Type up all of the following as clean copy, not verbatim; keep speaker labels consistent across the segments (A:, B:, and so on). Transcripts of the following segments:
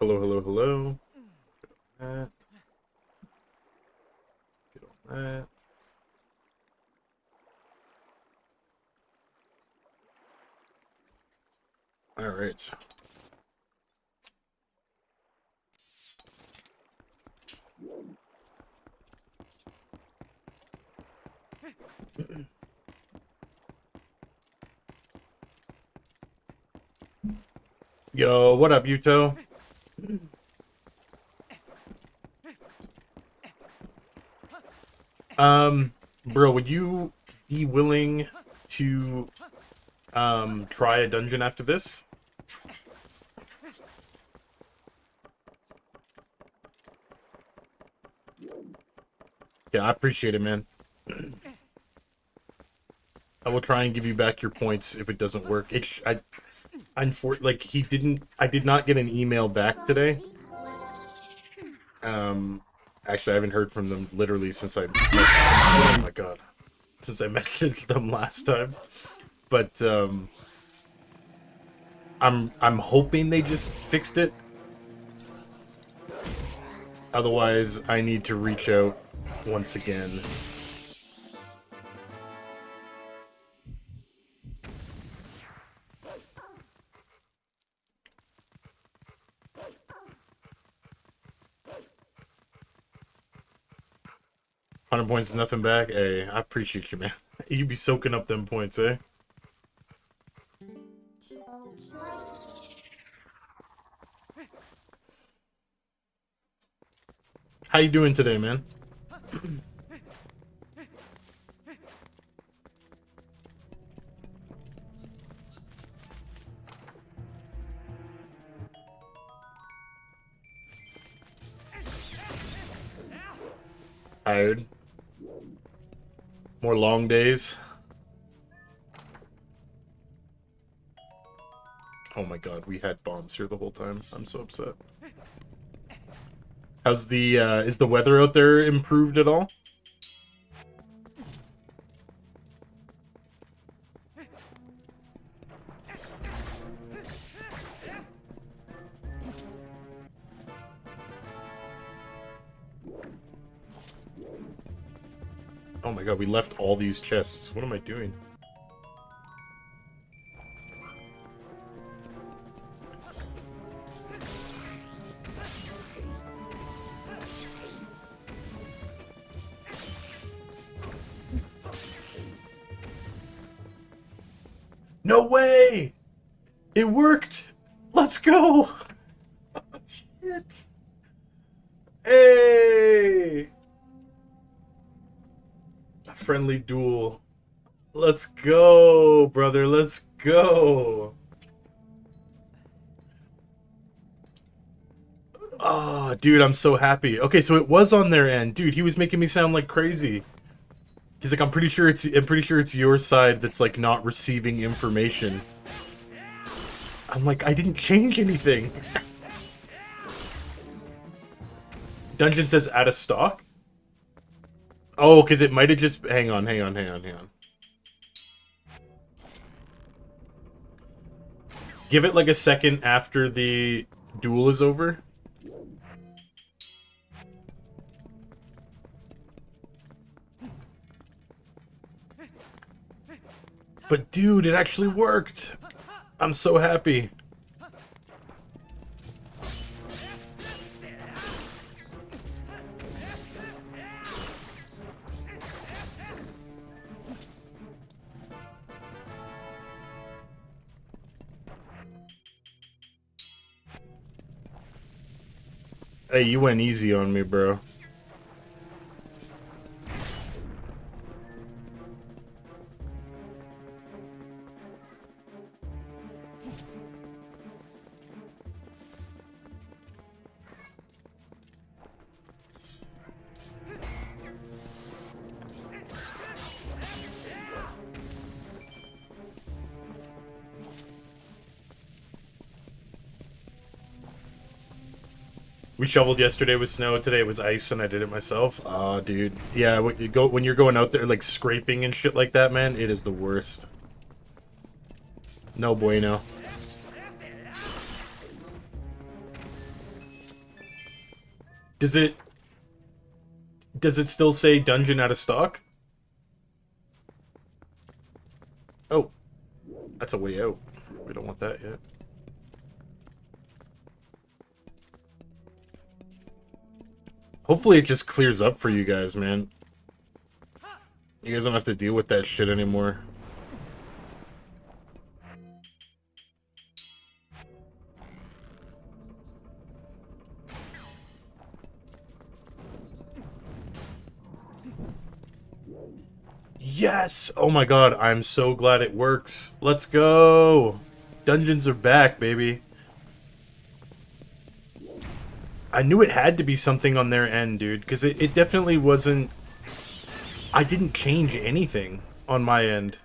A: Hello, hello, hello. Get on that. Get on that. All right. Yo, what up, Yuto? Bro, would you be willing to try a dungeon after this? Yeah, I appreciate it, man. I will try and give you back your points if it doesn't work. I did not get an email back today. Actually, I haven't heard from them literally since oh my god, since I messaged them last time. But I'm hoping they just fixed it. Otherwise, I need to reach out once again. $100 points is nothing back. Hey, I appreciate you, man. You be soaking up them points, eh? How you doing today, man? Tired. More long days. Oh my god, we had bombs here the whole time. I'm so upset. How's the, is the weather out there improved at all? Oh my god, we left all these chests. What am I doing? No way! It worked! Let's go! Oh, shit! Hey! A friendly duel. Let's go, brother. Let's go. Oh, dude, I'm so happy. Okay, so it was on their end. Dude, he was making me sound like crazy. He's like, I'm pretty sure it's your side that's like not receiving information. I'm like, I didn't change anything. Dungeon says out of stock? Oh, because it might have just... Hang on. Give it like a second after the duel is over. But dude, it actually worked. I'm so happy. Hey, you went easy on me, bro. We shoveled yesterday with snow. Today it was ice, and I did it myself. Aw, dude. Yeah, when you're going out there like scraping and shit like that, man, it is the worst. No bueno. Does it... Does it still say dungeon out of stock? Oh. That's a way out. We don't want that yet. Hopefully it just clears up for you guys, man. You guys don't have to deal with that shit anymore. Yes! Oh my god, I'm so glad it works. Let's go! Dungeons are back, baby. I knew it had to be something on their end, dude, because it definitely wasn't... I didn't change anything on my end.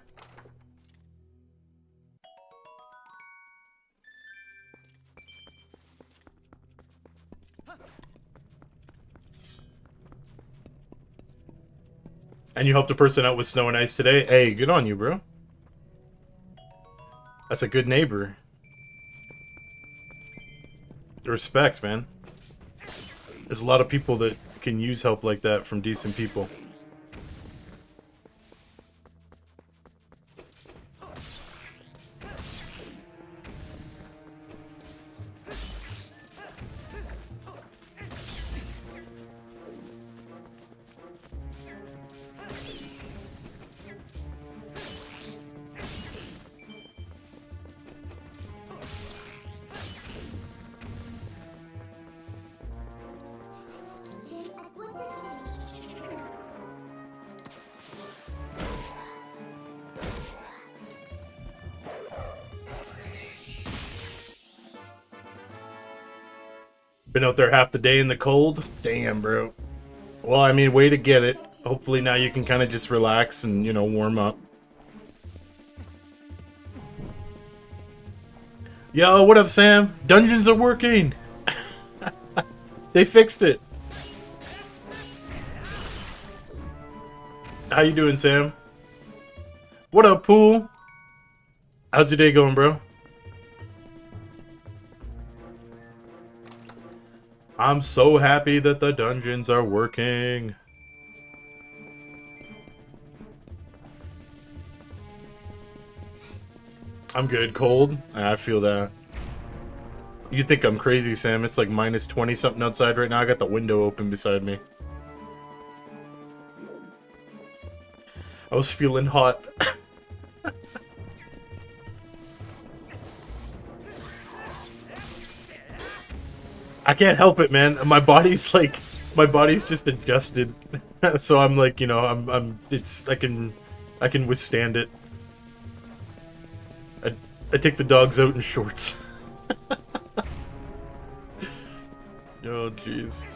A: And you helped a person out with snow and ice today? Hey, good on you, bro. That's a good neighbor. Respect, man. There's a lot of people that can use help like that from decent people. Been out there half the day in the cold? Damn, bro. Well, I mean, way to get it. Hopefully now you can kind of just relax and, you know, warm up. Yo, what up, Sam? Dungeons are working! They fixed it. How you doing, Sam? What up, Pool? How's your day going, bro? I'm so happy that the dungeons are working. I'm good. Cold? I feel that. You think I'm crazy, Sam. It's like minus 20 something outside right now. I got the window open beside me. I was feeling hot. I can't help it, man. My body's just adjusted. So I'm like, you know, I can withstand it. I take the dogs out in shorts. Oh, jeez.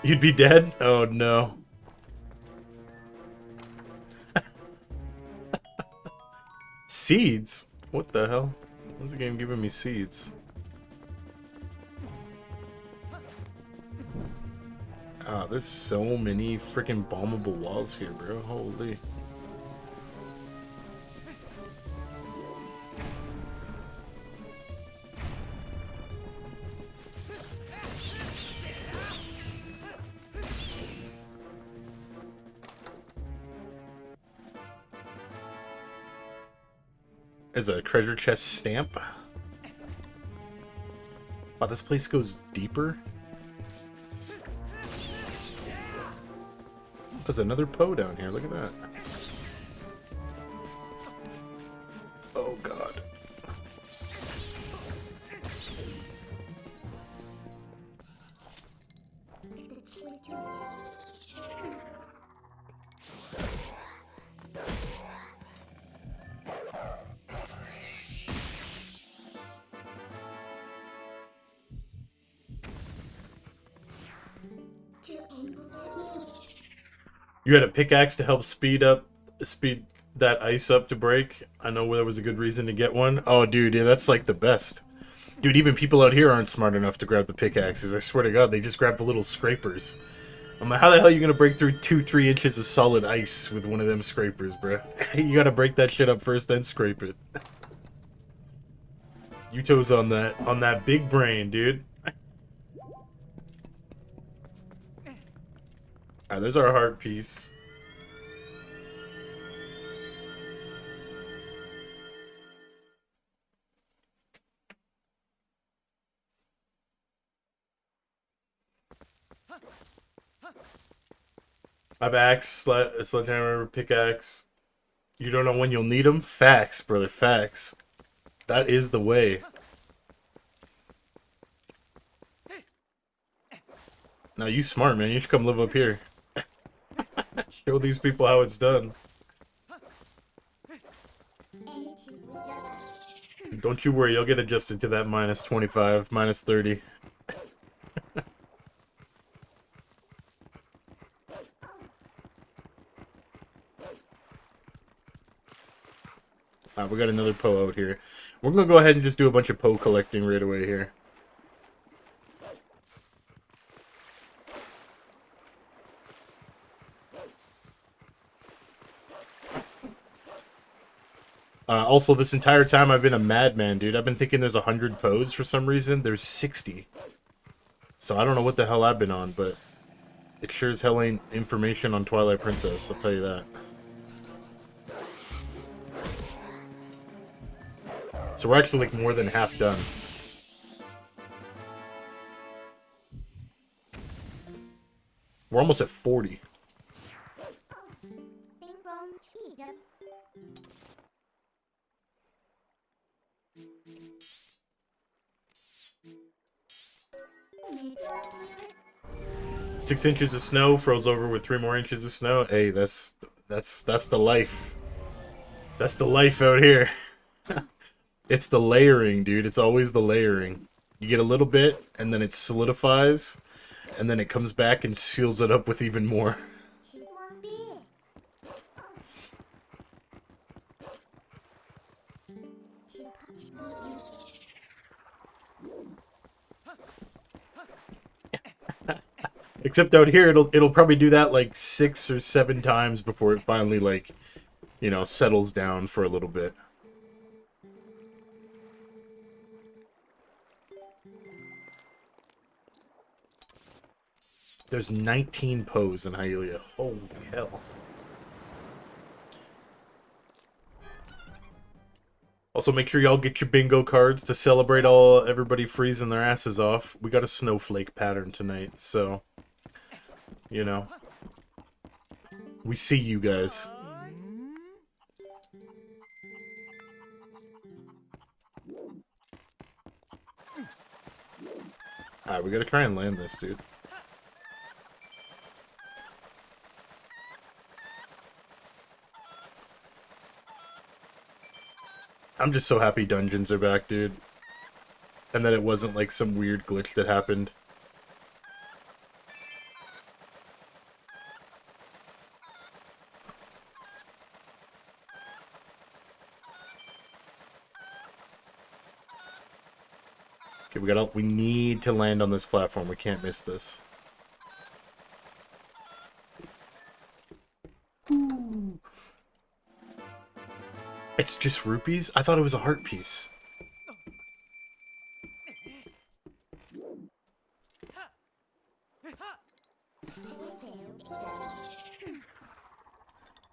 A: You'd be dead? Oh, no. Seeds? What the hell? What's the game giving me seeds? Ah, there's so many freaking bombable walls here, bro. Holy. There's a treasure chest stamp. Wow, this place goes deeper. There's another Poe down here. Look at that. Oh, God. You had a pickaxe to help speed that ice up to break. I know there was a good reason to get one. Oh, dude, yeah, that's like the best. Dude, even people out here aren't smart enough to grab the pickaxes. I swear to God, they just grab the little scrapers. I'm like, how the hell are you gonna break through 2-3 inches of solid ice with one of them scrapers, bro? You gotta break that shit up first, then scrape it. Yuto's on that big brain, dude. Alright, there's our heart piece. I've axe, sledgehammer, pickaxe. You don't know when you'll need them? Facts, brother, facts. That is the way. Now you smart, man. You should come live up here. Show these people how it's done. Don't you worry, you'll get adjusted to that minus 25, minus 30. Alright, we got another Poe out here. We're gonna go ahead and just do a bunch of Poe collecting right away here. Also, this entire time I've been a madman, dude. I've been thinking there's 100 Poes for some reason. There's 60. So I don't know what the hell I've been on, but it sure as hell ain't information on Twilight Princess, I'll tell you that. So we're actually like more than half done. We're almost at 40. Six inches of snow froze over with 3 more inches of snow. Hey, that's the life. That's the life out here. It's the layering, dude. It's always the layering. You get a little bit, and then it solidifies, and then it comes back and seals it up with even more. Except out here, it'll probably do that like 6 or 7 times before it finally, like, you know, settles down for a little bit. There's 19 Poes in Hylia. Holy hell. Also, make sure y'all get your bingo cards to celebrate everybody freezing their asses off. We got a snowflake pattern tonight, so, you know, we see you guys. Alright, we gotta try and land this, dude. I'm just so happy dungeons are back, dude. And that it wasn't like some weird glitch that happened. Okay, we need to land on this platform. We can't miss this. Ooh. It's just rupees? I thought it was a heart piece.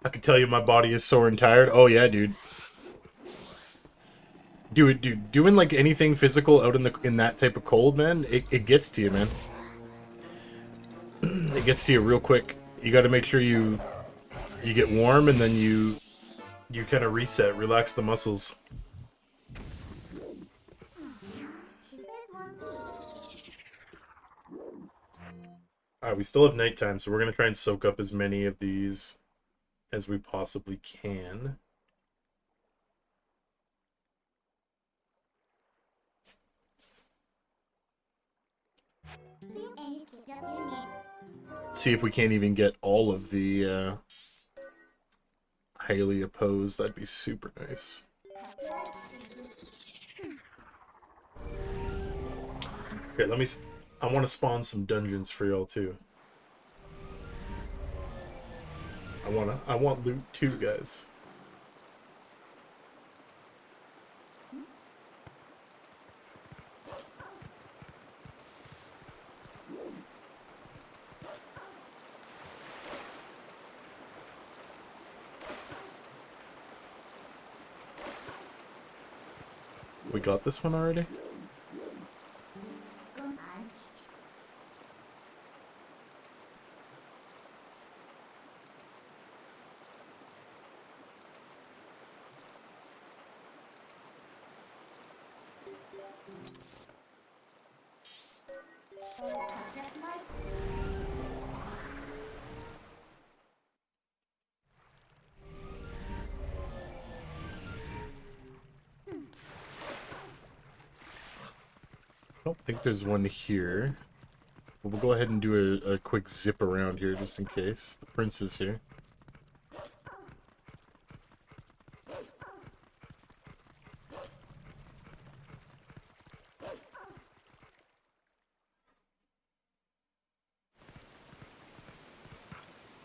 A: I can tell you my body is sore and tired. Oh yeah, dude. Dude, doing like anything physical out in that type of cold, man, it gets to you, man. It gets to you real quick. You got to make sure you get warm, and then you kind of reset, relax the muscles. Alright, we still have nighttime, so we're gonna try and soak up as many of these as we possibly can. See if we can't even get all of the Hylia Poes. That'd be super nice. Okay, I want to spawn some dungeons for y'all too. I want loot too, guys. We got this one already? I don't think there's one here. But we'll go ahead and do a quick zip around here just in case. The prince is here.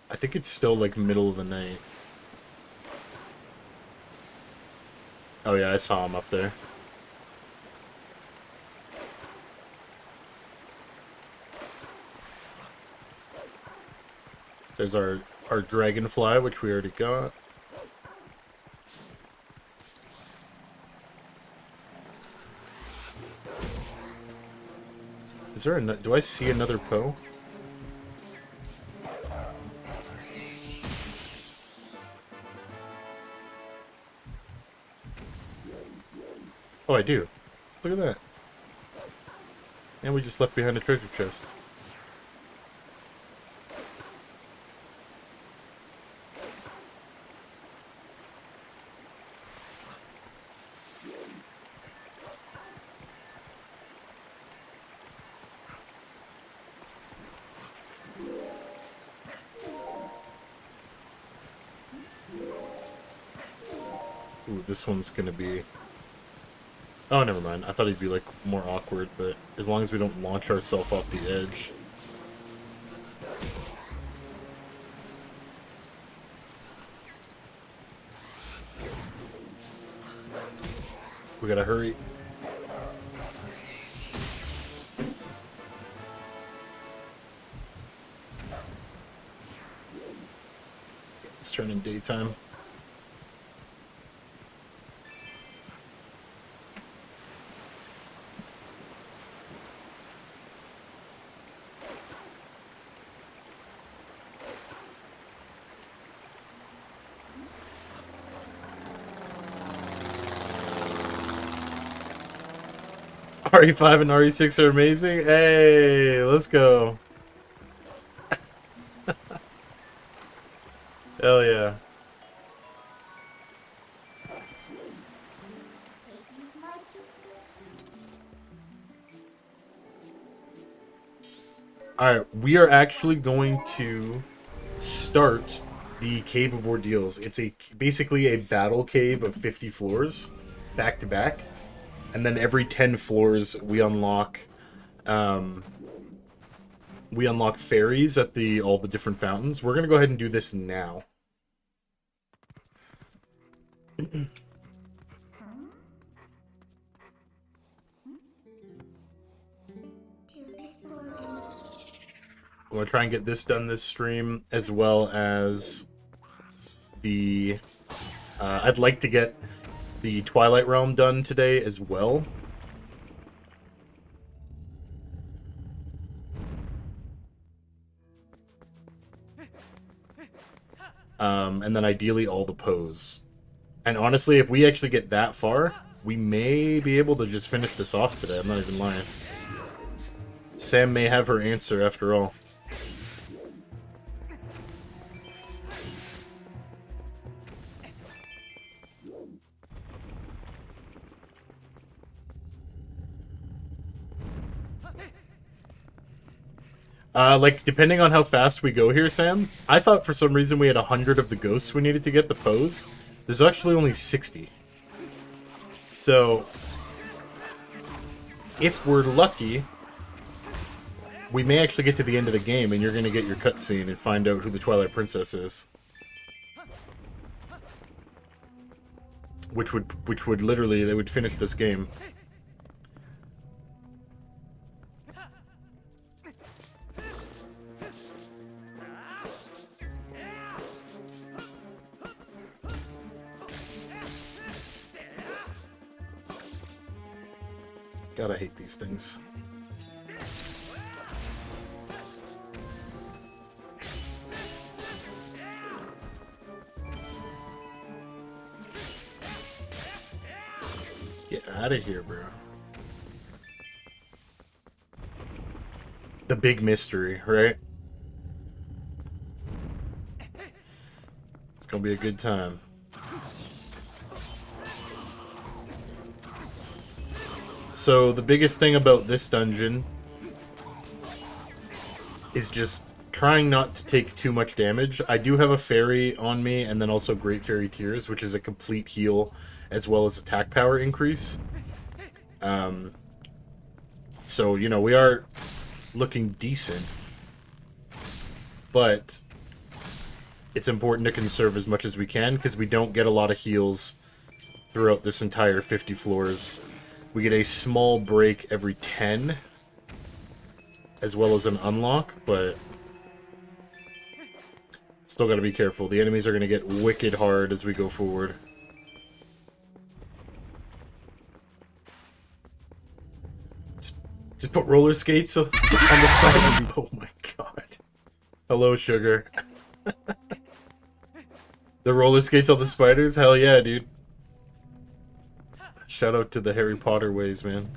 A: I think it's still like middle of the night. Oh yeah, I saw him up there. There's our dragonfly, which we already got. Is there a... Do I see another Poe? Oh, I do. Look at that. And we just left behind a treasure chest. Ooh, this one's gonna be... Oh, never mind. I thought it'd be, like, more awkward, but as long as we don't launch ourselves off the edge. We gotta hurry. It's turning daytime. RE5 and RE6 are amazing. Hey, let's go. Hell yeah. Alright, we are actually going to start the Cave of Ordeals. It's basically a battle cave of 50 floors, back to back. And then every 10 floors we unlock fairies at all the different fountains. We're gonna go ahead and do this now. I'm gonna try and get this done this stream, as well as the I'd like to get the Twilight Realm done today as well. And then ideally all the Poes. And honestly, if we actually get that far, we may be able to just finish this off today. I'm not even lying. Sam may have her answer after all. Like, depending on how fast we go here, Sam, I thought for some reason we had 100 of the ghosts we needed to get the Poes. There's actually only 60. So, if we're lucky, we may actually get to the end of the game and you're going to get your cutscene and find out who the Twilight Princess is. Which would literally, they would finish this game. God, I hate these things. Get out of here, bro. The big mystery, right? It's gonna be a good time. So the biggest thing about this dungeon is just trying not to take too much damage. I do have a fairy on me, and then also Great Fairy Tears, which is a complete heal as well as attack power increase. So, you know, we are looking decent, but it's important to conserve as much as we can because we don't get a lot of heals throughout this entire 50 floors. We get a small break every 10, as well as an unlock, but still gotta be careful. The enemies are gonna get wicked hard as we go forward. Just put roller skates on the spider. Oh my god. Hello, sugar. The roller skates on the spiders? Hell yeah, dude. Shout out to the Harry Potter ways, man.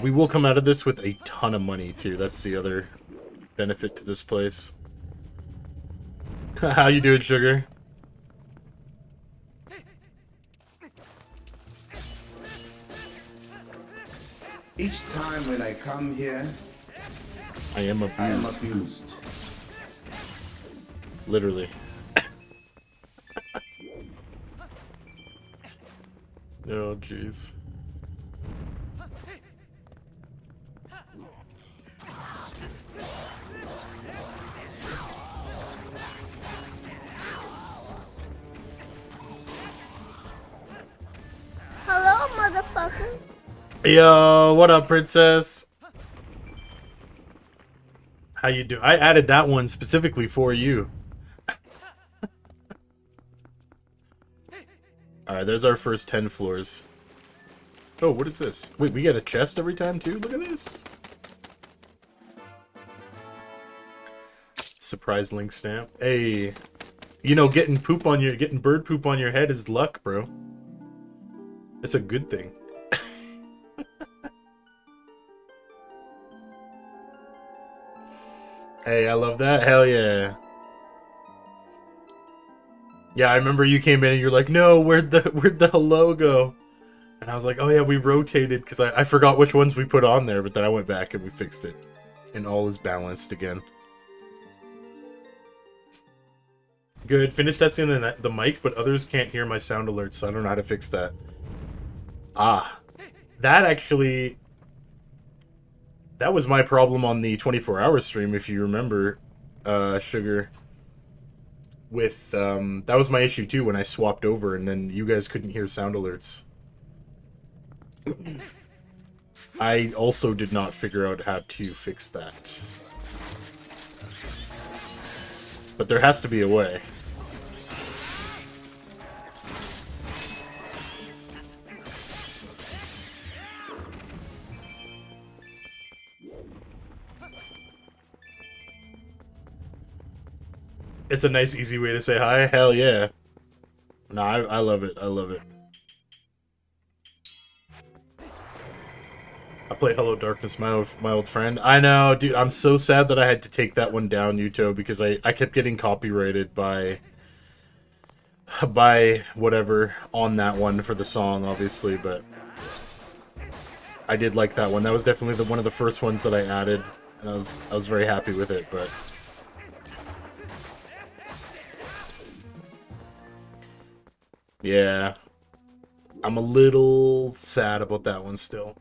A: We will come out of this with a ton of money, too. That's the other benefit to this place. How you doing, sugar?
B: Each time when I come here,
A: I am abused. Literally. Oh, jeez.
C: Hello, motherfucker.
A: Yo, what up, Princess? How you doing? I added that one specifically for you. Alright, there's our first 10 floors. Oh, what is this? Wait, we get a chest every time, too? Look at this. Surprise link stamp. Hey. You know, getting bird poop on your head is luck, bro. It's a good thing. Hey, I love that. Hell yeah. Yeah, I remember you came in and you're like, no, where'd the hello go? And I was like, oh yeah, we rotated because I forgot which ones we put on there, but then I went back and we fixed it. And all is balanced again. Good. Finished testing the mic, but others can't hear my sound alerts, so I don't know how to fix that. Ah. That actually... That was my problem on the 24-hour stream, if you remember, Sugar. With, that was my issue too when I swapped over and then you guys couldn't hear sound alerts. I also did not figure out how to fix that. But there has to be a way. It's a nice, easy way to say hi. Hell yeah. No, I love it. I love it. I play Hello Darkness, my old friend. I know, dude. I'm so sad that I had to take that one down, Yuto, because I kept getting copyrighted by whatever on that one for the song, obviously, but I did like that one. That was definitely one of the first ones that I added, and I was very happy with it, but... Yeah, I'm a little sad about that one still.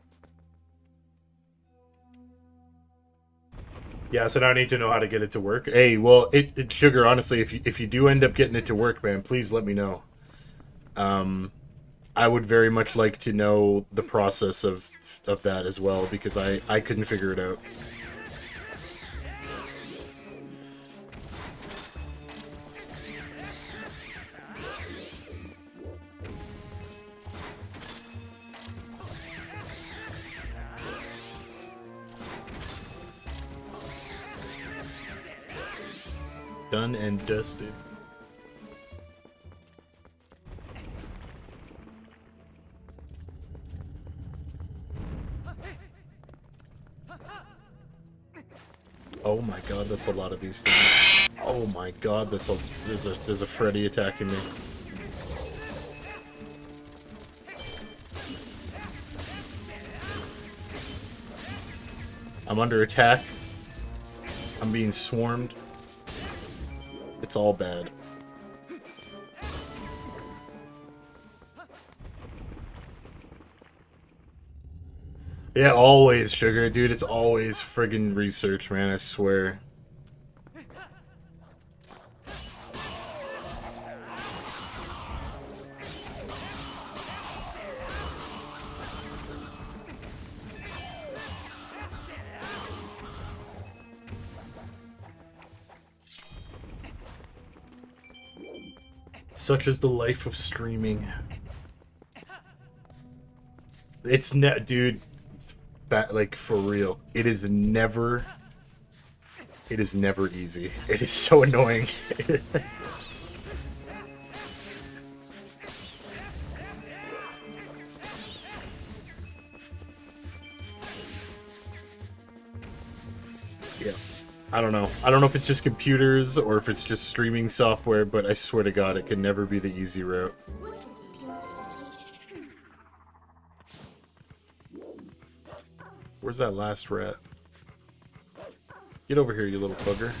A: Yeah, so now I need to know how to get it to work. Hey, well, Sugar, honestly, if you do end up getting it to work, man, please let me know. I would very much like to know the process of that as well, because I couldn't figure it out. Done and dusted. Oh my god, that's a lot of these things. Oh my god, there's a Freddy attacking me. I'm under attack. I'm being swarmed. It's all bad. Yeah, always, Sugar. Dude, it's always friggin' research, man, I swear. Such is the life of streaming. It's dude, like, for real. It is never easy. It is so annoying. Yeah. I don't know. I don't know if it's just computers or if it's just streaming software, but I swear to God, it can never be the easy route. Where's that last rat? Get over here, you little bugger.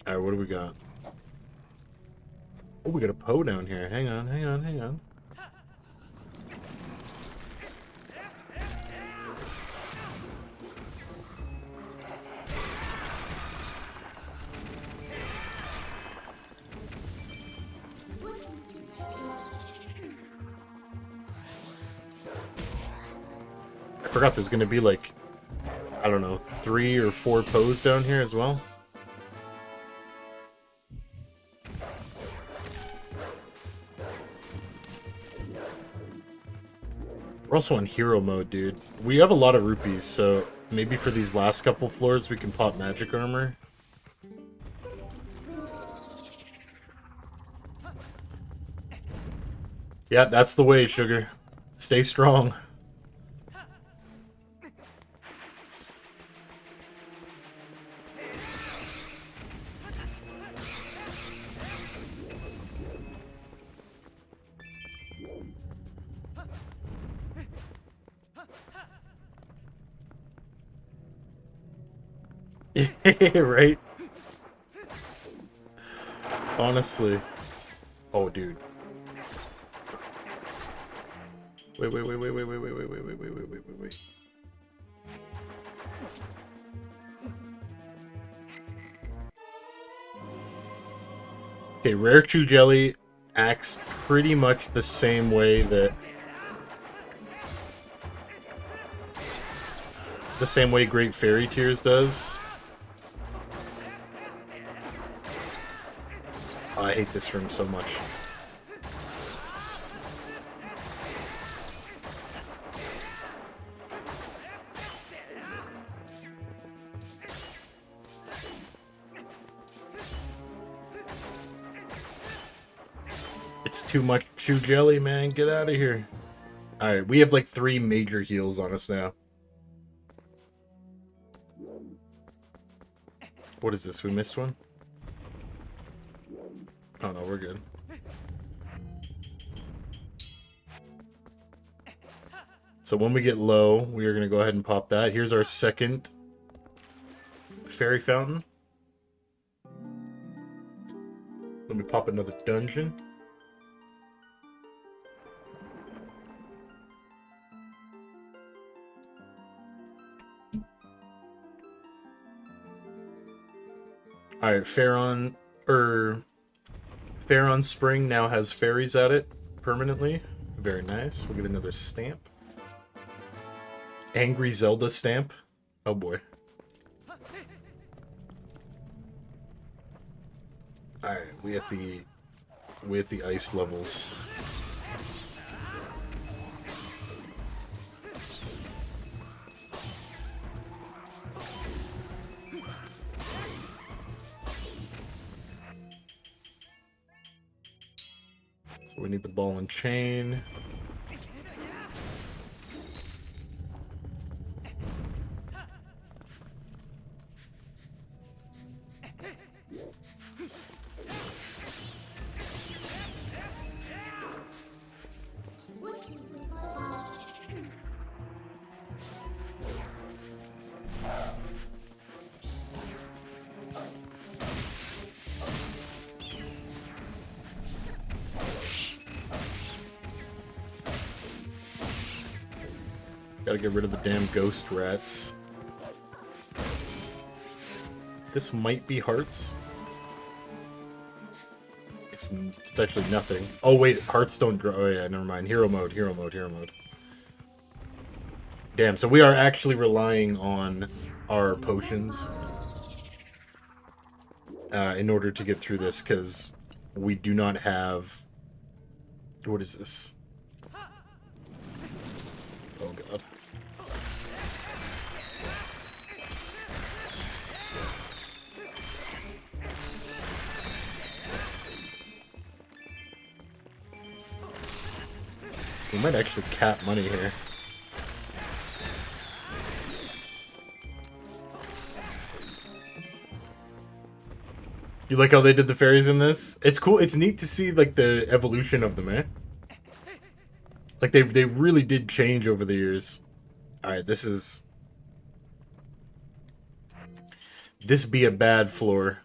A: Alright, what do we got? Oh, we got a Poe down here. Hang on, hang on, hang on. I forgot there's gonna be like, I don't know, 3 or 4 Poes down here as well. We're also on hero mode, dude. We have a lot of rupees, so maybe for these last couple floors we can pop magic armor. Yeah, that's the way, Sugar. Stay strong. Right? Honestly. Oh, dude. Wait, wait, wait, wait, wait, wait, wait, wait, wait, wait, wait, wait, wait, wait, wait. Okay, Rare Chew Jelly acts pretty much the same way that... the same way Great Fairy Tears does. Oh, I hate this room so much. It's too much chew jelly, man. Get out of here. Alright, we have like 3 major heals on us now. What is this? We missed one? Oh no, we're good. So when we get low, we are going to go ahead and pop that. Here's our second fairy fountain. Let me pop another dungeon. All right, Faron Spring now has fairies at it permanently. Very nice. We'll get another stamp. Angry Zelda stamp. Oh boy. All right, we at the ice levels. So we need the ball and chain. Gotta get rid of the damn ghost rats. This might be hearts. It's actually nothing. Oh wait, hearts don't draw. Oh yeah, never mind. Hero mode, hero mode, hero mode. Damn, so we are actually relying on our potions in order to get through this, because we do not have... What is this? Oh god. We might actually cap money here. You like how they did the fairies in this? It's cool. It's neat to see like the evolution of them, eh? Like they really did change over the years. All right, this be a bad floor.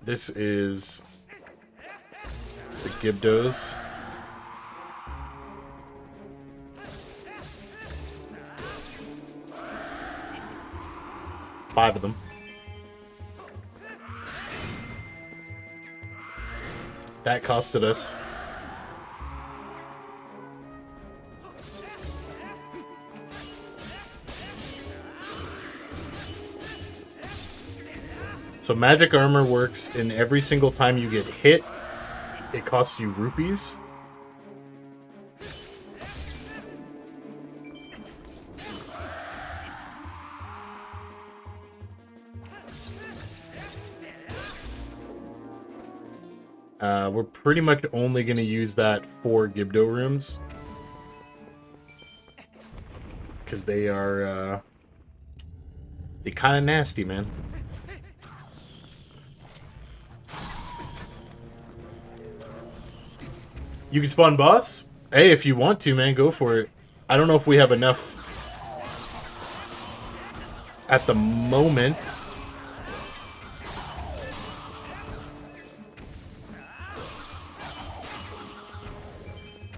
A: This is the Gibdos. Five of them. That costed us. So magic armor works in every single time you get hit. It costs you rupees. We're pretty much only going to use that for Gibdo rooms. Because they are, they kind of nasty, man. You can spawn boss? Hey, if you want to, man, go for it. I don't know if we have enough at the moment.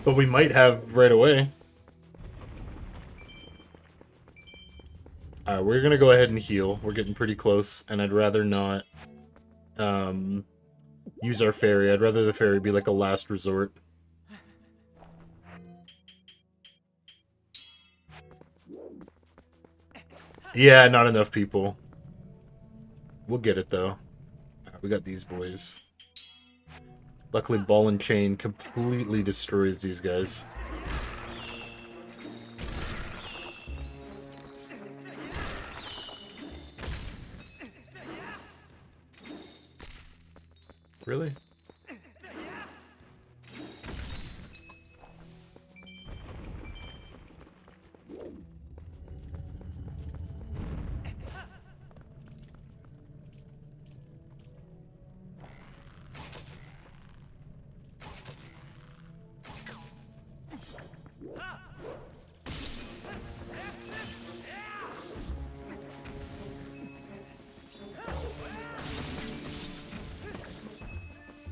A: But we might have right away. Alright, we're gonna go ahead and heal. We're getting pretty close, and I'd rather not use our fairy. I'd rather the fairy be like a last resort. Yeah, not enough people. We'll get it, though. Alright, we got these boys. Luckily, Ball and Chain completely destroys these guys. Really?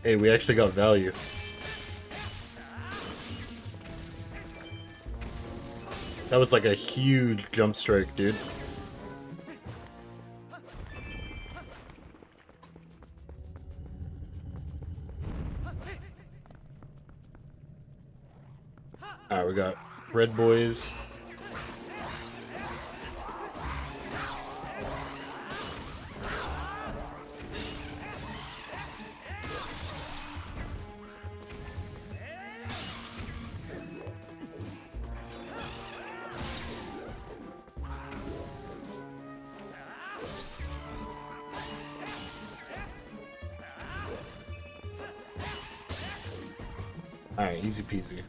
A: Hey, we actually got value. That was like a huge jump strike, dude. Alright, we got red boys. Alright, easy peasy.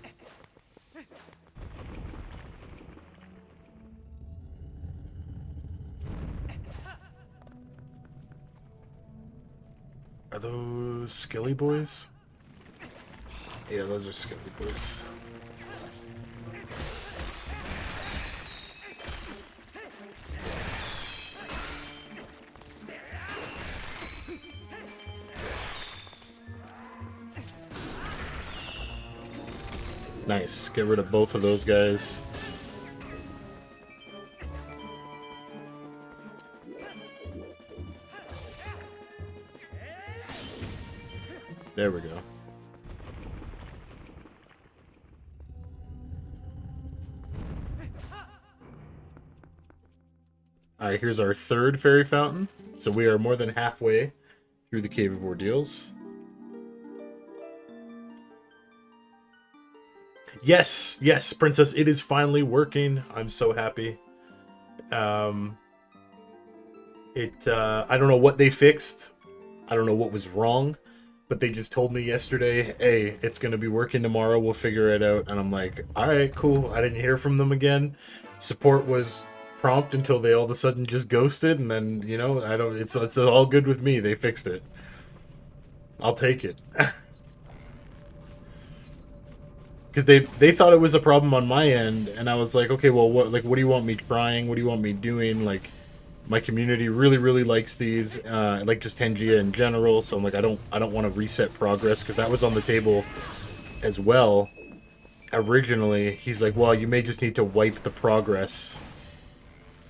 A: Are those Skilly boys? Yeah, those are Skilly boys. Nice. Get rid of both of those guys. There we go. Alright, here's our third fairy fountain. So we are more than halfway through the Cave of Ordeals. Yes, yes, Princess, it is finally working. I'm so happy. I don't know what they fixed. I don't know what was wrong, but they just told me yesterday, hey, it's going to be working tomorrow. We'll figure it out. And I'm like, all right, cool. I didn't hear from them again. Support was prompt until they all of a sudden just ghosted. And then, you know, it's all good with me. They fixed it. I'll take it. Because they thought it was a problem on my end, and I was like, okay, well, what do you want me trying? What do you want me doing? Like, my community really likes these, like just Tangia in general. So I'm like, I don't want to reset progress, because that was on the table as well. Originally, he's like, well, you may just need to wipe the progress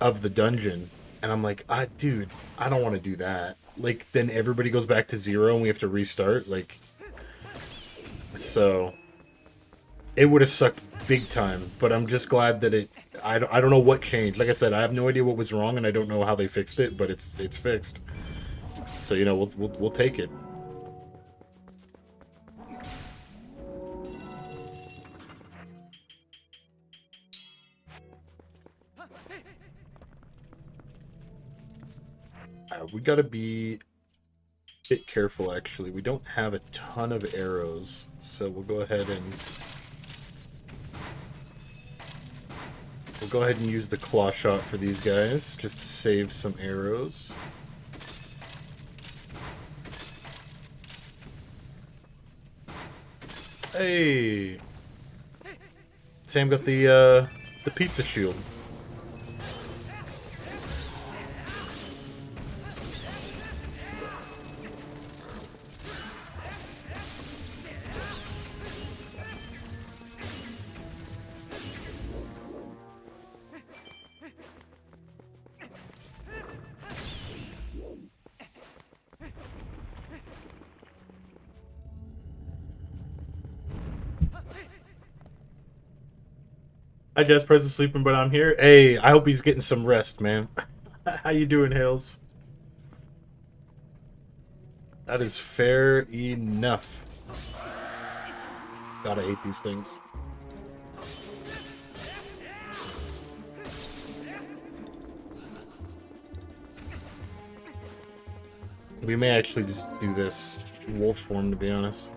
A: of the dungeon, and I'm like, dude, I don't want to do that. Like, then everybody goes back to 0 and we have to restart. Like, so. It would have sucked big time, but I'm just glad that I don't know what changed. Like I said, I have no idea what was wrong, and I don't know how they fixed it, but it's fixed. So, you know, we'll take it. We gotta be a bit careful, actually. We don't have a ton of arrows, so we'll go ahead and use the claw shot for these guys, just to save some arrows. Hey! Sam got the pizza shield. Hi, Jazz Price is sleeping, but I'm here. Hey, I hope he's getting some rest, man. How you doing, Hales? That is fair enough. God, I hate these things. We may actually just do this wolf form, to be honest.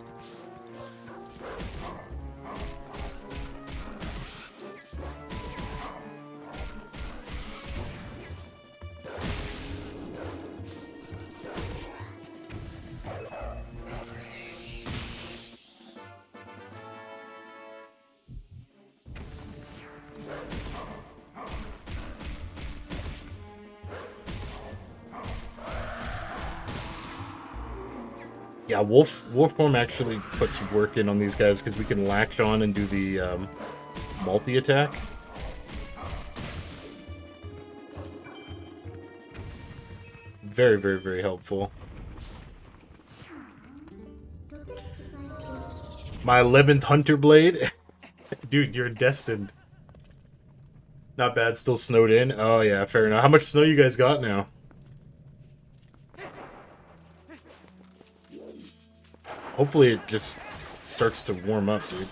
A: Yeah, wolf form actually puts work in on these guys because we can latch on and do the multi-attack. Very helpful. My 11th Hunter Blade. Dude, you're destined. Not bad, still snowed in. Oh yeah, fair enough. How much snow you guys got now? Hopefully it just starts to warm up, dude.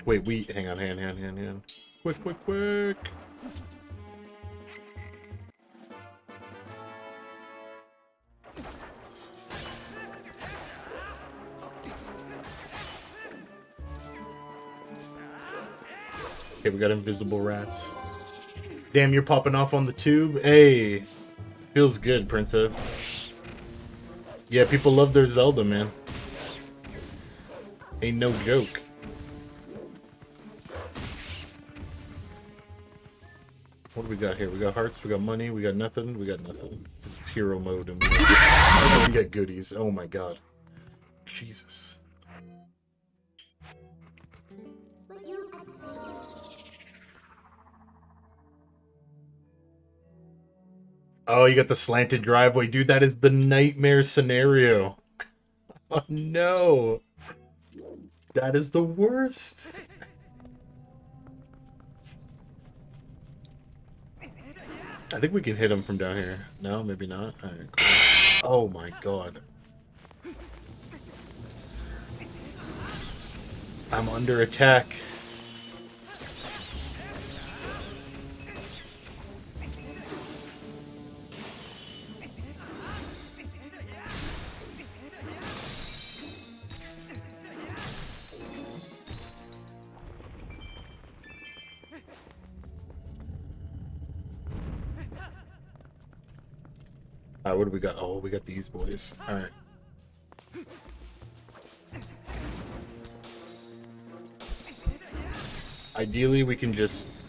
A: Wait, hang on, hand. Quick. Okay, we got invisible rats. Damn, you're popping off on the tube? Hey, feels good, princess. Yeah, people love their Zelda, man. Ain't no joke. What do we got here? We got hearts, we got money, we got nothing, we got nothing. This is hero mode and we get goodies. Oh my god. Jesus. Oh, you got the slanted driveway. Dude, that is the nightmare scenario. Oh no. That is the worst. I think we can hit him from down here. No, maybe not. All right, cool. Oh my god. I'm under attack. Alright, what do we got? Oh, we got these boys. Alright. Ideally, we can just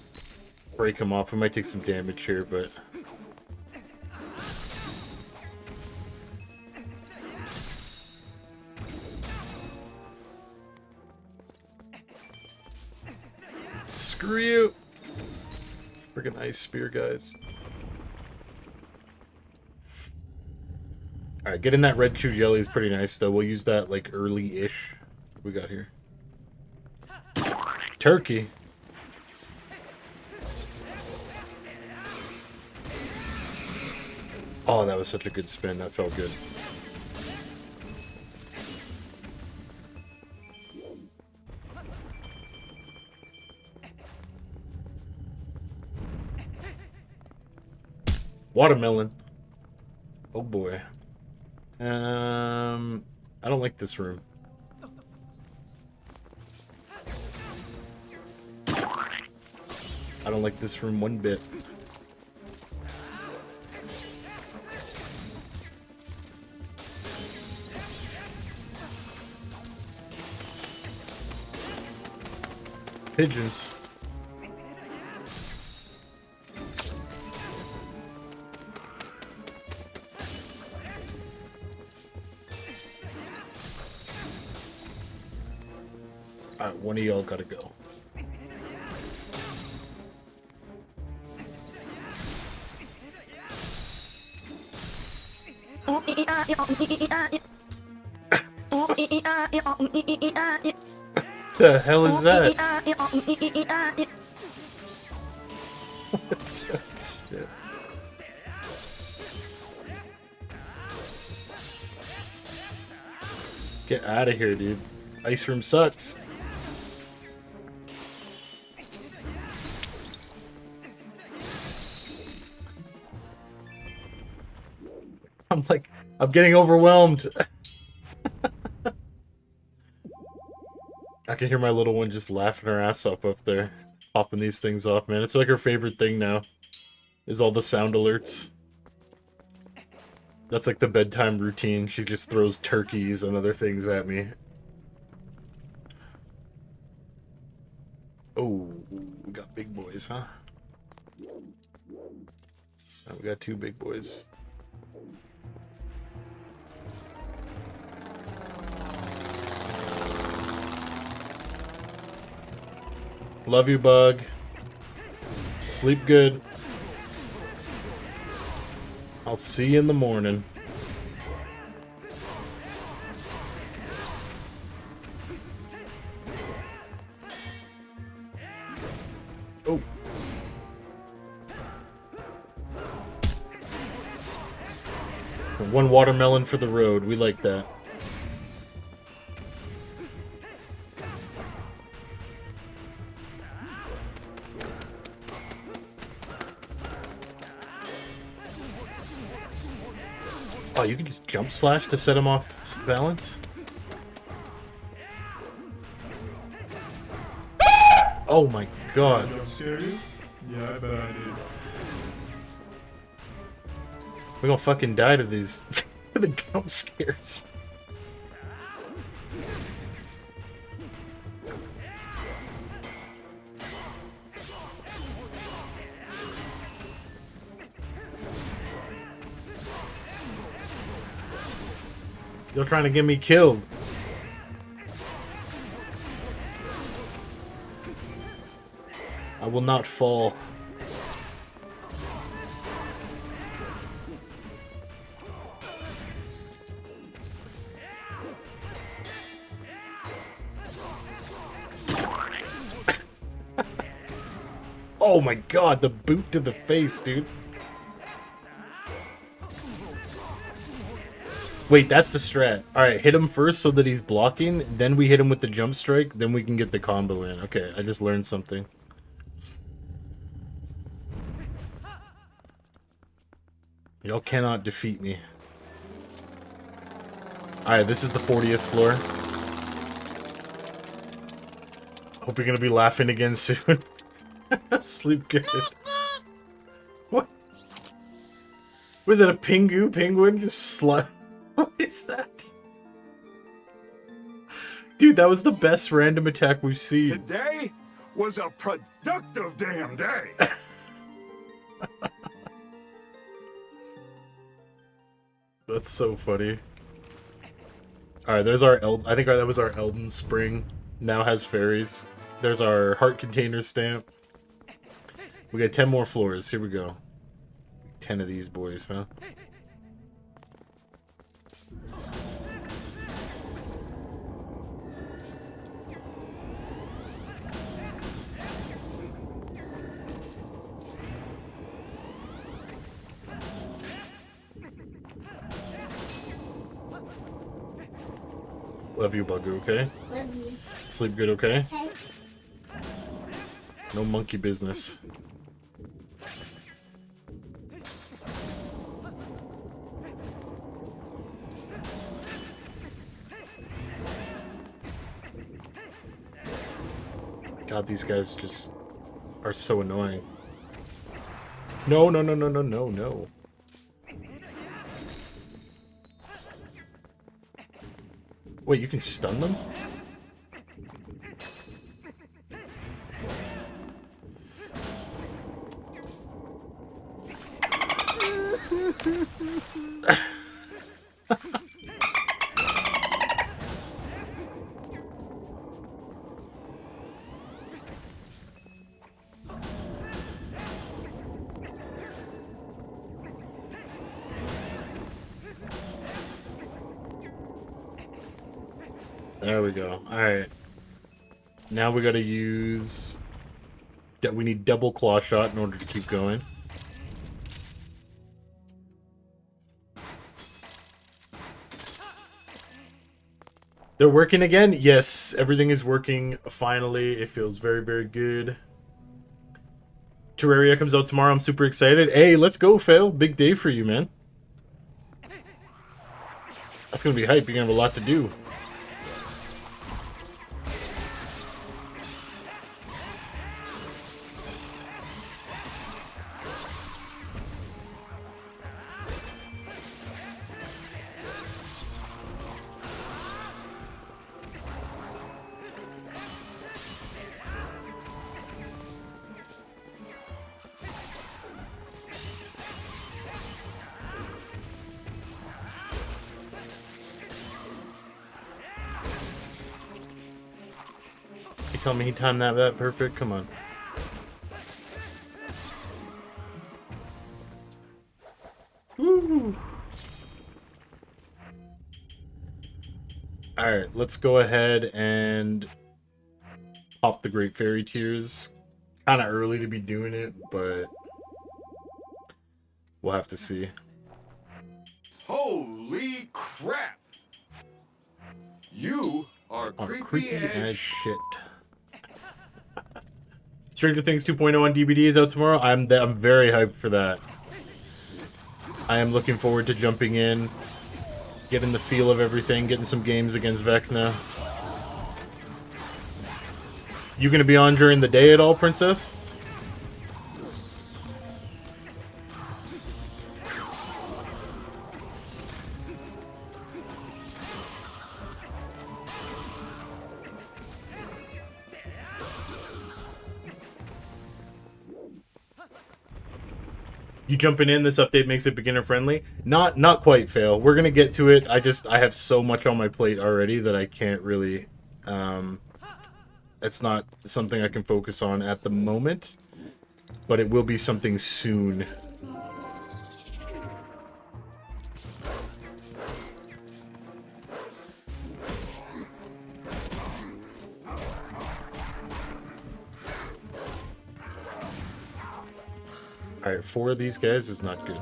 A: break them off. We might take some damage here, but... Screw you! Friggin' ice spear, guys. Alright, getting that red chew jelly is pretty nice, though. We'll use that, like, early-ish. What we got here? Turkey. Oh, that was such a good spin. That felt good. Watermelon. Oh, boy. I don't like this room. I don't like this room one bit. Pigeons. Alright, one of y'all gotta go. The hell is that? What the shit? Get out of here, dude. Ice room sucks. I'm getting overwhelmed. I can hear my little one just laughing her ass up there, popping these things off, man. It's like her favorite thing now, is all the sound alerts. That's like the bedtime routine. She just throws turkeys and other things at me. Oh, we got big boys, huh? Oh, we got two big boys. Love you, bug. Sleep good. I'll see you in the morning. One watermelon for the road. We like that. Oh, you can just jump slash to set him off balance? Oh my god.
D: Yeah, I bet I did.
A: We're gonna fucking die to these the jump scares. You're trying to get me killed. I will not fall. Oh my god, the boot to the face, dude. Wait, that's the strat. Alright, hit him first so that he's blocking, then we hit him with the jump strike, then we can get the combo in. Okay, I just learned something. Y'all cannot defeat me. Alright, this is the 40th floor. Hope you're gonna be laughing again soon. Sleep good. What? Was that a pingu penguin? Just slide. What is that? Dude, that was the best random attack we've seen.
D: Today was a productive damn day.
A: That's so funny. Alright, there's our I think that was our Elden Spring. Now has fairies. There's our heart container stamp. We got 10 more floors. Here we go. 10 of these boys, huh? Love you, Bugger, okay?
C: Love you.
A: Sleep good, okay?
C: Okay.
A: No monkey business. God, these guys just are so annoying. No, no, no, no, no, no, no. Wait, you can stun them? There we go. Alright. Now we gotta use... We need double claw shot in order to keep going. They're working again? Yes, everything is working finally. It feels very, very good. Terraria comes out tomorrow. I'm super excited. Hey, let's go, Fail. Big day for you, man. That's gonna be hype. You're gonna have a lot to do. You tell me he timed that perfect? Come on. Woo! Alright, let's go ahead and pop the Great Fairy Tears. Kind of early to be doing it, but we'll have to see.
D: Holy crap. You are
A: Creepy as shit. Stranger Things 2.0 on DVD is out tomorrow. I'm very hyped for that. I am looking forward to jumping in, getting the feel of everything, getting some games against Vecna. You gonna be on during the day at all, Princess? You jumping in? This update makes it beginner friendly. Not quite, Fail. We're gonna get to it. I have so much on my plate already that I can't really. It's not something I can focus on at the moment, but it will be something soon. Alright, 4 of these guys is not good.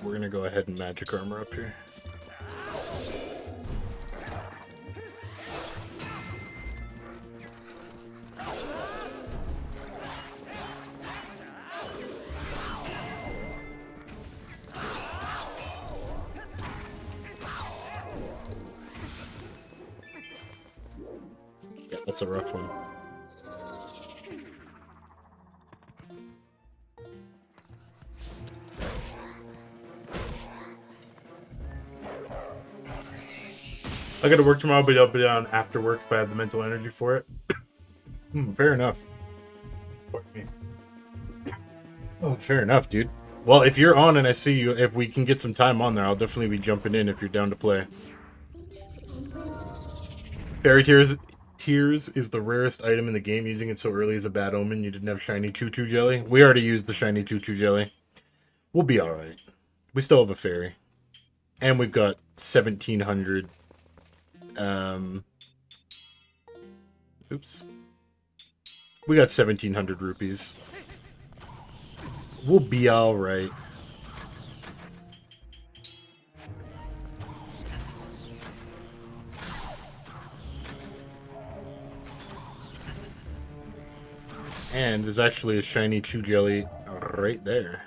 A: We're gonna go ahead and magic armor up here. Yeah, that's a rough one. I gotta work tomorrow, but I'll be down after work if I have the mental energy for it. Fair enough. Oh, fair enough, dude. Well, if you're on and I see you, if we can get some time on there, I'll definitely be jumping in if you're down to play. Fairy Tears is the rarest item in the game. Using it so early is a bad omen. You didn't have shiny Choo Choo Jelly. We already used the shiny Choo Choo Jelly. We'll be alright. We still have a fairy. And we've got 1,700... Oops. We got 1,700 rupees. We'll be alright. And there's actually a shiny Chew Jelly right there.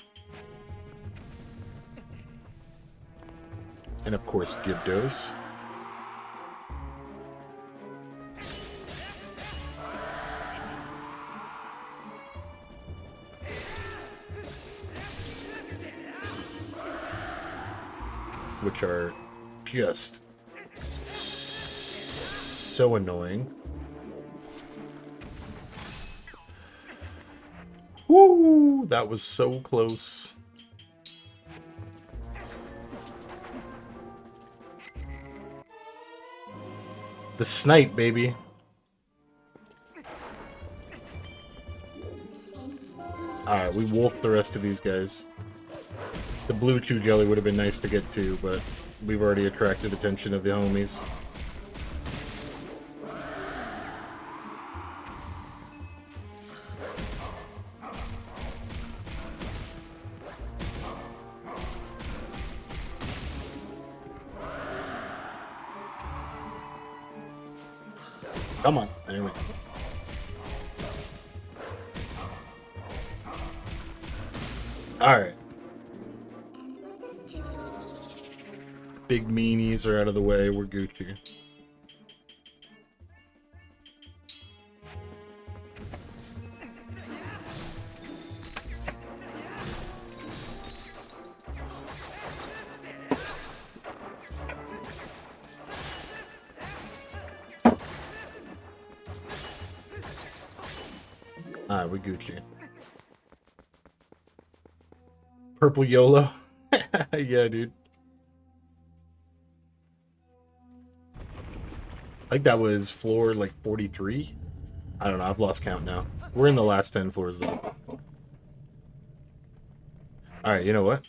A: And of course, Gibdos. Which are just so annoying. Woo! That was so close. The snipe, baby. Alright, we wolfed the rest of these guys. The blue Chew Jelly would have been nice to get to, but we've already attracted attention of the homies. Come on, there we go. Alright. Big meanies are out of the way, we're Gucci. Alright, we Gucci. Purple YOLO? Yeah, dude. I think that was floor, like, 43? I don't know, I've lost count now. We're in the last 10 floors, though. Alright, you know what?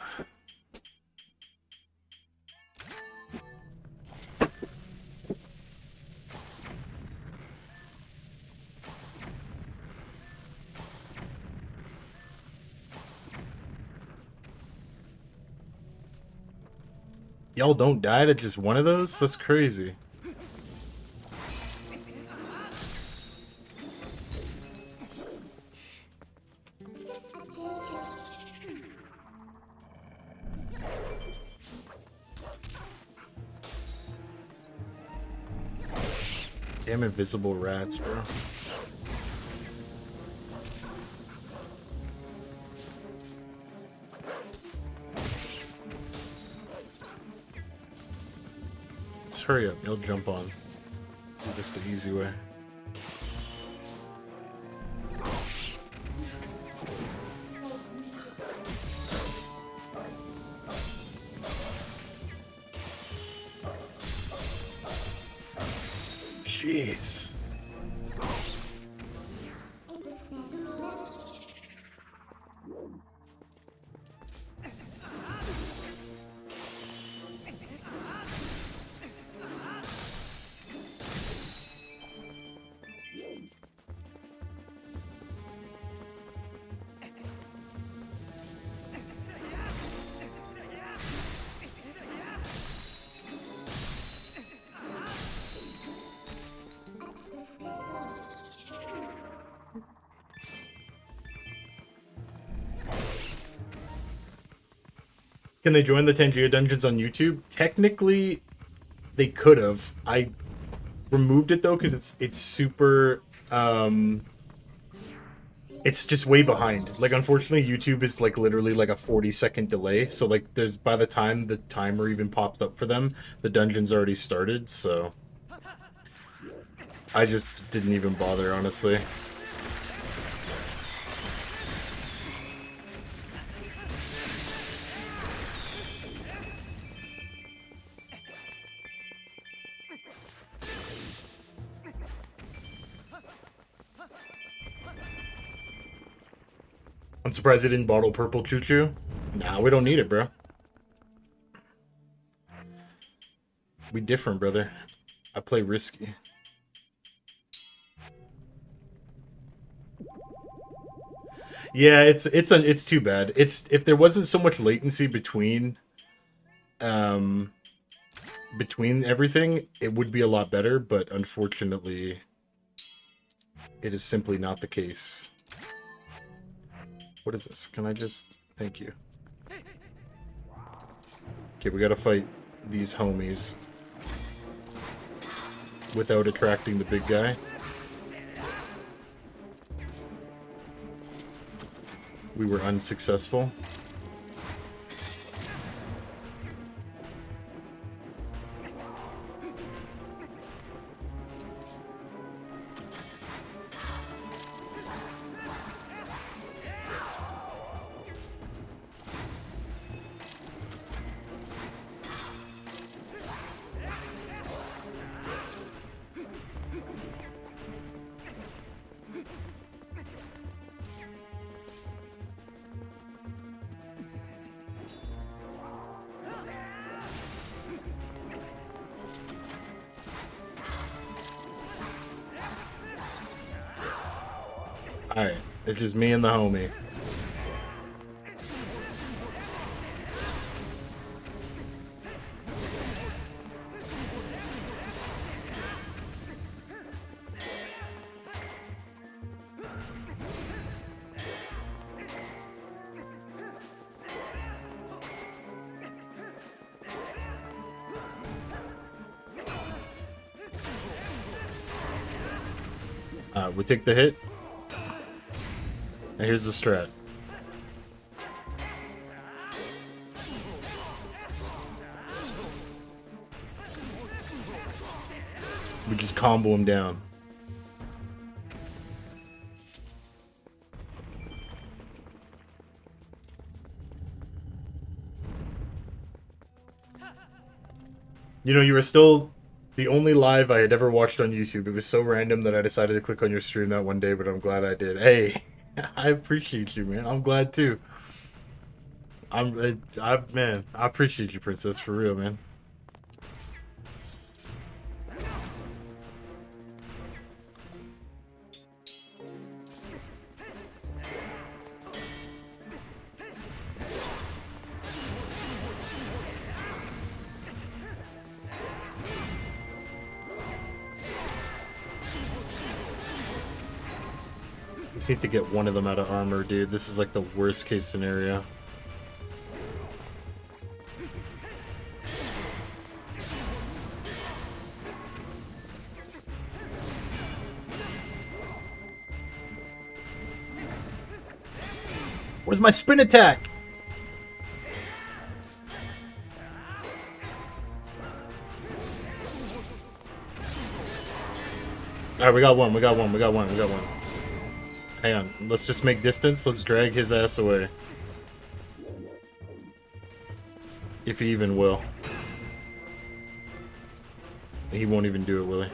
A: Y'all don't die to just one of those? That's crazy. Damn invisible rats, bro. Just hurry up, you'll jump on. Do this the easy way. Jeez. Can they join the Tangia dungeons on YouTube? Technically, they could have. I removed it though because it's super. It's just way behind. Like, unfortunately, YouTube is like literally like a 40-second delay. So like, there's by the time the timer even pops up for them, the dungeon's already started. So I just didn't even bother, honestly. I'm surprised they didn't bottle purple choo-choo. Nah, we don't need it, bro. We different, brother. I play risky. Yeah, it's too bad. It's if there wasn't so much latency between everything, it would be a lot better, but unfortunately it is simply not the case. What is this? Can I just... Thank you. Okay, we gotta fight these homies without attracting the big guy. We were unsuccessful. Alright, it's just me and the homie. We take the hit. And here's the strat. We just combo him down. You know, you were still the only live I had ever watched on YouTube. It was so random that I decided to click on your stream that one day, but I'm glad I did. Hey, I appreciate you, man. I'm glad too. Man, I appreciate you, Princess, for real, man. Just need to get one of them out of armor, dude. This is like the worst case scenario. Where's my spin attack? Alright, we got one. Hang on. Let's just make distance. Let's drag his ass away. If he even will. He won't even do it, will he?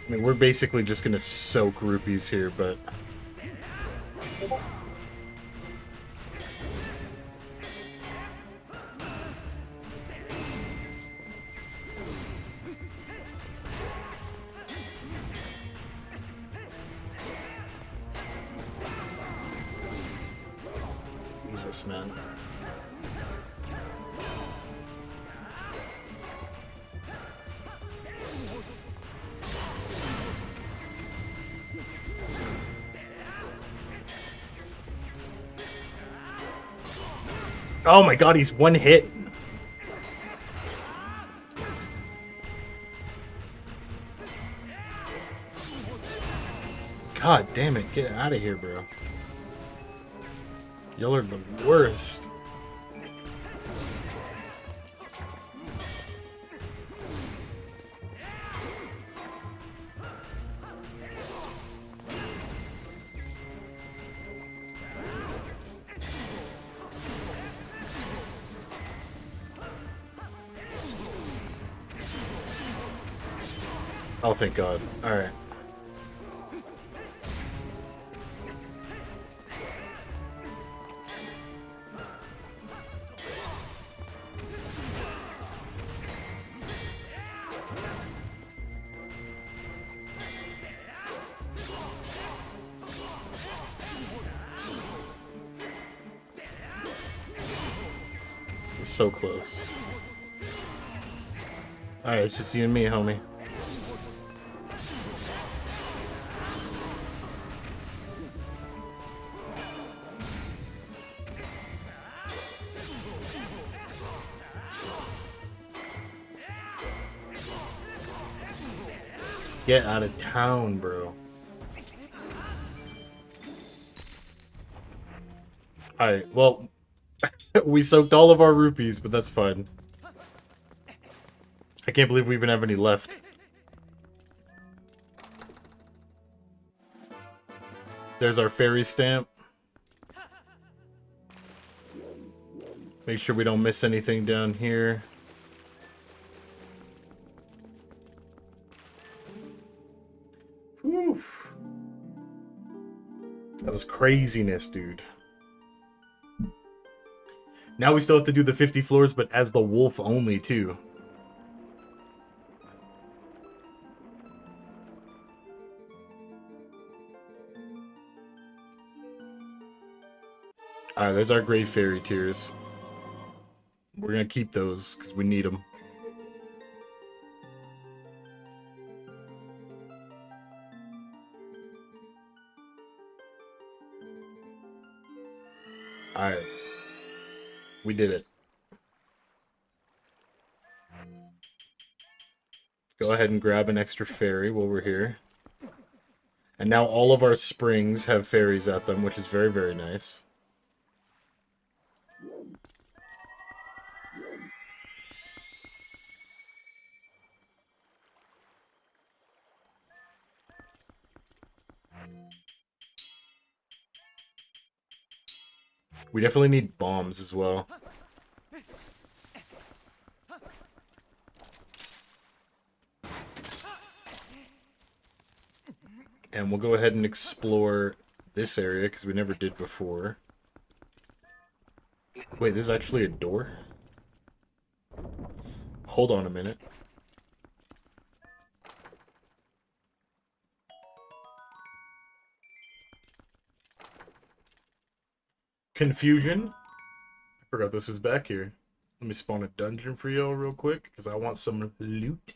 A: I mean, we're basically just gonna soak rupees here, but... Jesus, man. Oh my god, he's one hit. God damn it, get out of here, bro. Y'all are the worst. Oh, thank God. Alright. We're so close. Alright, it's just you and me, homie. Get out of town, bro. Alright, well, we soaked all of our rupees, but that's fine. I can't believe we even have any left. There's our fairy stamp. Make sure we don't miss anything down here. Whew. That was craziness, dude. Now we still have to do the 50 floors, but as the wolf only, too. Alright, there's our Grave Fairy Tears. We're gonna keep those, because we need them. Alright. We did it. Let's go ahead and grab an extra fairy while we're here. And now all of our springs have fairies at them, which is very, very nice. We definitely need bombs as well. And we'll go ahead and explore this area, because we never did before. Wait, this is actually a door? Hold on a minute. Confusion. I forgot this was back here. Let me spawn a dungeon for y'all real quick, because I want some loot.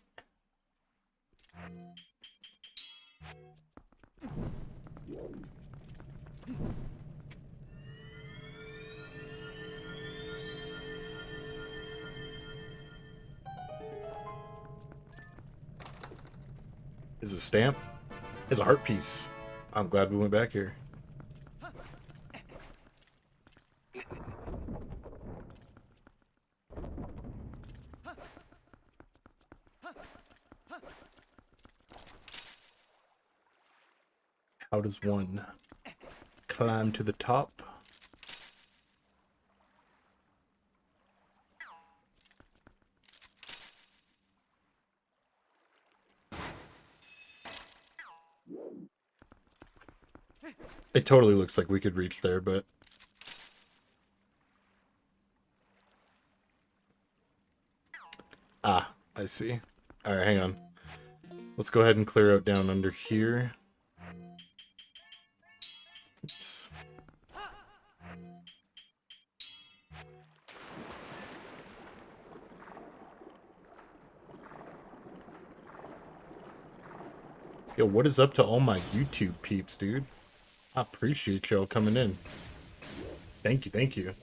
A: Is a stamp? Is a heart piece. I'm glad we went back here. How does one climb to the top? It totally looks like we could reach there, but... Ah, I see. Alright, hang on. Let's go ahead and clear out down under here. Oops. Yo, what is up to all my YouTube peeps, dude? I appreciate y'all coming in. Thank you, thank you.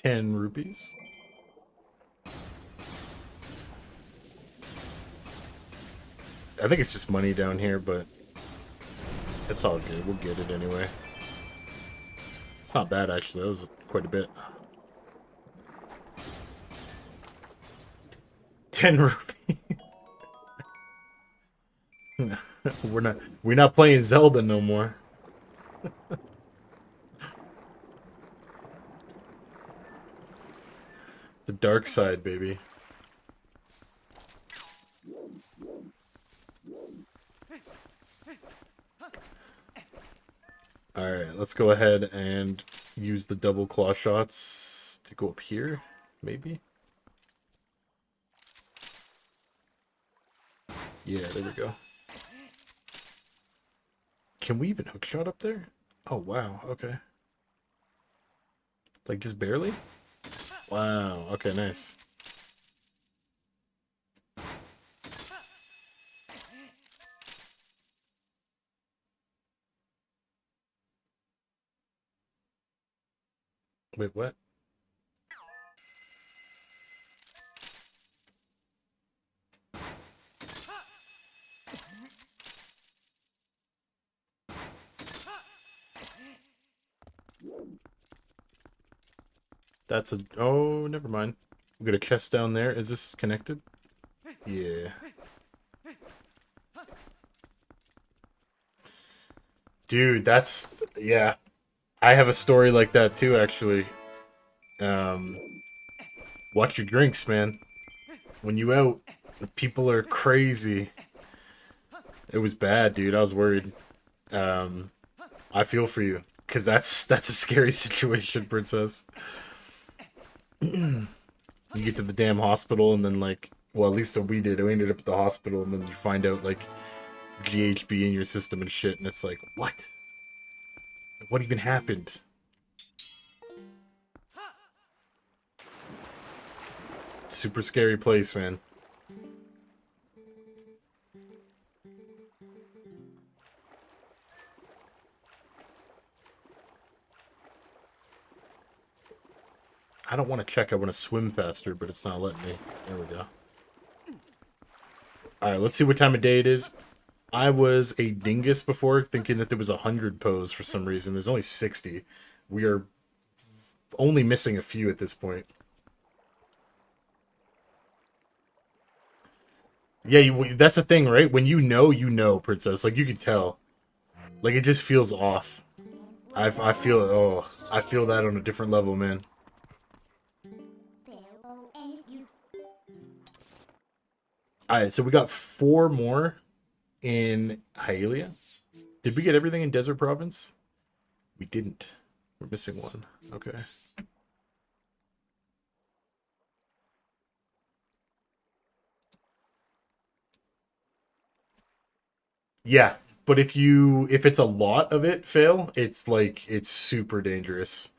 A: ₹10. I think it's just money down here, but it's all good. We'll get it anyway. It's not bad, actually. That was quite a bit. 10 rupees. We're not playing Zelda no more. The dark side, baby. Alright, let's go ahead and use the double claw shots to go up here, maybe? Yeah, there we go. Can we even hookshot up there? Oh, wow, okay. Like, just barely? Wow, okay, nice. Wait, what? That's a... Oh, never mind. We got a chest down there. Is this connected? Yeah. Dude, that's... Yeah. I have a story like that too, actually. Watch your drinks, man. When you out, people are crazy. It was bad, dude. I was worried. I feel for you. Because that's a scary situation, Princess. You get to the damn hospital and then, like... Well, at least what we did. We ended up at the hospital and then you find out, like... GHB in your system and shit. And it's like, what? What even happened? Super scary place, man. I don't want to check. I want to swim faster, but it's not letting me. There we go. Alright, let's see what time of day it is. I was a dingus before, thinking that there was 100 Poes for some reason. There's only 60. We are only missing a few at this point. Yeah, that's the thing, right? When you know, Princess. Like, you can tell. Like, it just feels off. I feel it. Oh, I feel that on a different level, man. Alright, so we got 4 more in Hylia. Did we get everything in Desert Province? We didn't. We're missing one. Okay. Yeah, but if it's a lot of it fail, it's like it's super dangerous.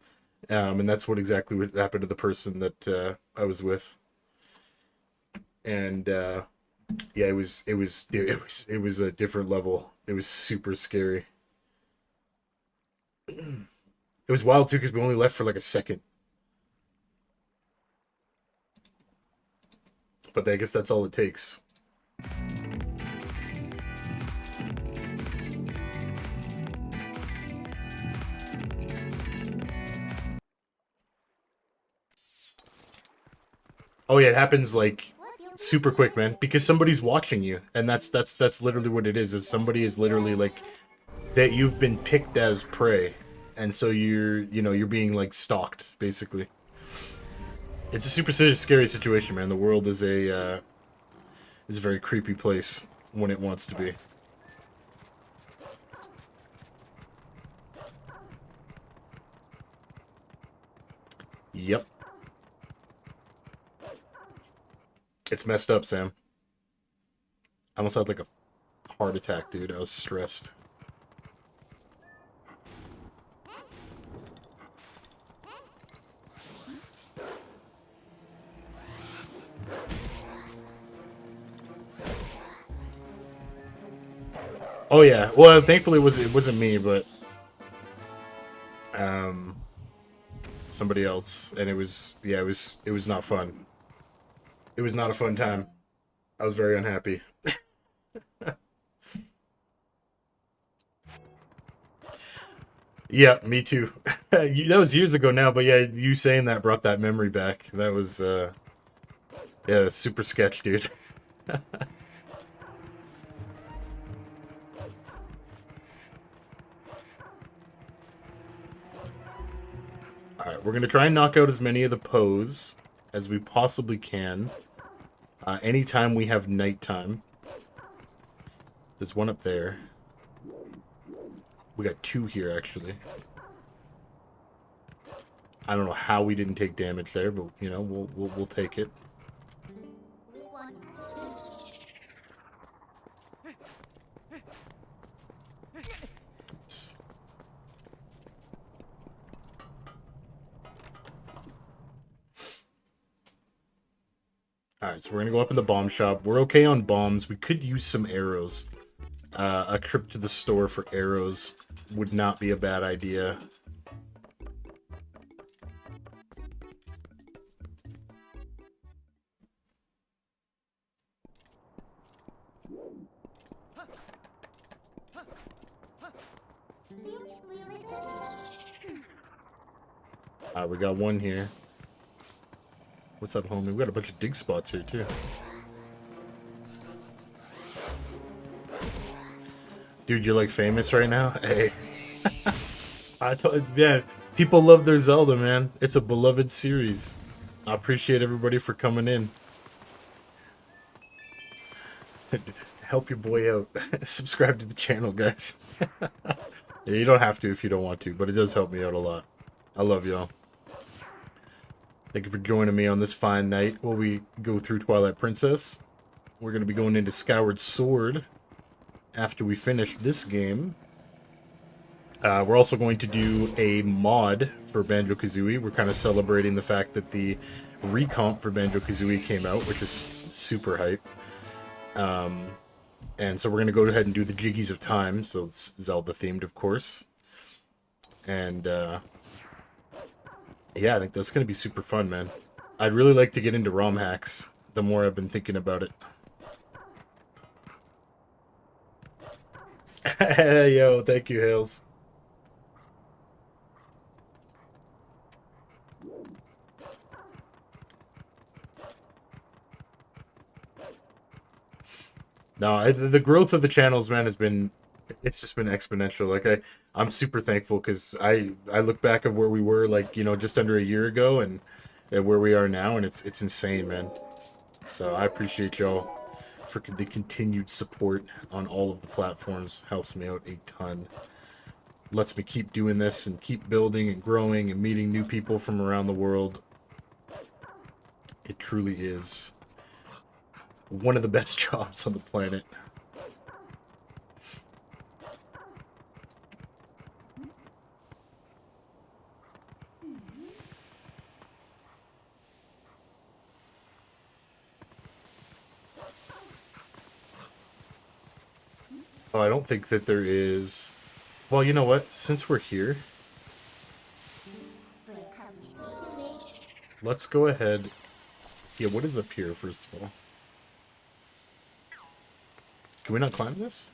A: And that's what exactly what happened to the person that I was with. And yeah, it was a different level. It was super scary. It was wild too because we only left for like a second. But I guess that's all it takes. Oh yeah, it happens like super quick, man, because somebody's watching you, and that's literally what it is somebody is literally like that you've been picked as prey, and so you're being like stalked basically. It's a super scary situation, man. The world is a very creepy place when it wants to be. Yep. It's messed up, Sam. I almost had like a heart attack, dude. I was stressed. Oh yeah. Well, thankfully it wasn't me, but um somebody else, and it was not fun. It was not a fun time. I was very unhappy. Yeah, me too. That was years ago now, but yeah, you saying that brought that memory back. That was yeah, super sketch, dude. Alright, we're gonna try and knock out as many of the Poes as we possibly can. Anytime we have nighttime. There's one up there. We got two here, actually. I don't know how we didn't take damage there, but, you know, we'll take it. Oops. Alright, so we're gonna go up in the bomb shop. We're okay on bombs. We could use some arrows. A trip to the store for arrows would not be a bad idea. We got one here. What's up, homie? We got a bunch of dig spots here, too. Dude, you're like famous right now? Hey. Yeah, people love their Zelda, man. It's a beloved series. I appreciate everybody for coming in. Help your boy out. Subscribe to the channel, guys. Yeah, you don't have to if you don't want to, but it does help me out a lot. I love y'all. Thank you for joining me on this fine night while we go through Twilight Princess. We're going to be going into Skyward Sword after we finish this game. We're also going to do a mod for Banjo-Kazooie. We're kind of celebrating the fact that the recomp for Banjo-Kazooie came out, which is super hype. And so we're going to go ahead and do the Jiggies of Time, so it's Zelda themed, of course. And yeah, I think that's going to be super fun, man. I'd really like to get into ROM hacks the more I've been thinking about it. Yo, thank you, Hales. No, the growth of the channels, man, it's just been exponential. Like I'm super thankful because I look back at where we were, like, you know, just under a year ago, and where we are now, and it's insane, man. So I appreciate y'all for the continued support on all of the platforms. Helps me out a ton. Lets me keep doing this and keep building and growing and meeting new people from around the world. It truly is one of the best jobs on the planet. Oh, I don't think that there is... Well, you know what? Since we're here, let's go ahead... Yeah, what is up here, first of all? Can we not climb this?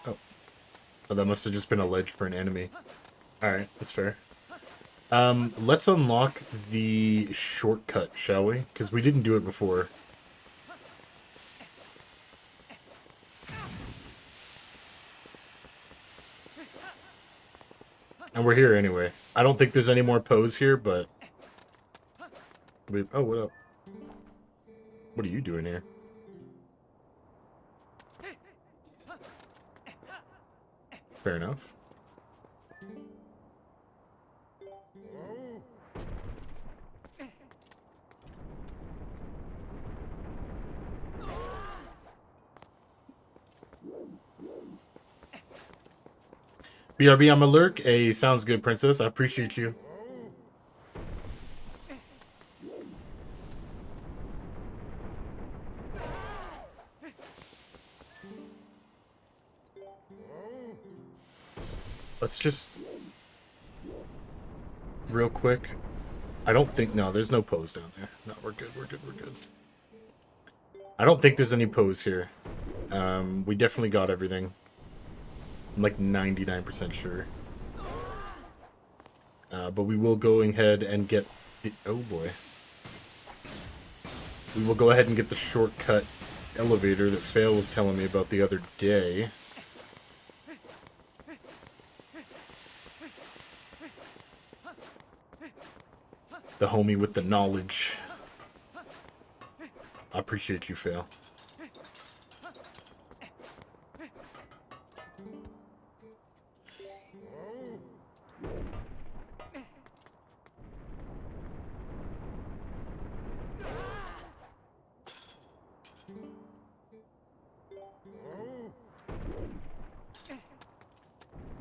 A: Oh. Oh, that must have just been a ledge for an enemy. Alright, that's fair. Let's unlock the shortcut, shall we? Because we didn't do it before. And we're here anyway. I don't think there's any more Poes here, but... Oh, what up? What are you doing here? Fair enough. BRB, I'm a lurk. Hey, sounds good, Princess. I appreciate you. Let's just... Real quick. I don't think... No, there's no Poes down there. No, we're good, we're good, we're good. I don't think there's any Poes here. We definitely got everything. I'm like 99% sure. But we will go ahead and get the... Oh boy. We will go ahead and get the shortcut elevator that Fail was telling me about the other day. The homie with the knowledge. I appreciate you, Fail.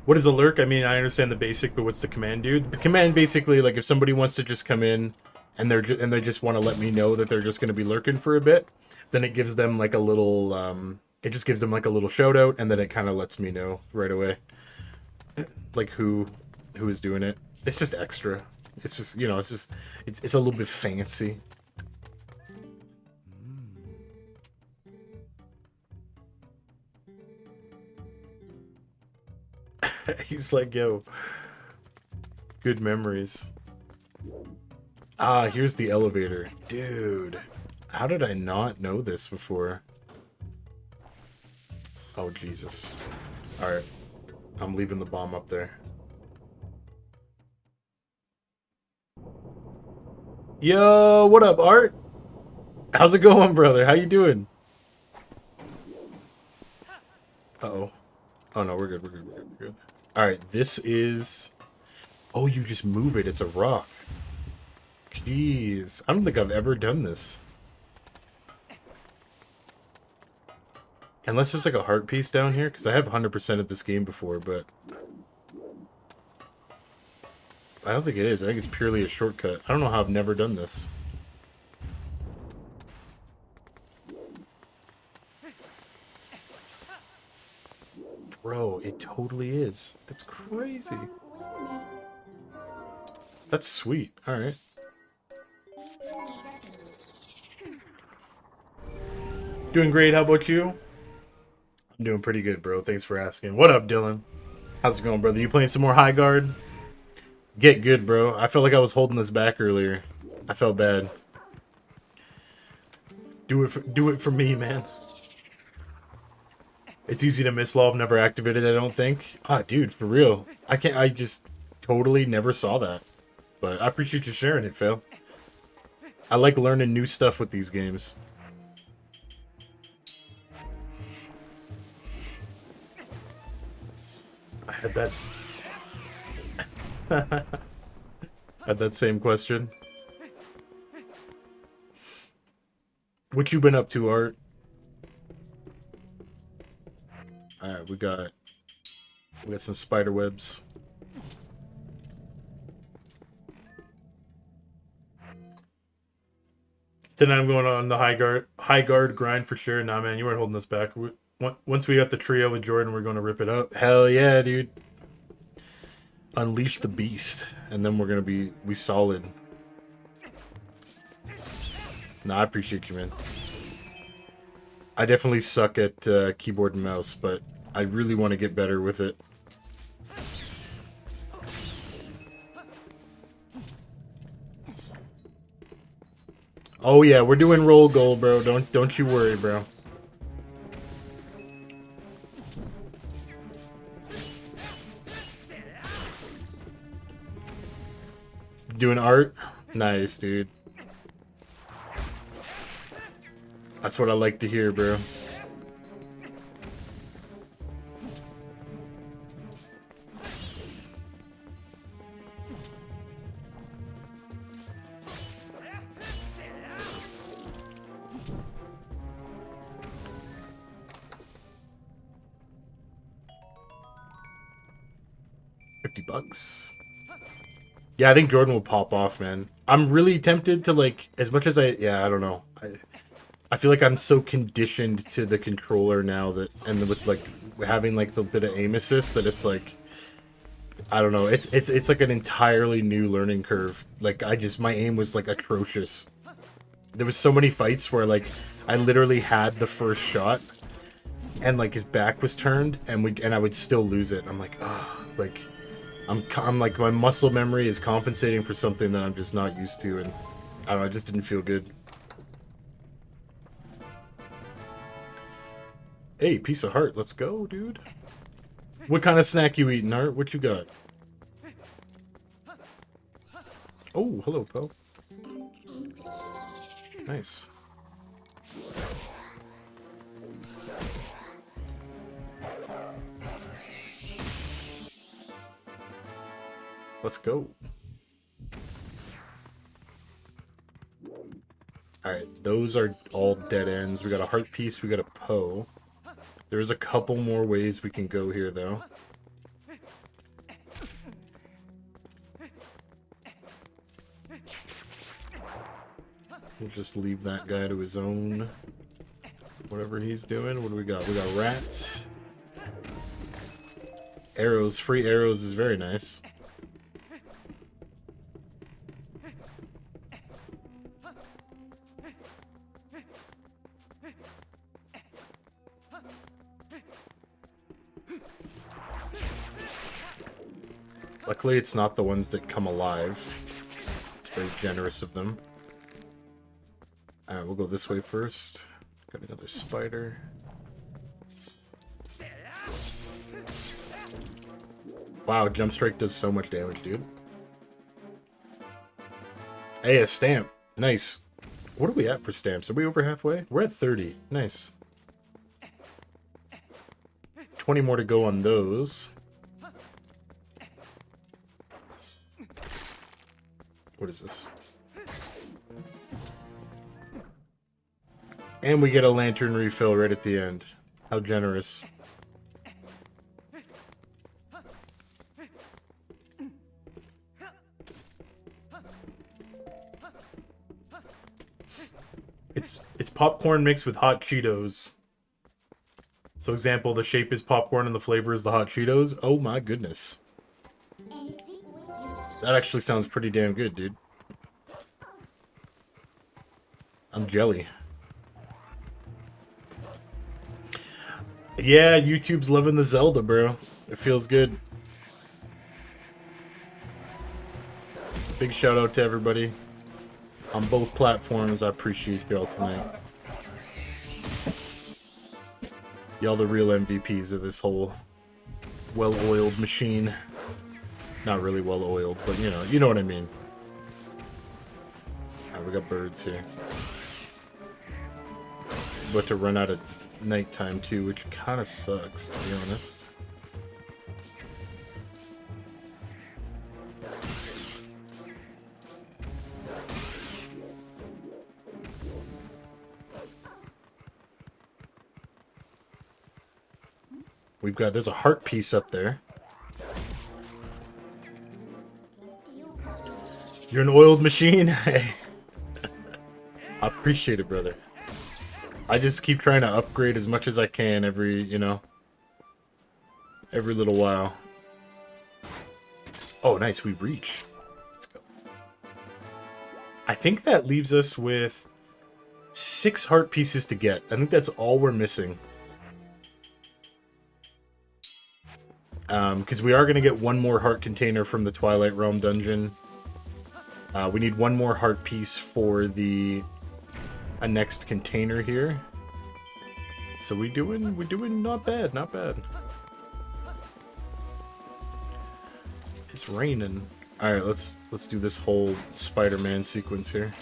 A: What is a lurk? I mean, I understand the basic, but what's the command, dude? The command basically, like, if somebody wants to just come in and they just want to let me know that they're just going to be lurking for a bit, then it gives them like a little, it just gives them like a little shout out, and then it kind of lets me know right away, like who is doing it. It's just extra. It's just, you know, it's a little bit fancy. He's like, yo, good memories. Ah, here's the elevator. Dude, how did I not know this before? Oh, Jesus. Alright, I'm leaving the bomb up there. Yo, what up, Art? How's it going, brother? How you doing? Uh-oh. Oh, no, we're good, we're good, we're good, we're good. Alright, this is... Oh, you just move it. It's a rock. Jeez. I don't think I've ever done this. Unless there's like a heart piece down here, because I have 100% of this game before, but... I don't think it is. I think it's purely a shortcut. I don't know how I've never done this. Bro, it totally is. That's crazy. That's sweet. Alright. Doing great. How about you? I'm doing pretty good, bro. Thanks for asking. What up, Dylan? How's it going, brother? You playing some more High Guard? Get good, bro. I felt like I was holding this back earlier. I felt bad. Do it for me, man. It's easy to miss law. I've never activated it, I don't think. Ah, dude, for real. I just totally never saw that. But I appreciate you sharing it, Phil. I like learning new stuff with these games. That's had that same question. What you been up to, Art? Alright, we got some spider webs. Tonight I'm going on the high guard grind for sure. Nah, man, you weren't holding us back. Once we got the trio with Jordan, we're going to rip it up. Hell yeah, dude. Unleash the beast, and then we're going to be solid. Nah, I appreciate you, man. I definitely suck at keyboard and mouse, but I really want to get better with it. Oh yeah, we're doing roll goal, bro. Don't you worry, bro. Doing art? Nice, dude. That's what I like to hear, bro. $50. Yeah, I think Jordan will pop off, man. I'm really tempted to, like, as much as I don't know. I feel like I'm so conditioned to the controller now that, and with like having like the bit of aim assist, that it's like, I don't know. It's like an entirely new learning curve. Like my aim was like atrocious. There was so many fights where like I literally had the first shot, and like his back was turned, and I would still lose it. I'm like, ah, like. I'm like, my muscle memory is compensating for something that I'm just not used to, and I don't know, it just didn't feel good. Hey, piece of heart, let's go, dude. What kind of snack you eating, Art? What you got? Oh, hello, Poe. Nice. Let's go. Alright, those are all dead ends. We got a heart piece, we got a Poe. There's a couple more ways we can go here, though. We'll just leave that guy to his own. Whatever he's doing. What do we got? We got rats. Arrows. Free arrows is very nice. Luckily, it's not the ones that come alive. It's very generous of them. Alright, we'll go this way first. Got another spider. Wow, Jump Strike does so much damage, dude. Hey, a stamp. Nice. What are we at for stamps? Are we over halfway? We're at 30. Nice. 20 more to go on those. What is this? And we get a lantern refill right at the end. How generous. It's popcorn mixed with hot Cheetos. So example, the shape is popcorn and the flavor is the hot Cheetos. Oh my goodness. That actually sounds pretty damn good, dude. I'm jelly. Yeah, YouTube's loving the Zelda, bro. It feels good. Big shout out to everybody on both platforms. I appreciate y'all tonight. Y'all the real MVPs of this whole well-oiled machine. Not really well-oiled, but you know what I mean. Alright, we got birds here. About to run out of nighttime too, which kind of sucks, to be honest. there's a heart piece up there. You're an oiled machine? Hey. I appreciate it, brother. I just keep trying to upgrade as much as I can every, you know, every little while. Oh, nice, we reach. Let's go. I think that leaves us with 6 heart pieces to get. I think that's all we're missing. Because we are going to get one more heart container from the Twilight Realm dungeon. We need one more heart piece for the next container here. So we're doing not bad, not bad. It's raining. All right, let's do this whole Spider-Man sequence here.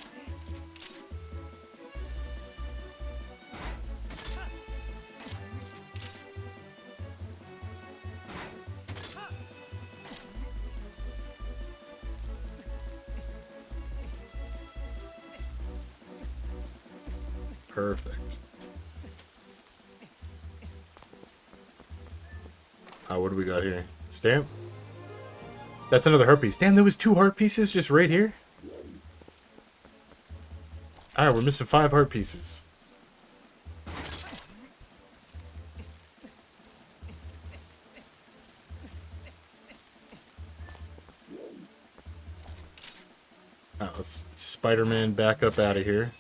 A: Perfect. What do we got here? Stamp? That's another heart piece. Damn, there was 2 heart pieces just right here? Alright, we're missing 5 heart pieces. Let's Spider-Man back up out of here.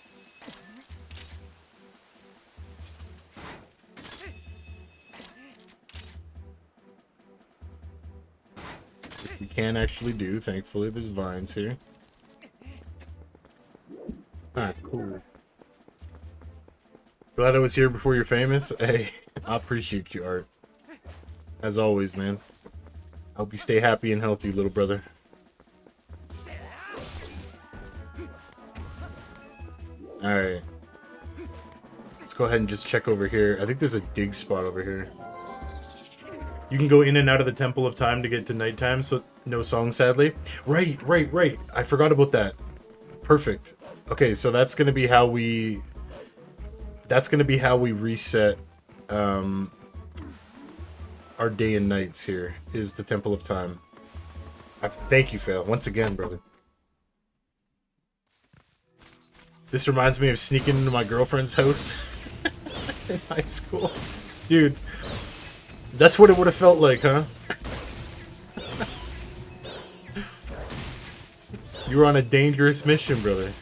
A: We can actually do. Thankfully, there's vines here. Ah, cool. Glad I was here before you're famous. Hey, I appreciate you, Art. As always, man. I hope you stay happy and healthy, little brother. Alright. Let's go ahead and just check over here. I think there's a dig spot over here. You can go in and out of the Temple of Time to get to nighttime, so no song, sadly. Right. I forgot about that. Perfect. Okay, so that's gonna be how we... That's gonna be how we reset our day and nights here, is the Temple of Time. Thank you, Fail. Once again, brother. This reminds me of sneaking into my girlfriend's house in high school. Dude. That's what it would have felt like, huh? You were on a dangerous mission, brother.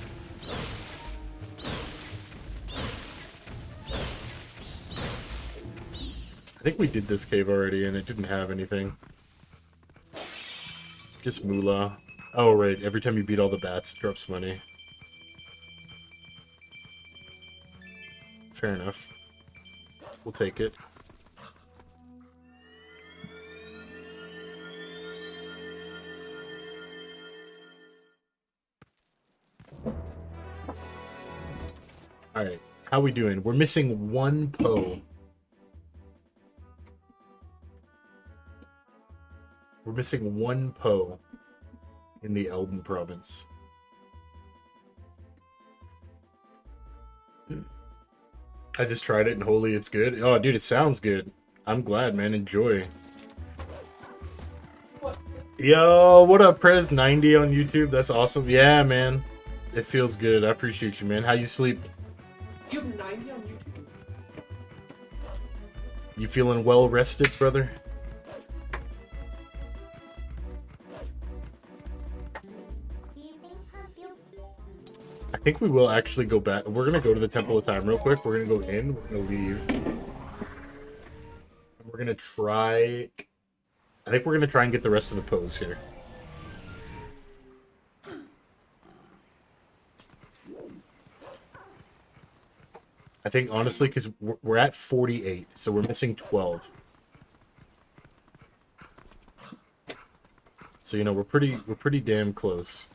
A: I think we did this cave already and it didn't have anything. Just moolah. Oh, right. Every time you beat all the bats, it drops money. Fair enough. We'll take it. Alright, how we doing? We're missing 1 Poe. We're missing 1 Poe in the Elden Province. I just tried it and holy, it's good. Oh, dude, it sounds good. I'm glad, man. Enjoy. Yo, what up, Prez90 on YouTube? That's awesome. Yeah, man. It feels good. I appreciate you, man. How you sleep?
E: You have 90 on YouTube?
A: You feeling well rested, brother? I think we will actually go back. We're going to go to the Temple of Time real quick. We're going to go in. We're going to leave. We're going to try... I think we're going to try and get the rest of the Poes here. I think, honestly, because we're at 48, so we're missing 12. So, you know, we're pretty damn close.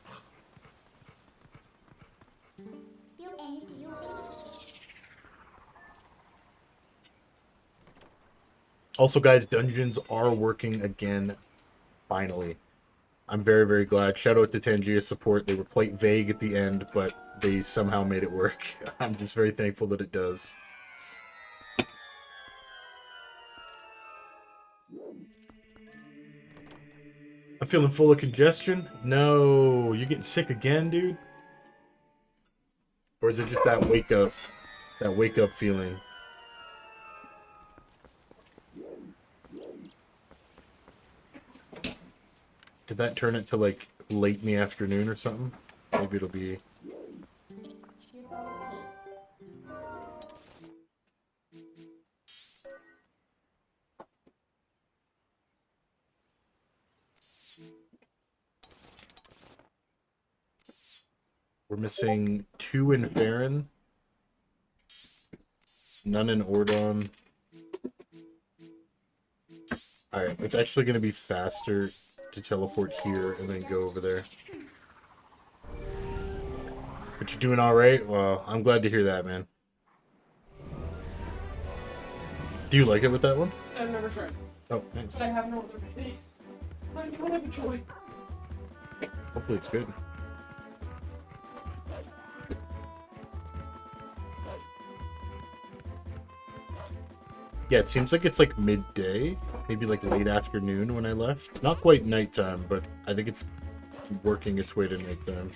A: Also, guys, dungeons are working again, finally. I'm very, very glad. Shout out to Tangia's support. They were quite vague at the end, but they somehow made it work. I'm just very thankful that it does. I'm feeling full of congestion. No, you getting sick again, dude? Or is it just that wake up feeling? Did that turn it to like late in the afternoon or something? Maybe it'll be. We're missing 2 in Farron, none in Ordon. Alright, it's actually going to be faster to teleport here and then go over there. But you're doing alright? Well, I'm glad to hear that, man. Do you like it with that one?
E: I've never tried.
A: Oh, nice.
E: But I have no other base. I don't have a choice.
A: Hopefully it's good. Yeah, it seems like it's like midday, maybe like late afternoon when I left. Not quite nighttime, but I think it's working its way to nighttime.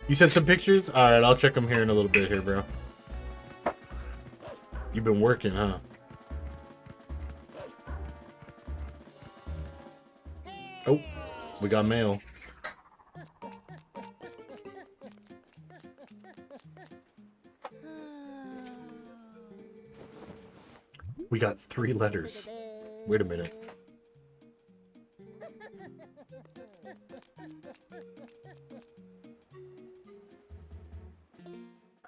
A: You sent some pictures? Alright, I'll check them here in a little bit here, bro. You've been working, huh? Oh, we got mail. We got 3 letters. Wait a minute.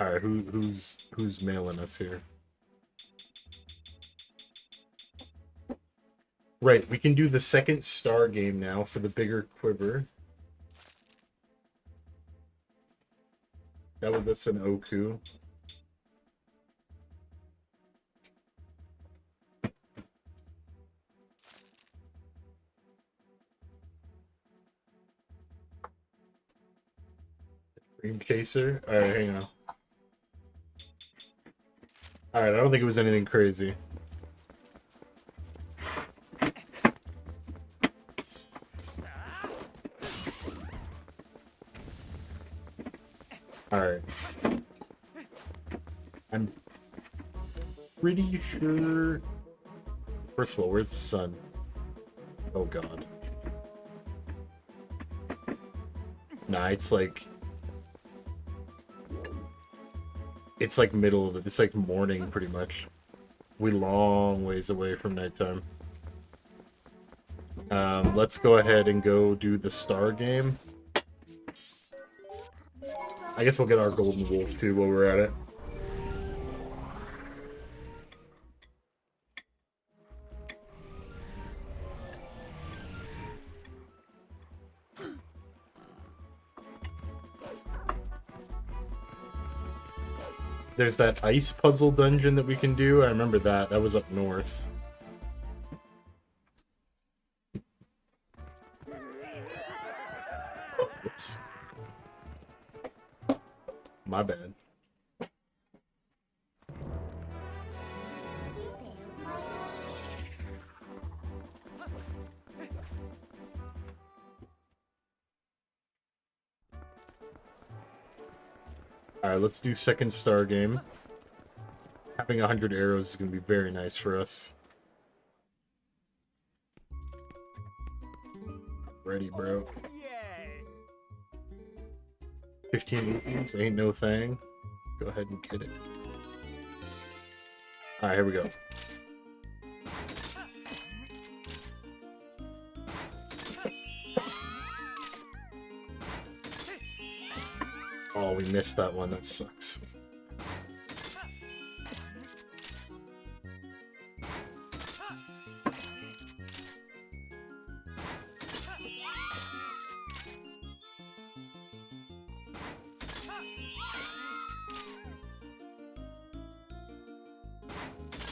A: Alright, who's mailing us here? Right, we can do the second star game now for the bigger quiver. That was us an Oku. Dream Chaser? Alright, hang on. Alright, I don't think it was anything crazy. Alright. I'm pretty sure... First of all, where's the sun? Oh god. Nah, it's like... It's like middle of it. It's like morning, pretty much. We long ways away from nighttime. Let's go ahead and go do the star game. I guess we'll get our golden wolf too while we're at it. There's that ice puzzle dungeon that we can do. I remember that. That was up north. Oh, whoops. My bad. Alright, let's do second star game. Having 100 arrows is going to be very nice for us. Ready, bro. 15 rupees, ain't no thing. Go ahead and get it. Alright, here we go. Oh, we missed that one. That sucks.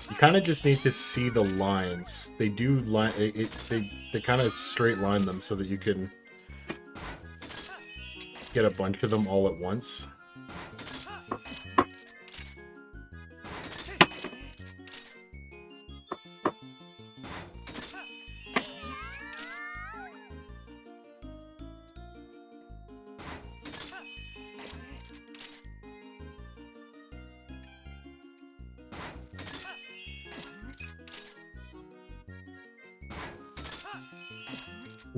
A: You kind of just need to see the lines. They do line they kind of straight line them so that you can get a bunch of them all at once.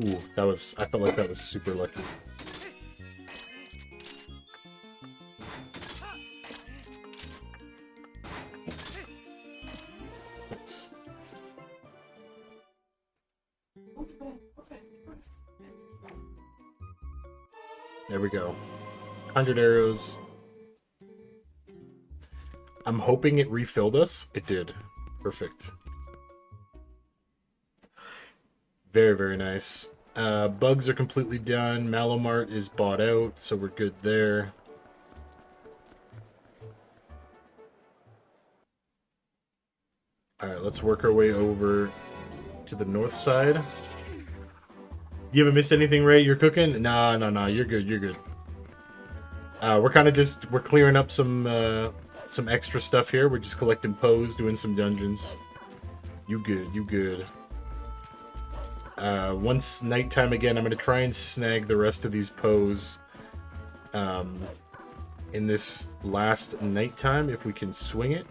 A: Ooh, that was, I felt like that was super lucky. Nice. There we go. 100 arrows. I'm hoping it refilled us. It did. Perfect. Very, very nice. Bugs are completely done. Malomart is bought out, so we're good there. Alright, let's work our way over to the north side. You haven't missed anything, Ray? You're cooking? No. You're good. You're good. We're kind of just... We're clearing up some extra stuff here. We're just collecting Poes, doing some dungeons. You good. You good. Once nighttime again, I'm going to try and snag the rest of these Poes in this last nighttime, if we can swing it.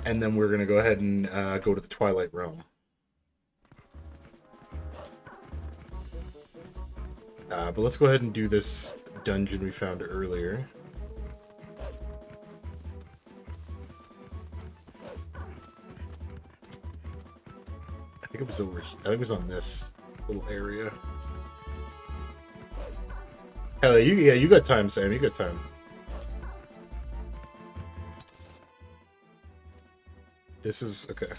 A: And then we're going to go ahead and go to the Twilight Realm. But let's go ahead and do this dungeon we found earlier. I think it was over. I think it was on this little area. Hell, yeah, you got time, Sam. You got time. This is okay.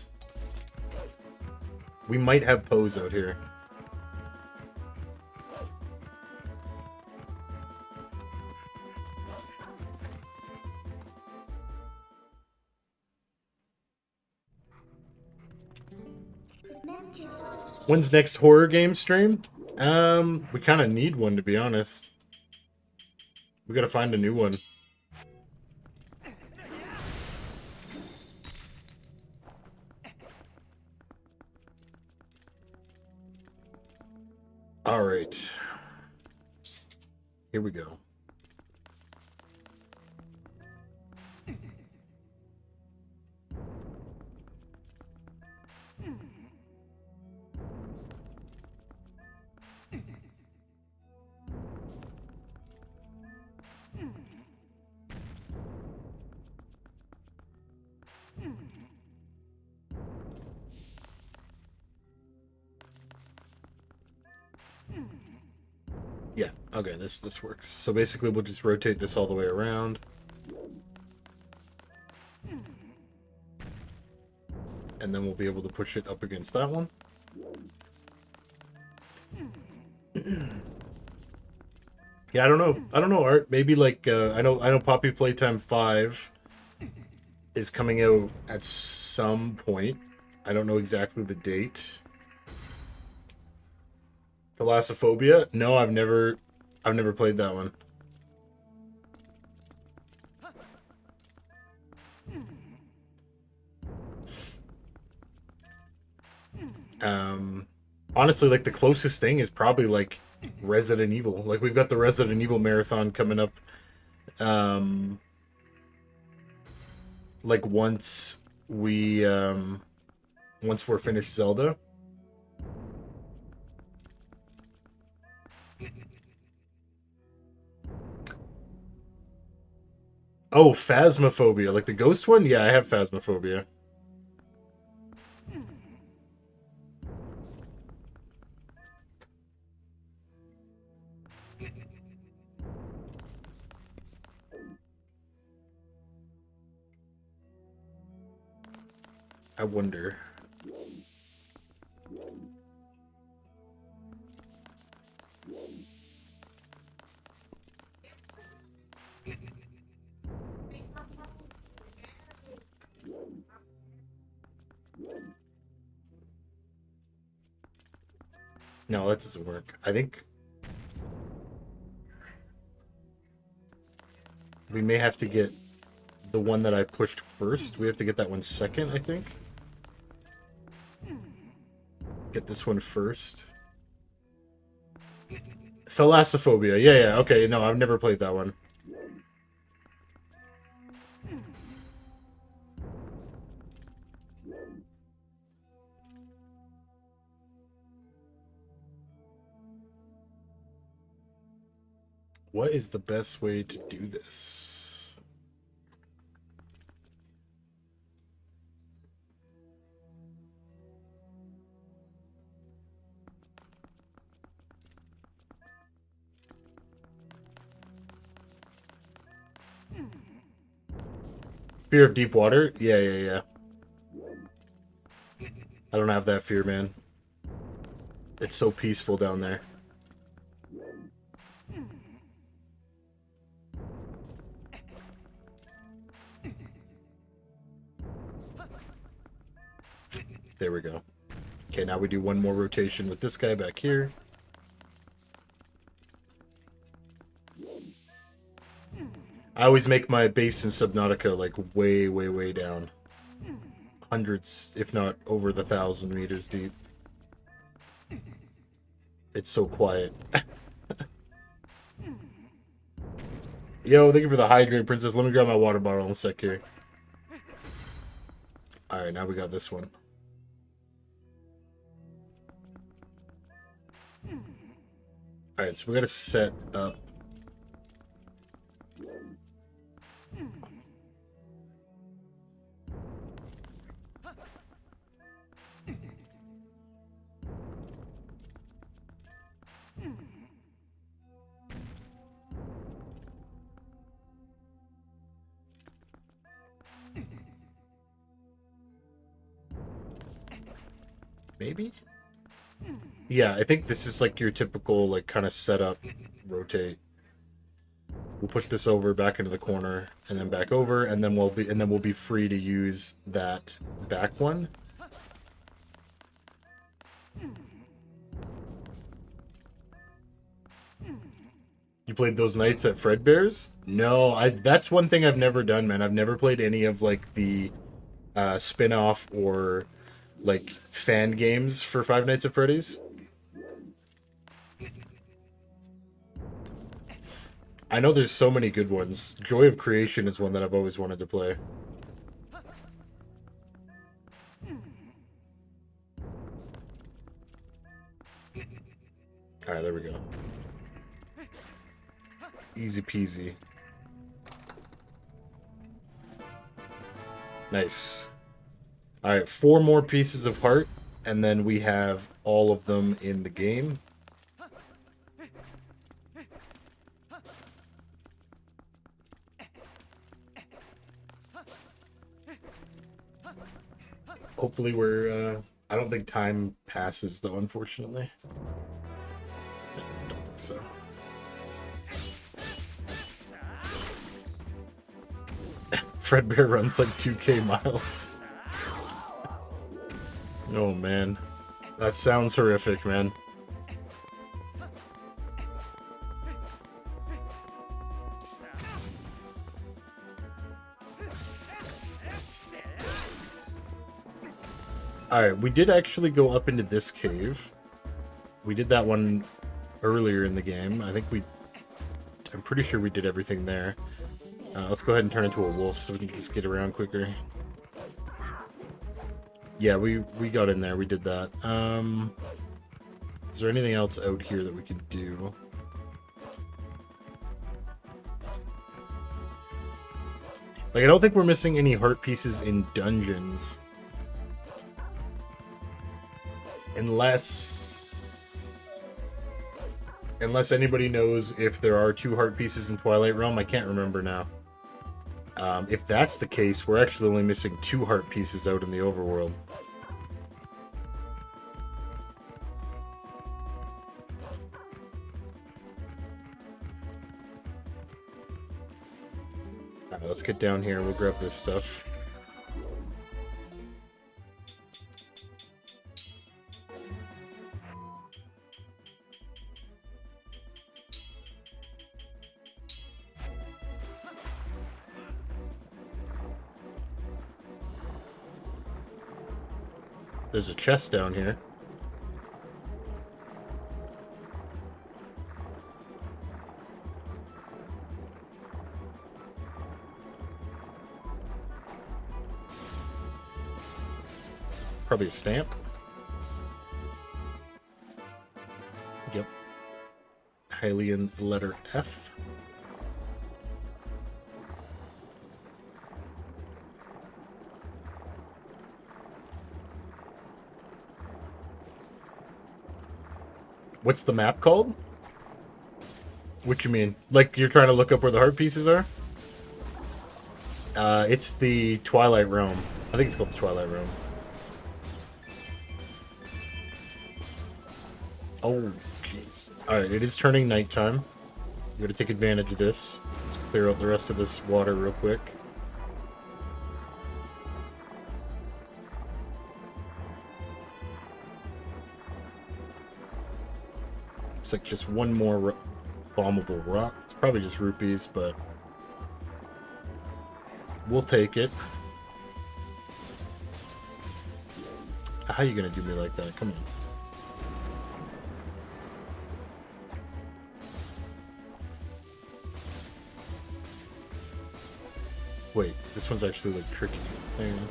A: We might have Poes out here. When's next horror game stream? We kind of need one, to be honest. We gotta find a new one. All right. Here we go. Yeah, okay, this works. So basically we'll just rotate this all the way around. And then we'll be able to push it up against that one. Yeah, I don't know, Art. Maybe like I know Poppy Playtime 5 is coming out at some point. I don't know exactly the date. Thalassophobia? No, I've never played that one. Honestly, like the closest thing is probably like Resident Evil. Like we've got the Resident Evil marathon coming up. Like once we're finished Zelda. Oh, Phasmophobia, like the ghost one? Yeah, I have Phasmophobia. I wonder. No, that doesn't work. I think we may have to get the one that I pushed first. We have to get that one second, I think. Get this one first. Thalassophobia. Yeah. Okay, no, I've never played that one. What is the best way to do this? Fear of deep water? Yeah. I don't have that fear, man. It's so peaceful down there. There we go. Okay, now we do one more rotation with this guy back here. I always make my base in Subnautica like way down. Hundreds, if not over the 1,000 meters deep. It's so quiet. Yo, thank you for the hydrate, Princess. Let me grab my water bottle in a sec here. Alright, now we got this one. Alright, so we gotta set up. Maybe? Yeah, I think this is like your typical like kind of setup, rotate. We'll push this over back into the corner and then back over, and then we'll be free to use that back one. You played those nights at Fredbear's? No, that's one thing I've never done, man. I've never played any of like the spin-off or like fan games for Five Nights at Freddy's. I know there's so many good ones. Joy of Creation is one that I've always wanted to play. Alright, there we go. Easy peasy. Nice. Alright, 4 more pieces of heart, and then we have all of them in the game. Hopefully we're, I don't think time passes, though, unfortunately. I don't think so. Fredbear runs like 2K miles. Oh, man. That sounds horrific, man. Alright, we did actually go up into this cave. We did that one earlier in the game. I'm pretty sure we did everything there. Let's go ahead and turn into a wolf so we can just get around quicker. Yeah, we got in there. We did that. Is there anything else out here that we could do? Like, I don't think we're missing any heart pieces in dungeons. Unless anybody knows if there are 2 heart pieces in Twilight Realm. I can't remember now. If that's the case, we're actually only missing 2 heart pieces out in the overworld. Alright, let's get down here. We'll grab this stuff. There's a chest down here. Probably a stamp. Yep. Hylian letter F. What's the map called? What you mean? Like you're trying to look up where the heart pieces are? It's the Twilight Realm. I think it's called the Twilight Realm. Oh, jeez. Alright, it is turning nighttime. We gotta take advantage of this. Let's clear out the rest of this water real quick. Looks like just one more bombable rock. It's probably just rupees, but we'll take it. How are you gonna do me like that? Come on. Wait, this one's actually like tricky. Hang on.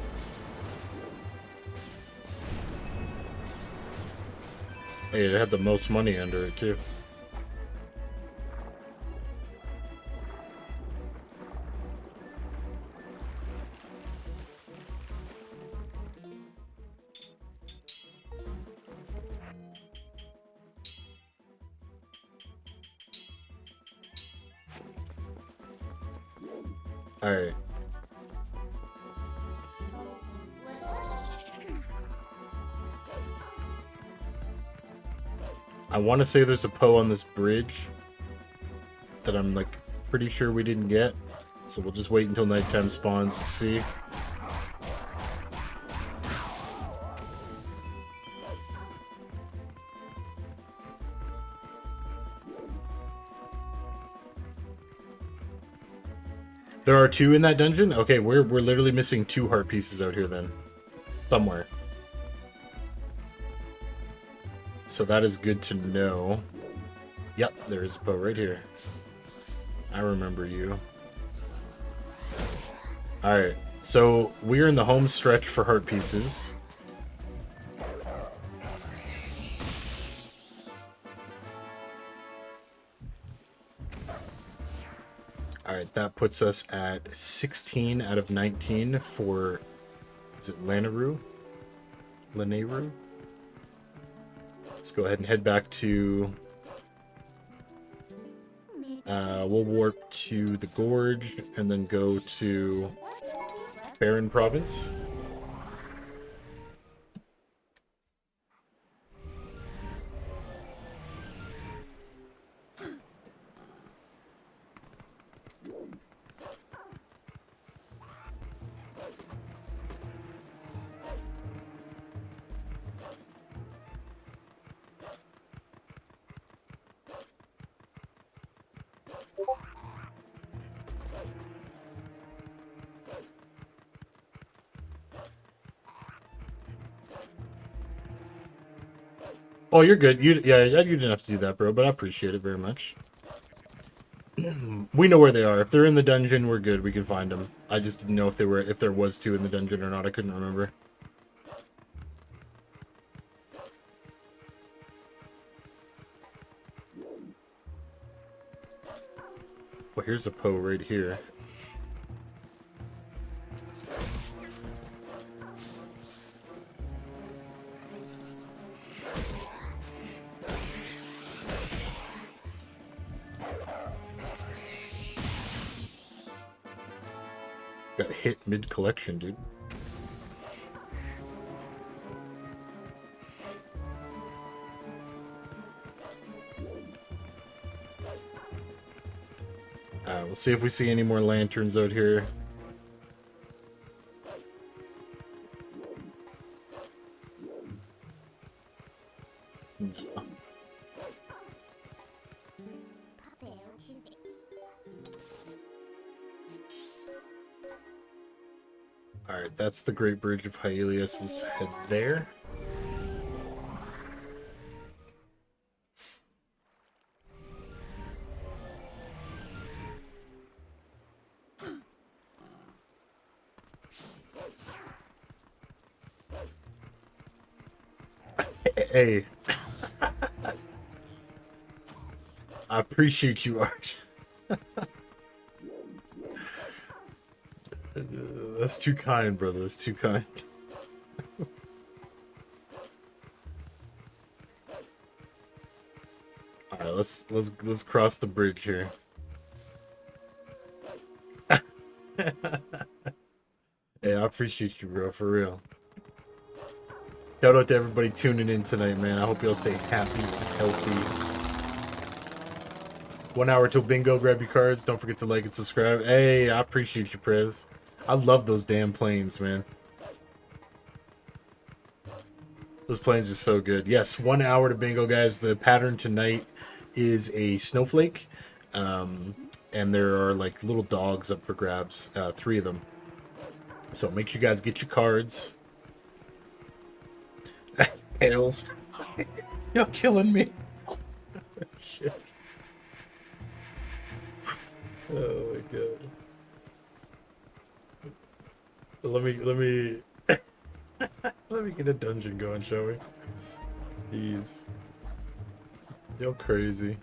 A: Hey, it had the most money under it too. All right. I want to say there's a Poe on this bridge that I'm like pretty sure we didn't get. So we'll just wait until nighttime spawns and see. There are 2 in that dungeon? Okay, we're literally missing 2 heart pieces out here then. Somewhere. So that is good to know. Yep, there is a Poe right here. I remember you. Alright, so we're in the home stretch for heart pieces. Alright, that puts us at 16 out of 19 for... Is it Lanayru? Lanayru? Let's go ahead and head back to... we'll warp to the Gorge and then go to Baron Province. Oh, you're good. You didn't have to do that, bro, but I appreciate it very much. We know where they are. If they're in the dungeon, we're good. We can find them. I just didn't know if there was 2 in the dungeon or not. I couldn't remember. Well, here's a Poe right here. Got hit mid-collection, dude. We'll see if we see any more lanterns out here. No. Alright, that's the Great Bridge of Hylius. Let's head there. Hey. I appreciate you, Art. That's too kind, brother. That's too kind. All right, let's cross the bridge here. Hey, I appreciate you, bro, for real. Shout out to everybody tuning in tonight, man. I hope y'all stay happy and healthy. 1 hour till bingo. Grab your cards. Don't forget to like and subscribe. Hey, I appreciate you, Prez. I love those damn planes, man. Those planes are so good. Yes, 1 hour to bingo, guys. The pattern tonight is a snowflake. And there are like little dogs up for grabs. 3 of them. So make sure you guys get your cards. Hails. You're killing me. Shit. Oh my god. Let me let me get a dungeon going, shall we? Jeez. You're crazy.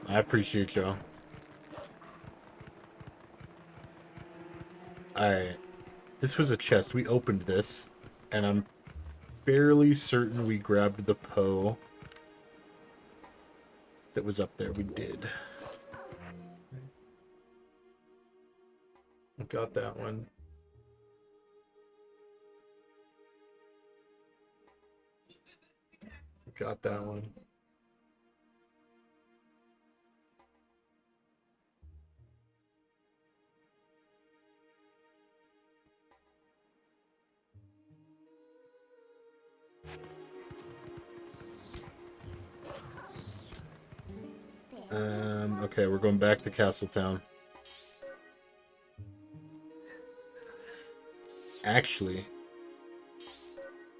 A: I appreciate y'all. Alright. This was a chest. We opened this, and I'm fairly certain we grabbed the Poe that was up there. We did. I got that one. Got that one. Okay, we're going back to Castletown. Actually,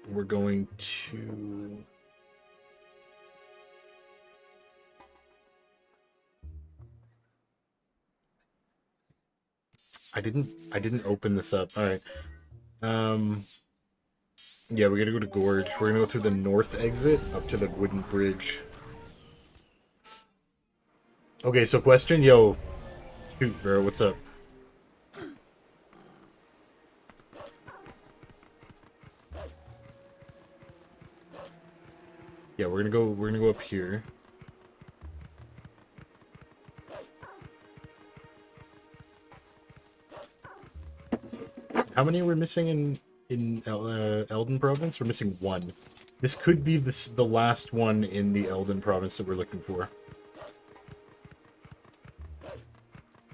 A: we're going to... I didn't open this up. All right. Yeah, we gotta go to Gorge. We're gonna go through the north exit up to the wooden bridge. Okay, so question, yo, shoot, bro, what's up? Yeah, we're gonna go up here. How many are we missing in Elden Province? We're missing 1. This could be the last one in the Elden Province that we're looking for.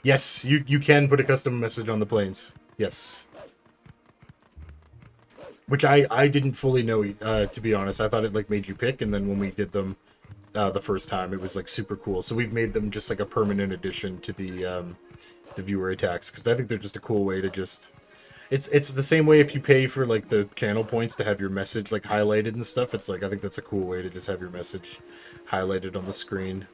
A: Yes, you can put a custom message on the planes. Yes. Which I didn't fully know, to be honest. I thought it like made you pick, and then when we did them the first time, it was like super cool. So we've made them just like a permanent addition to the viewer attacks, because I think they're just a cool way to just... It's the same way if you pay for like the channel points to have your message like highlighted and stuff. It's like, I think that's a cool way to just have your message highlighted on the screen.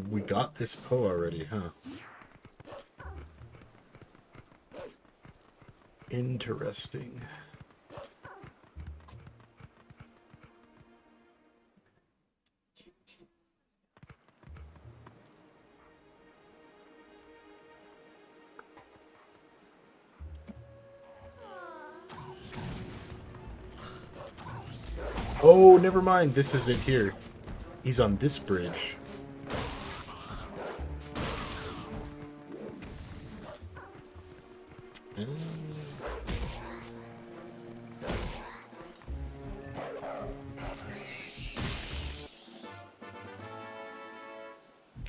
A: We got this Poe already, huh? Interesting. Oh, never mind. This is it here. He's on this bridge.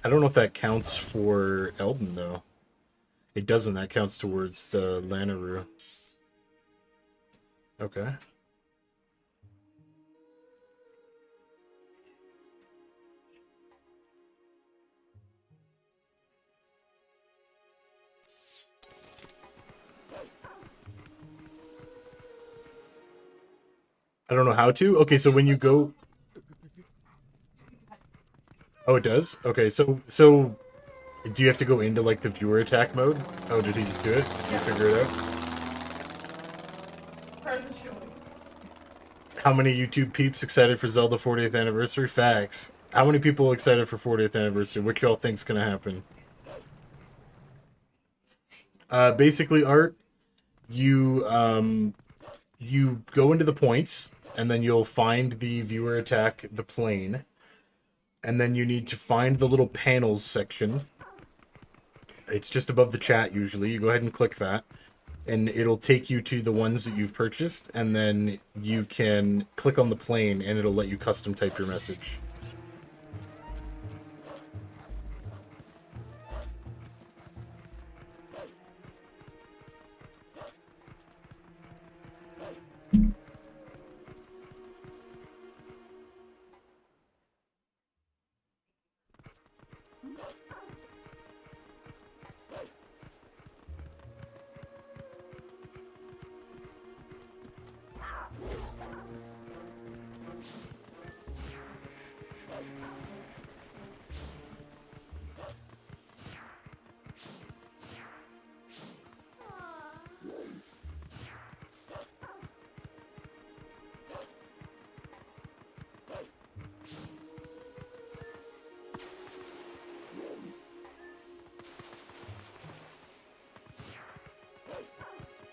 A: I don't know if that counts for Elden, though. It doesn't. That counts towards the Lanaroo. Okay. I don't know how to. Okay, so when you go... Oh, it does? Okay, so do you have to go into like the viewer attack mode? Oh, did he just do it? Did you figure it out?
E: Present showing.
A: How many YouTube peeps excited for Zelda 40th anniversary? Facts. How many people excited for 40th anniversary? What y'all think's gonna happen? Basically, Art, you you go into the points, and then you'll find the viewer attack the plane, and then you need to find the little panels section. It's just above the chat usually. You go ahead and click that, and it'll take you to the ones that you've purchased, and then you can click on the plane, and it'll let you custom type your message.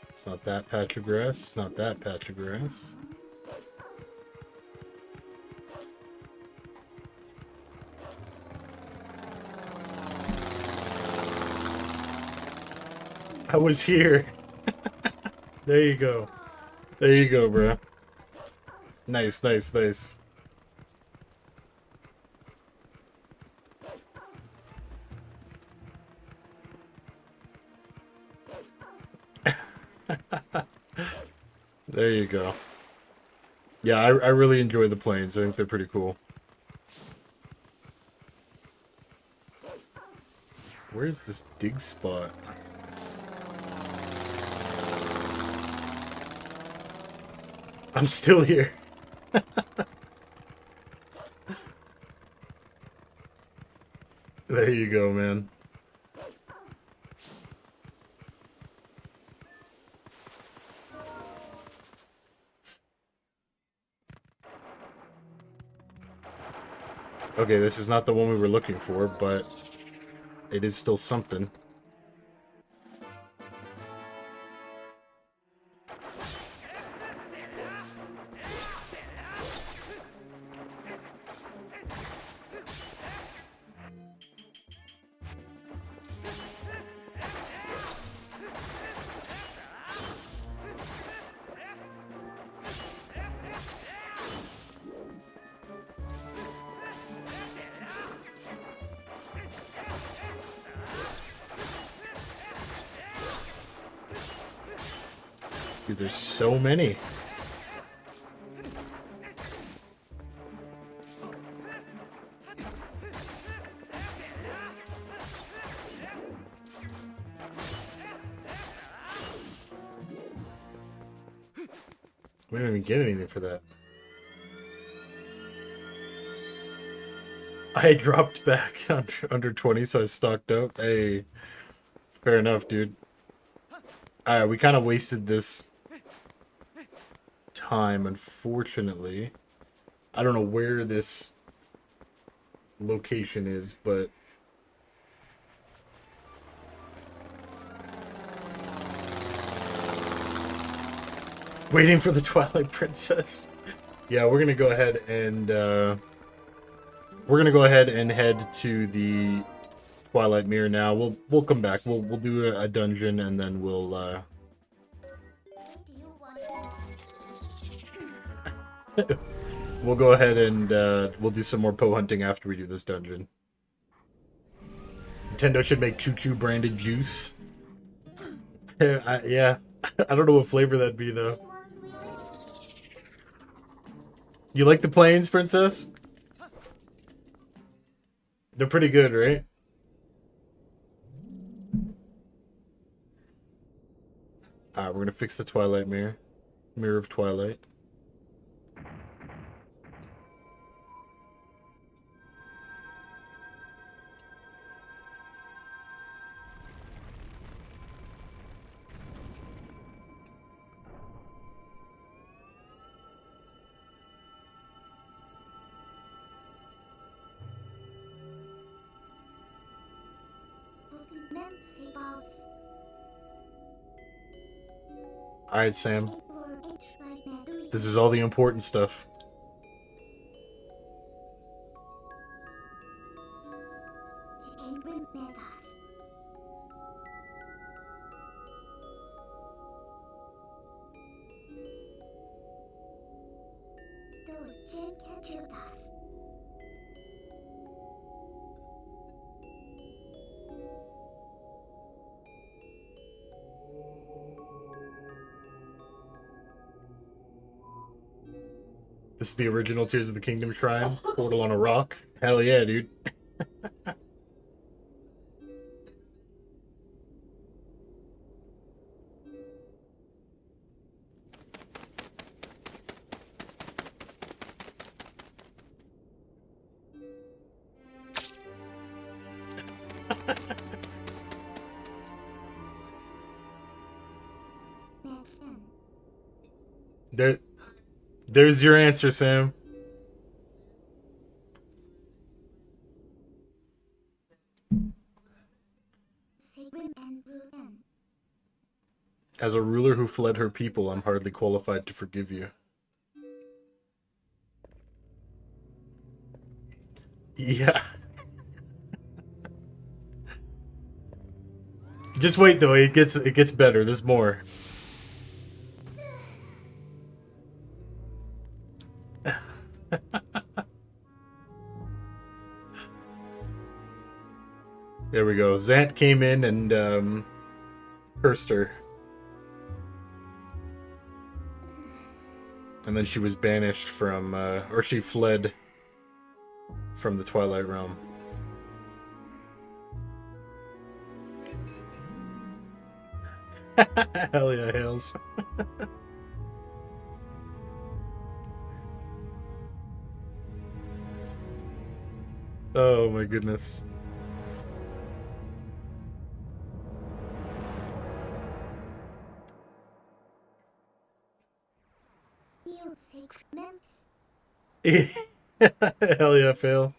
A: It's not that patch of grass. It's not that patch of grass. I was here. There you go. There you go, bro. Nice, nice, nice. There you go. Yeah, I really enjoy the planes. I think they're pretty cool. Where's this dig spot? I'm still here. There you go, man. Okay, this is not the one we were looking for, but it is still something. Dude, there's so many. We don't even get anything for that. I dropped back under 20, so I stocked up. Hey, fair enough, dude. Alright, we kind of wasted this time, unfortunately. I don't know where this location is, but... Waiting for the Twilight Princess. Yeah, we're gonna go ahead and, head to the Twilight Mirror now. We'll come back. We'll do a dungeon, and then we'll, we'll go ahead and, we'll do some more Poe hunting after we do this dungeon. Nintendo should make choo-choo branded juice. Yeah. I don't know what flavor that'd be, though. You like the planes, Princess? They're pretty good, right? Alright, we're gonna fix the Twilight Mirror. Mirror of Twilight. Alright, Sam. This is all the important stuff. This is the original Tears of the Kingdom shrine. Portal on a rock. Hell yeah, dude. There's your answer, Sam. As a ruler who fled her people, I'm hardly qualified to forgive you. Yeah. Just wait though, it gets better. There's more. There we go. Zant came in and cursed her. And then she was banished from, or she fled from the Twilight Realm. Hell yeah, Hales. Oh my goodness. Hell yeah, fail.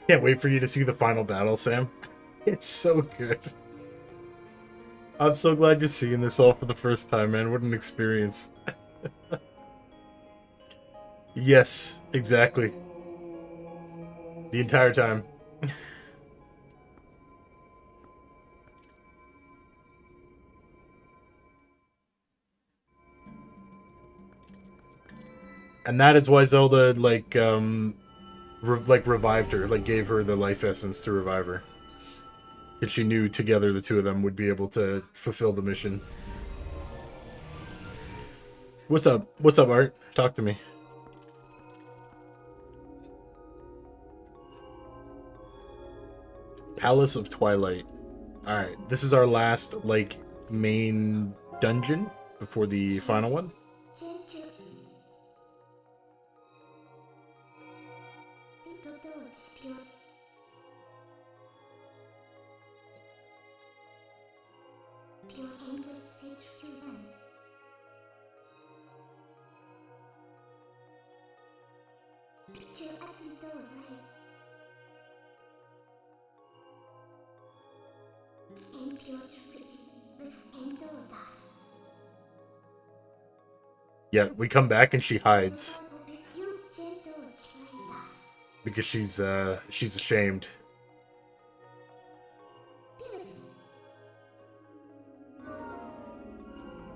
A: Can't wait for you to see the final battle, Sam. It's so good. I'm so glad you're seeing this all for the first time, man. What an experience. Yes, exactly. The entire time. And that is why Zelda, like, revived her, like, gave her the life essence to revive her. Because she knew together the two of them would be able to fulfill the mission. What's up? What's up, Art? Talk to me. Palace of Twilight. Alright, this is our last, like, main dungeon before the final one. Yeah, we come back and she hides. Because she's ashamed.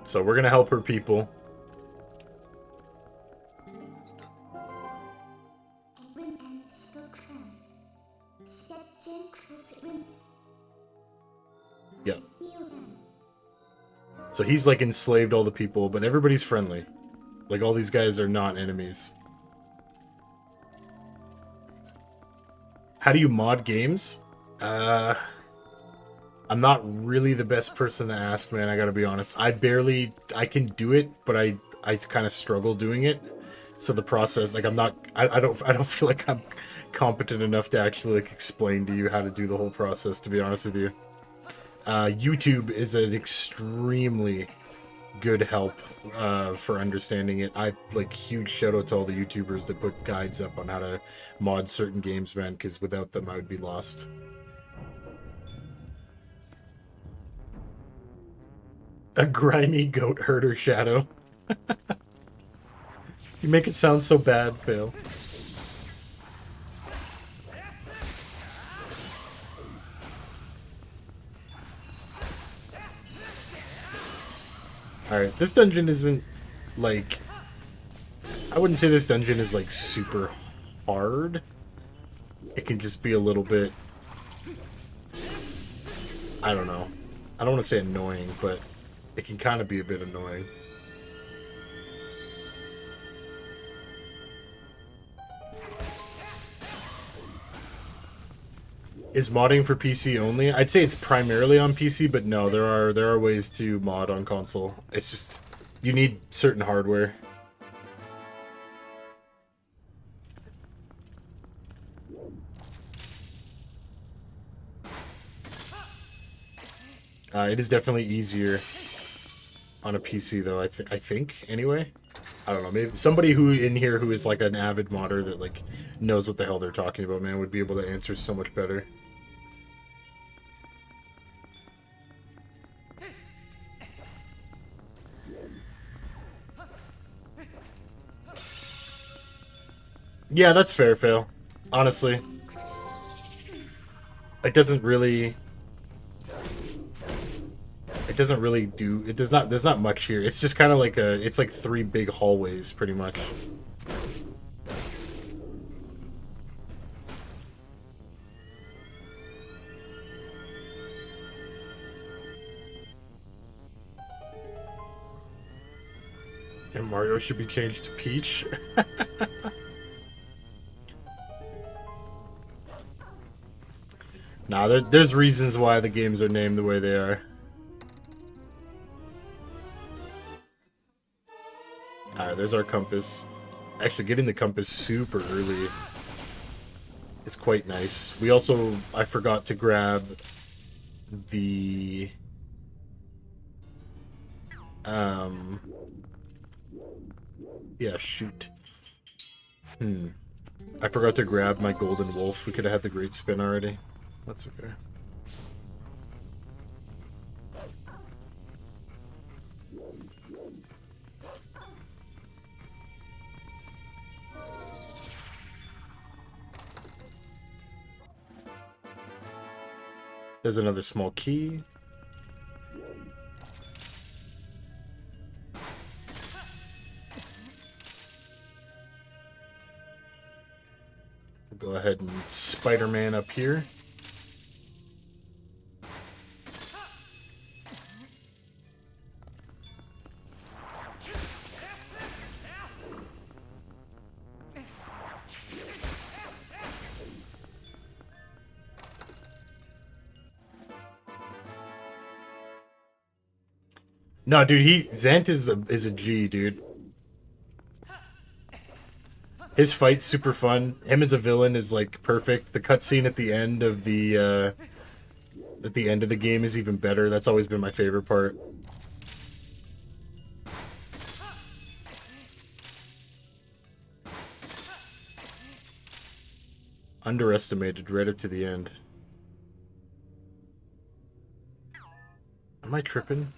A: So we're gonna help her people. Yep. So he's like enslaved all the people, but everybody's friendly. Like all these guys are not enemies. How do you mod games? I'm not really the best person to ask, man. I gotta be honest. I can do it, but I kind of struggle doing it. So the process, like, I don't feel like I'm competent enough to actually like explain to you how to do the whole process. To be honest with you, YouTube is an extremely good help for understanding it. I like huge shout out to all the YouTubers that put guides up on how to mod certain games, man. Because without them, I would be lost. A grimy goat herder shadow. You make it sound so bad, Phil. Alright, this dungeon isn't, like... I wouldn't say this dungeon is, like, super hard. It can just be a little bit... I don't know. I don't want to say annoying, but it can kind of be a bit annoying. Is modding for PC only? I'd say it's primarily on PC, but no, there are ways to mod on console. It's just you need certain hardware. It is definitely easier on a PC though, I think anyway. I don't know, maybe somebody who in here who is like an avid modder that like knows what the hell they're talking about, man, would be able to answer so much better. Yeah, that's fair, Phil. Honestly. It doesn't really do... There's not much here. It's just kind of like it's like 3 big hallways, pretty much. And Mario should be changed to Peach. Nah, there's reasons why the games are named the way they are. Alright, there's our compass. Actually, getting the compass super early is quite nice. We also... I forgot to grab the... Yeah, shoot. I forgot to grab my golden wolf. We could have had the great spin already. That's okay. There's another small key. We'll go ahead and Spider-Man up here. No, dude, Zant is a G, dude. His fight's super fun. Him as a villain is like perfect. The cutscene at the end of the game is even better. That's always been my favorite part. Underestimated right up to the end. Am I tripping?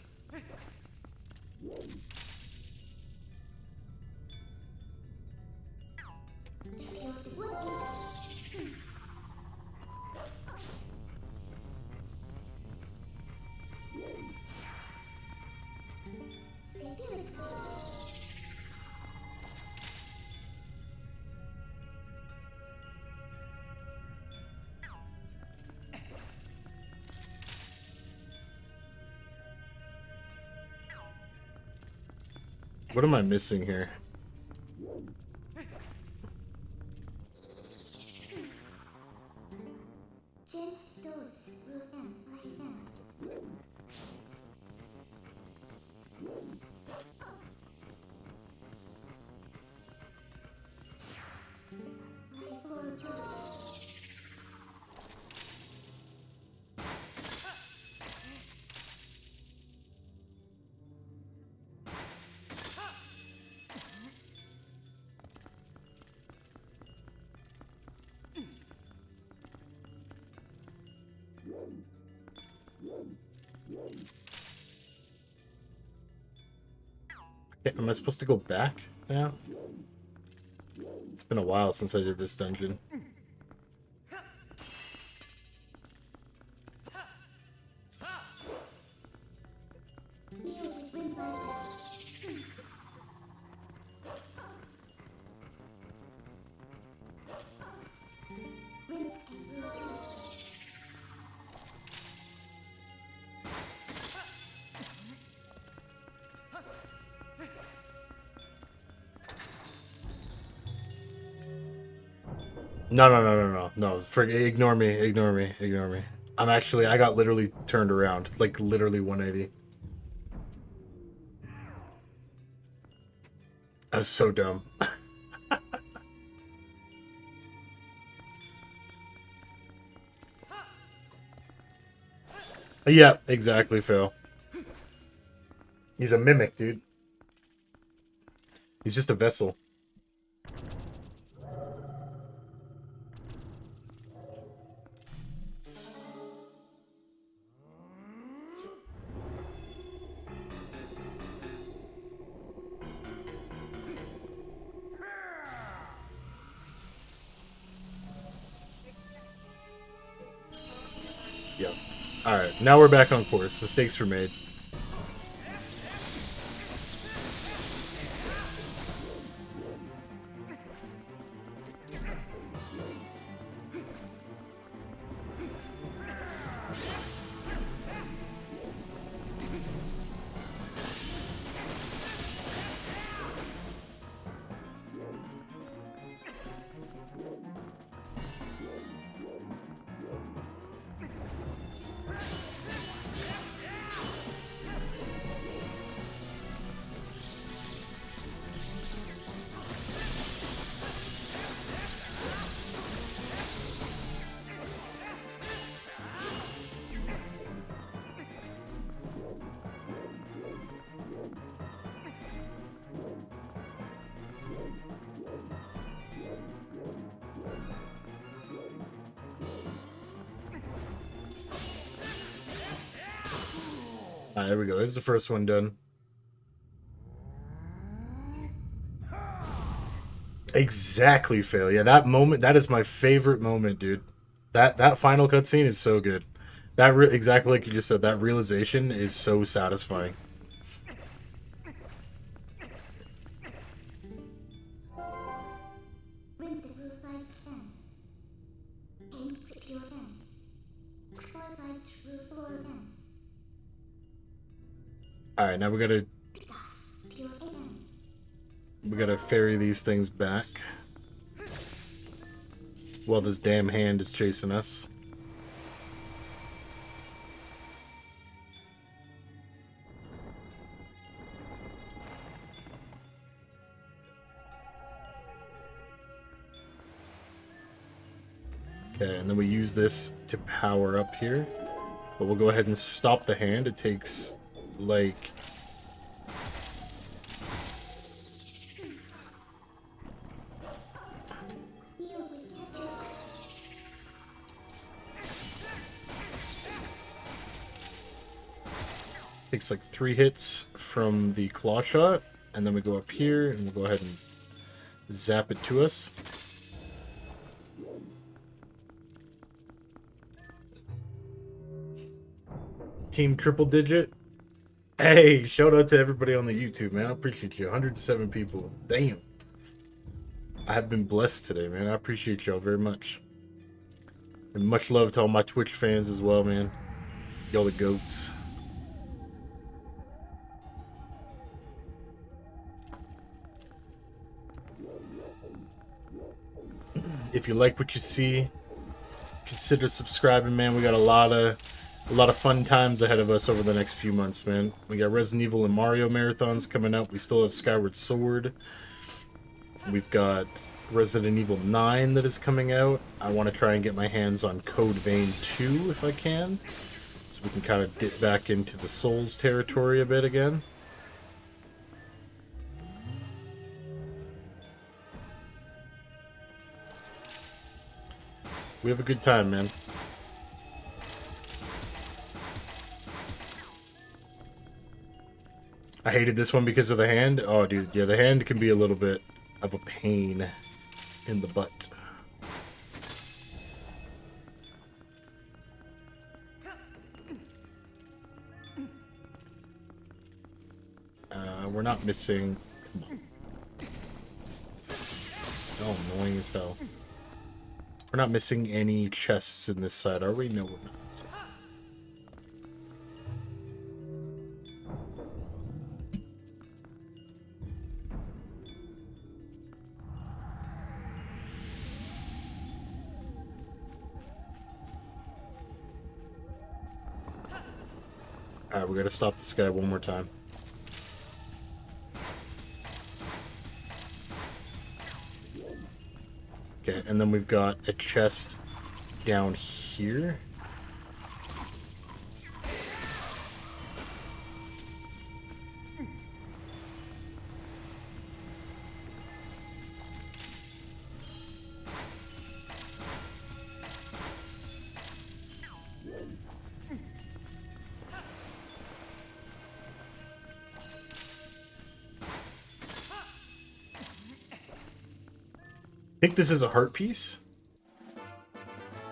A: What am I missing here? Am I supposed to go back now? It's been a while since I did this dungeon. No. Ignore me. I got literally turned around. Like, literally 180. I was so dumb. Yeah, exactly, Phil. He's a mimic, dude. He's just a vessel. Yep. Alright, now we're back on course. Mistakes were made. Alright, there we go. This is the first one done. Exactly, Phil. Yeah, that moment, that is my favorite moment, dude. That final cutscene is so good. Exactly like you just said, that realization is so satisfying. Alright, now we gotta ferry these things back while this damn hand is chasing us. Okay, and then we use this to power up here. But we'll go ahead and stop the hand. It takes, like... Takes like 3 hits from the claw shot. And then we go up here and we'll go ahead and zap it to us. Team triple digit. Hey, shout out to everybody on the YouTube, man. I appreciate you. 107 people. Damn. I have been blessed today, man. I appreciate y'all very much. And much love to all my Twitch fans as well, man. Y'all the goats. If you like what you see, consider subscribing, man. We got a lot of fun times ahead of us over the next few months, man. We got Resident Evil and Mario marathons coming up. We still have Skyward Sword. We've got Resident Evil 9 that is coming out. I want to try and get my hands on Code Vein 2 if I can, so we can kind of dip back into the Souls territory a bit again. We have a good time, man. I hated this one because of the hand. Oh, dude, yeah, the hand can be a little bit of a pain in the butt. We're not missing... Come on. Oh, annoying as hell. We're not missing any chests in this side, are we? No, we're not. Alright, we gotta stop this guy one more time. Okay, and then we've got a chest down here. I think this is a heart piece.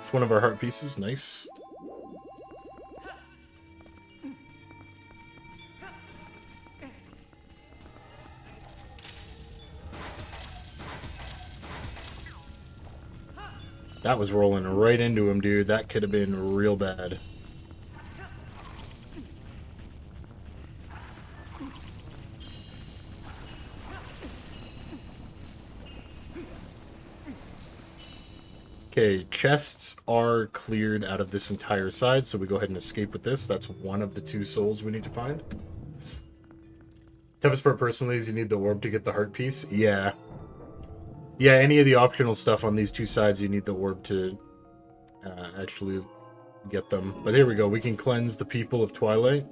A: It's one of our heart pieces. Nice. That was rolling right into him, dude. That could have been real bad. Okay, chests are cleared out of this entire side, so we go ahead and escape with this. That's one of the 2 souls we need to find. Toughest part personally is you need the orb to get the heart piece. Yeah. Yeah, any of the optional stuff on these 2 sides, you need the orb to actually get them. But here we go. We can cleanse the people of Twilight.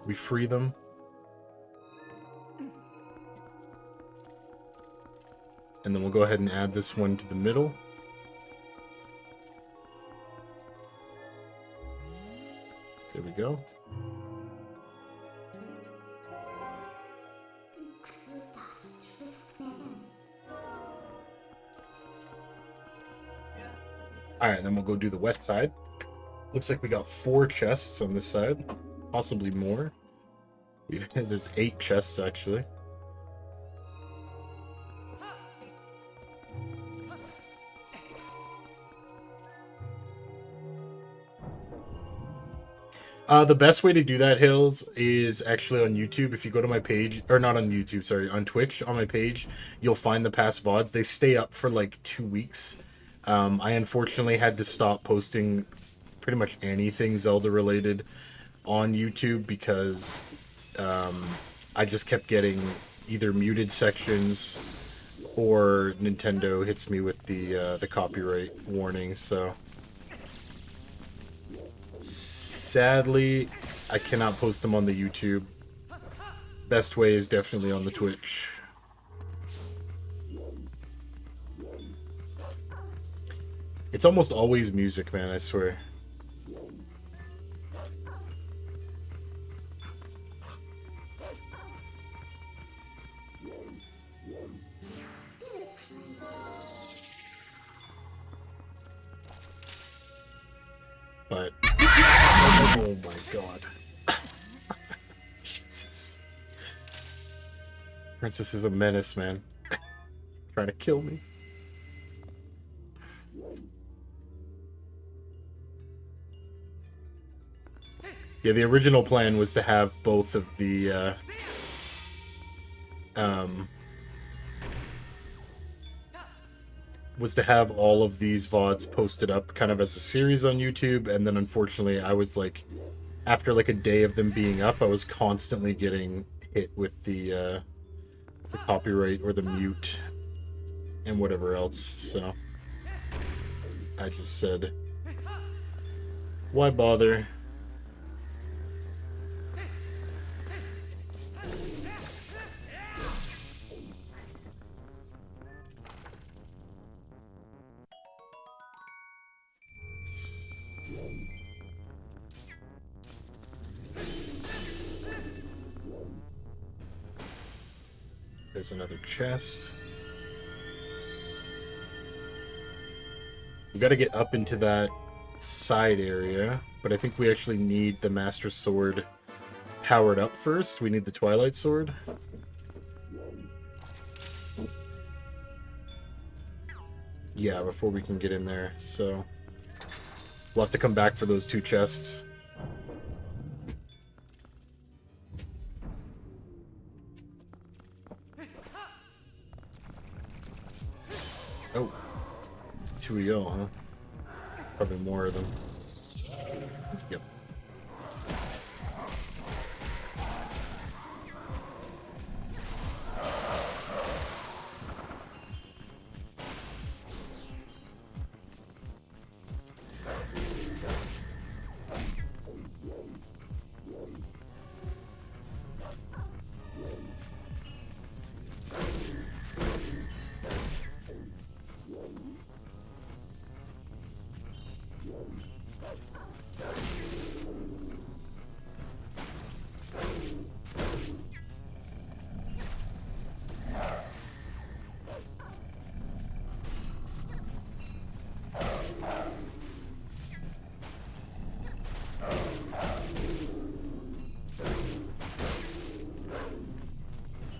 A: We free them. And then we'll go ahead and add this one to the middle. There we go. Alright, then we'll go do the west side. Looks like we got 4 chests on this side. Possibly more. There's 8 chests, actually. The best way to do that, Hills, is actually on YouTube. If you go to my page, or not on YouTube, sorry, on Twitch, on my page, you'll find the past VODs. They stay up for like 2 weeks. I unfortunately had to stop posting pretty much anything Zelda related on YouTube because I just kept getting either muted sections or Nintendo hits me with the copyright warning, so... Sadly, I cannot post them on the YouTube. Best way is definitely on the Twitch. It's almost always music, man, I swear. But... oh my god. Jesus. Princess is a menace, man. Trying to kill me. Yeah, the original plan was to have both of the was to have all of these VODs posted up kind of as a series on YouTube, and then unfortunately I was like, after like a day of them being up, I was constantly getting hit with the copyright or the mute and whatever else, so I just said, why bother? There's another chest. We gotta get up into that side area, but I think we actually need the Master Sword powered up first. We need the Twilight Sword. Yeah, before we can get in there, so we'll have to come back for those 2 chests. Oh, 2 of y'all, huh? Probably more of them. Yep.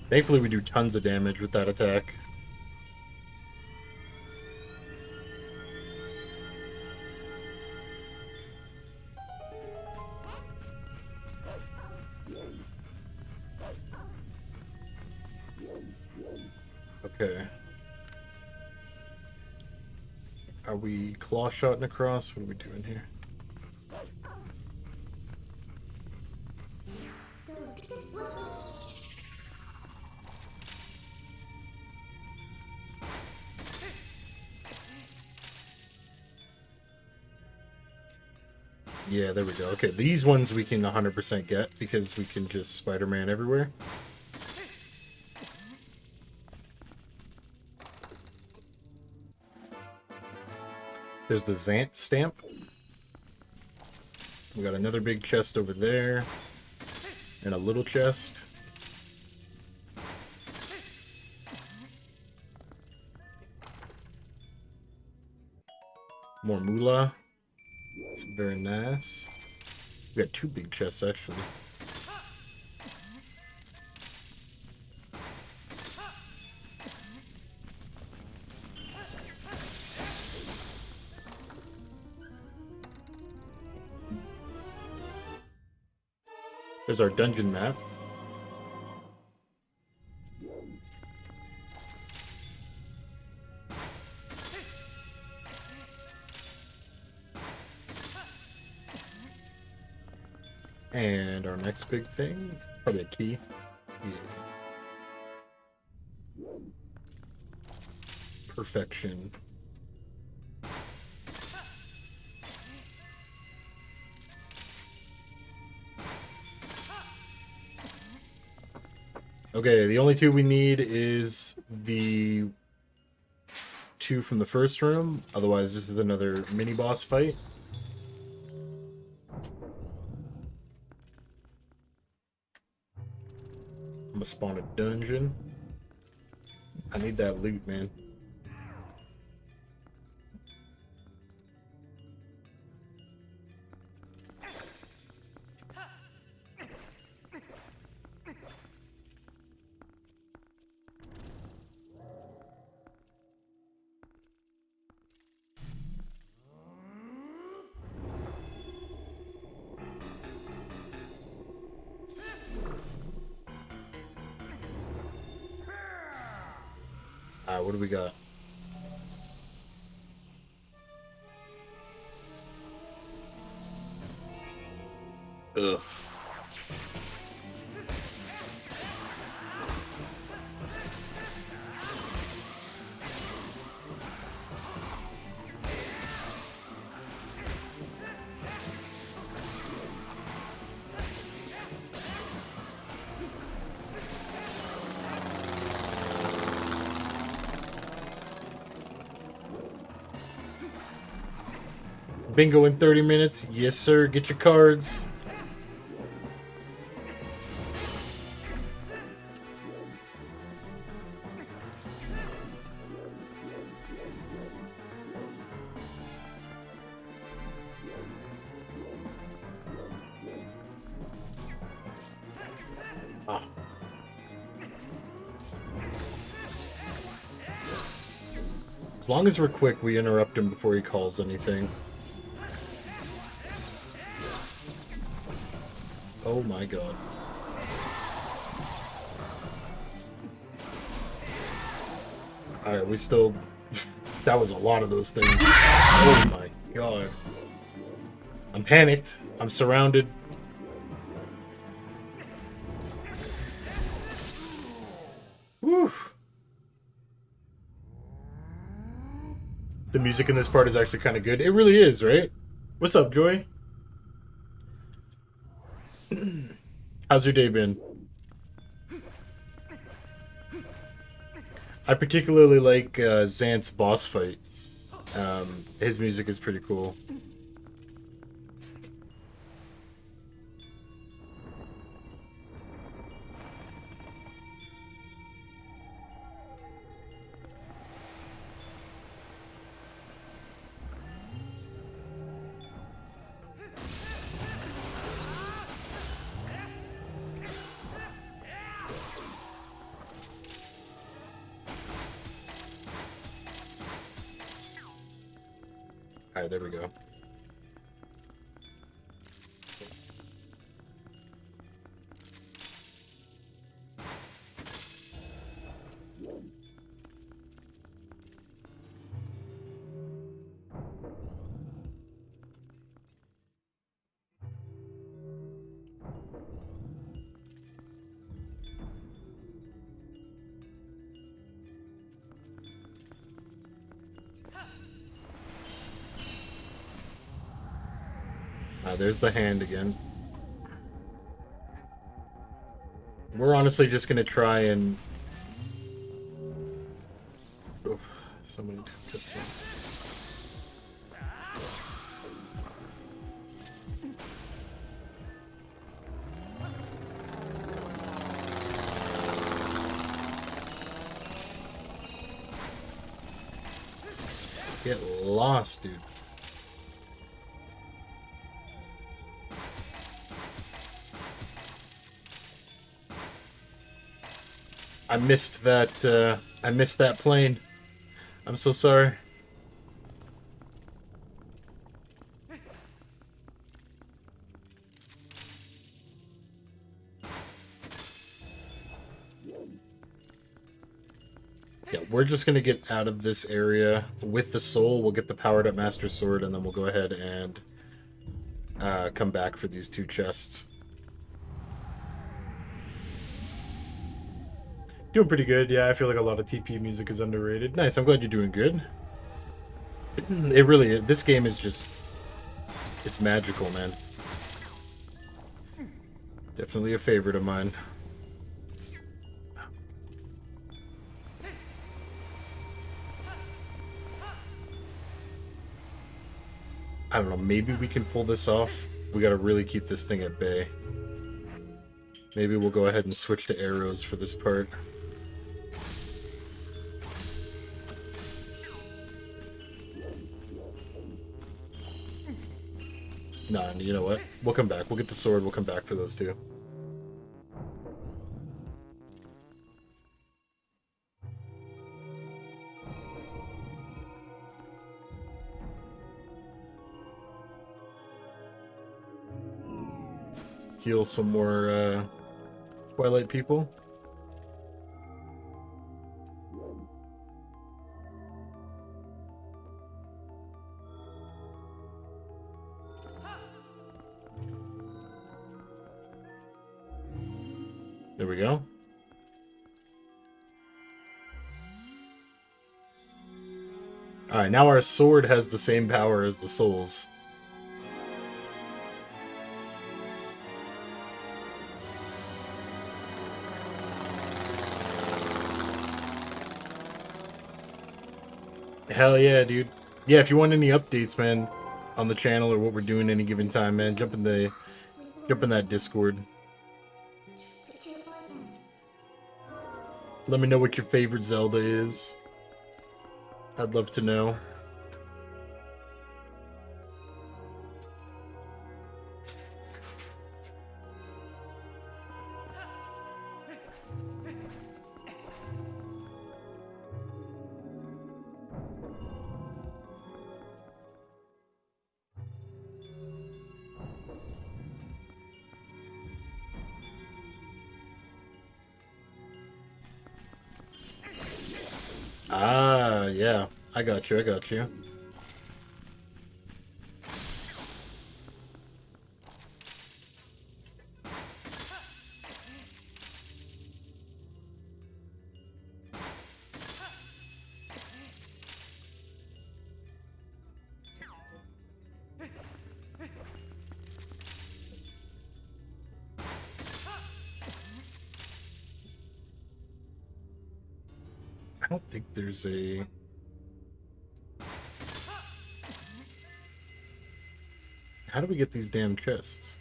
A: Thankfully, we do tons of damage with that attack. Okay. Are we claw shotting across? What are we doing here? Yeah, there we go. Okay, these ones we can 100% get because we can just Spider-Man everywhere. There's the Zant stamp. We got another big chest over there. And a little chest. More moolah. It's very nice. We got 2 big chests, actually. There's our dungeon map. And our next big thing, probably a key. Yeah. Perfection. Okay, the only 2 we need is the 2 from the first room. Otherwise, this is another mini boss fight. I'm gonna spawn a dungeon. I need that loot, man. Alright, what do we got? Ugh. Bingo in 30 minutes. Yes, sir. Get your cards. Ah. As long as we're quick, we interrupt him before he calls anything. Oh my god. Alright, we still... That was a lot of those things. Oh my god. I'm panicked. I'm surrounded. Whew. The music in this part is actually kind of good. It really is, right? What's up, Joy? How's your day been? I particularly like Xant's boss fight. His music is pretty cool. Alright, there we go. There's the hand again. We're honestly just gonna try and... Oof, so many cutscenes. Get lost, dude. I missed that plane. I'm so sorry. Yeah, we're just gonna get out of this area with the soul. We'll get the powered up Master Sword, and then we'll go ahead and come back for these two chests. Doing pretty good, yeah. I feel like a lot of TP music is underrated. Nice, I'm glad you're doing good. It really is. This game is just... It's magical, man. Definitely a favorite of mine. I don't know, maybe we can pull this off. We gotta really keep this thing at bay. Maybe we'll go ahead and switch to arrows for this part. Nah, you know what? We'll come back. We'll get the sword. We'll come back for those two. Heal some more Twilight people. There we go. Alright, now our sword has the same power as the souls. Hell yeah, dude. Yeah, if you want any updates, man, on the channel or what we're doing any given time, man, jump in that Discord. Let me know what your favorite Zelda is. I'd love to know. Ah, yeah. I got you, I got you. I don't think there's a... How do we get these damn chests?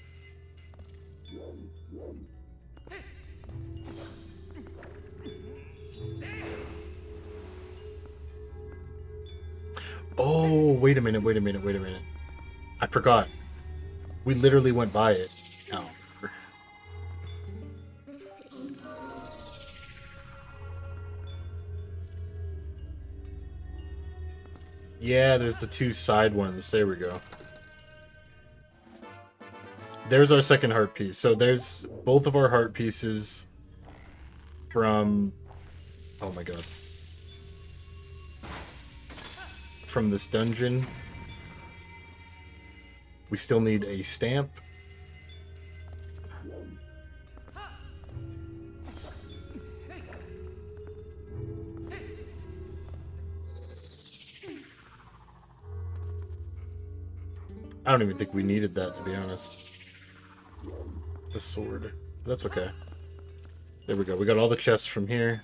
A: Oh, wait a minute, wait a minute, wait a minute. I forgot. We literally went by it. Oh. Yeah, there's the two side ones. There we go. There's our second heart piece. So there's both of our heart pieces from... Oh my god. From this dungeon. We still need a stamp. I don't even think we needed that, to be honest. The sword. That's okay. There we go. We got all the chests from here.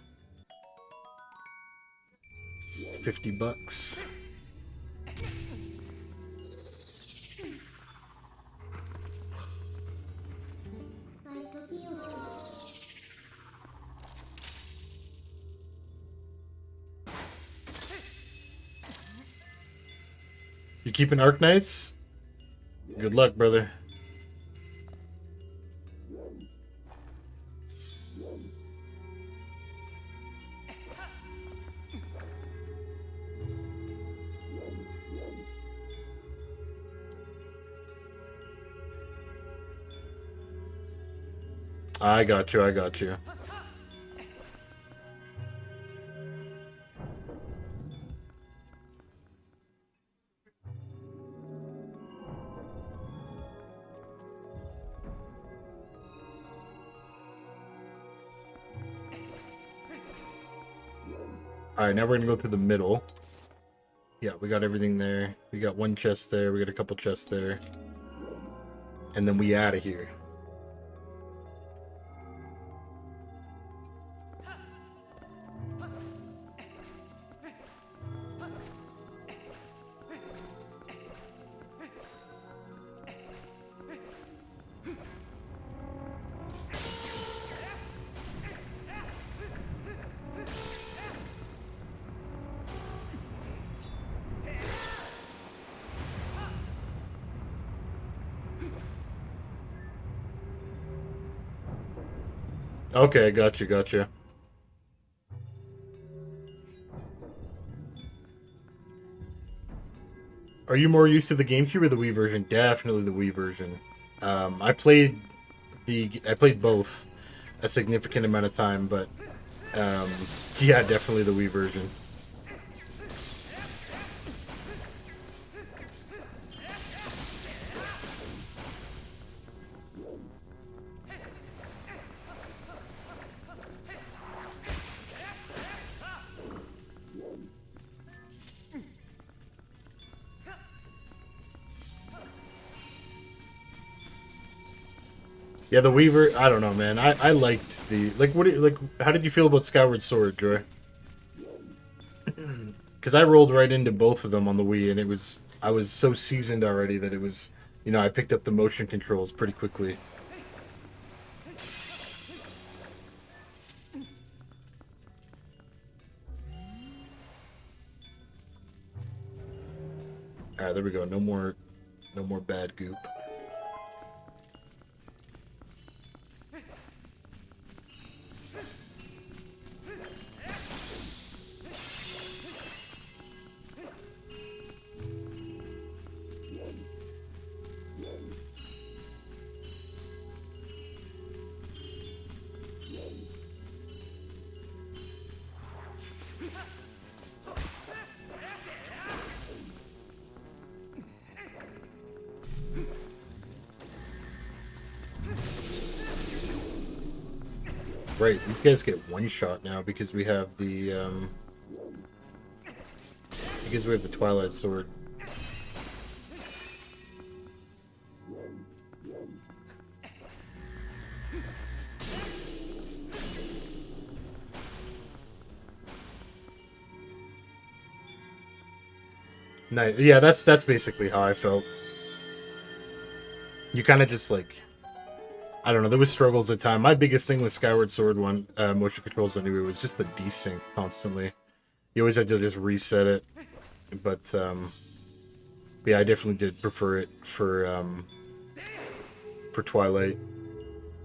A: 50 bucks. You keeping Arknights? Good luck, brother. I got you, I got you. Alright, now we're gonna go through the middle. Yeah, we got everything there. We got one chest there, we got a couple chests there. And then we out of here. Okay, gotcha, gotcha. Are you more used to the GameCube or the Wii version? Definitely the Wii version. I played both a significant amount of time, but yeah, definitely the Wii version. Yeah, the Weaver. I don't know, man. I liked the like. What do you, like? How did you feel about Skyward Sword, Joy? Because I rolled right into both of them on the Wii, and it was I was so seasoned already that it was, you know, I picked up the motion controls pretty quickly. All right, there we go. No more bad goop. Right, these guys get one shot now because we have the Twilight Sword. Nice. Yeah, that's basically how I felt. You kind of just like, I don't know. There was struggles at time. My biggest thing with Skyward Sword one motion controls anyway was just the desync constantly. You always had to just reset it. But yeah, I definitely did prefer it for Twilight.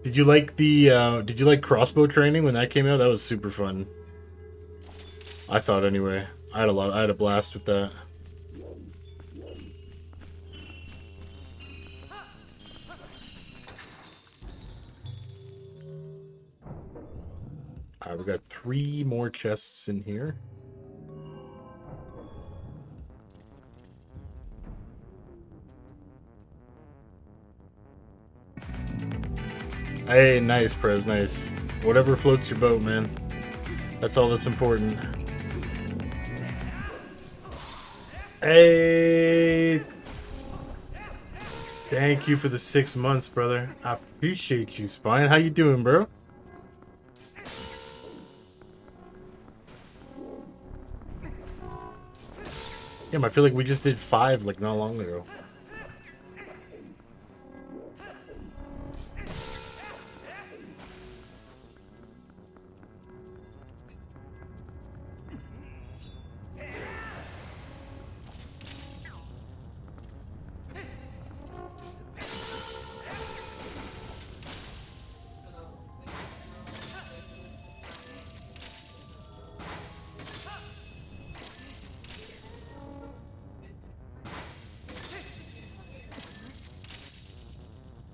A: Did you like the did you like crossbow training when that came out? That was super fun. I thought anyway. I had a blast with that. Alright, we got 3 more chests in here. Hey, nice, Prez, nice. Whatever floats your boat, man. That's all that's important. Hey! Thank you for the 6 months, brother. I appreciate you, Spine. How you doing, bro? Damn, I feel like we just did 5 like not long ago.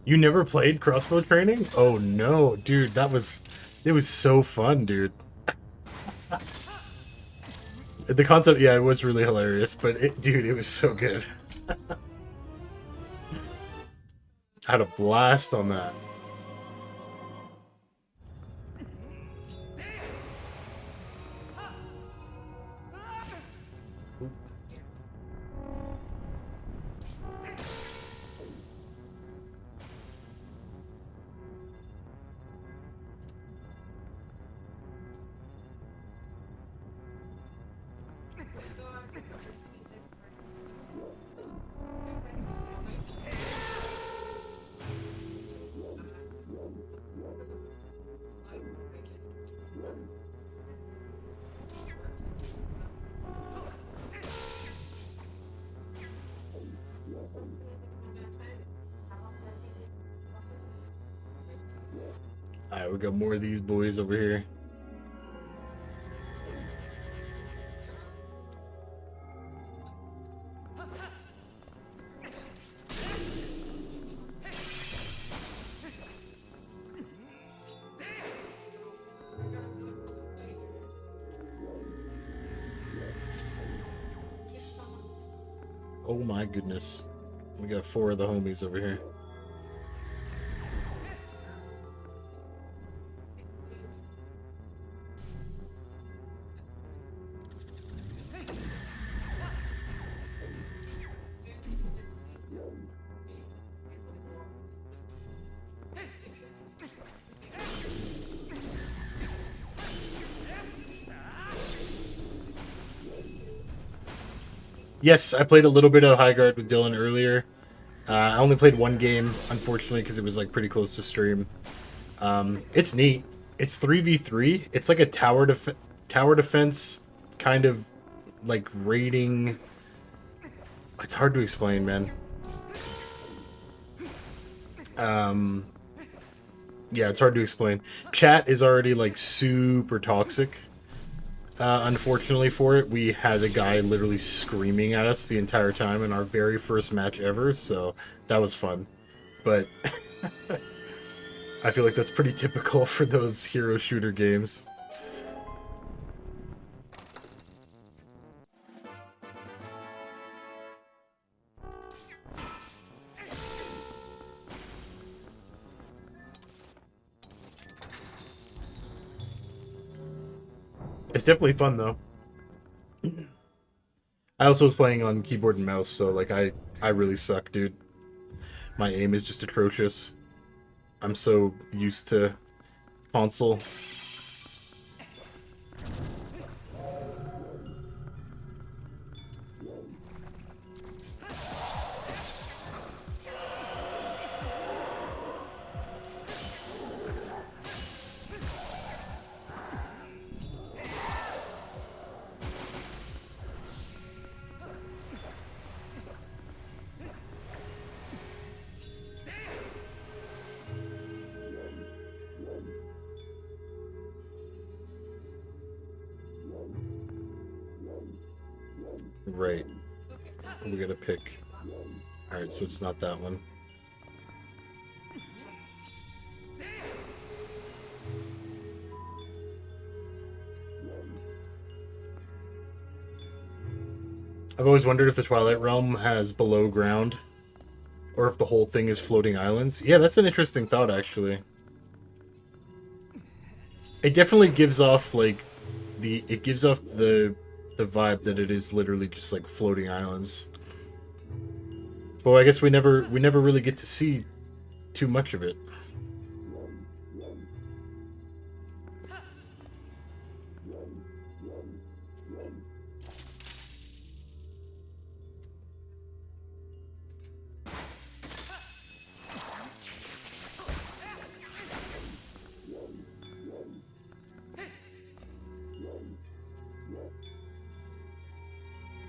A: You never played crossbow training? Oh no, dude, it was so fun, dude. The concept, yeah, it was really hilarious, but dude, it was so good. I had a blast on that. Alright, we got more of these boys over here. Oh my goodness. We got 4 of the homies over here. Yes, I played a little bit of High Guard with Dylan earlier. I only played one game, unfortunately, because it was like pretty close to stream. It's neat. It's 3v3. It's like a tower defense kind of like raiding. It's hard to explain, man. Yeah, it's hard to explain. Chat is already like super toxic. Unfortunately for it, we had a guy literally screaming at us the entire time in our very first match ever, so that was fun. But I feel like that's pretty typical for those hero shooter games. It's definitely fun though. I also was playing on keyboard and mouse, so like I really suck, dude. My aim is just atrocious. I'm so used to console. Right. We gotta pick. Alright, so it's not that one. I've always wondered if the Twilight Realm has below ground, or if the whole thing is floating islands. Yeah, that's an interesting thought, actually. It definitely gives off, like, it gives off the vibe that it is literally just, like, floating islands. But I guess we never really get to see too much of it.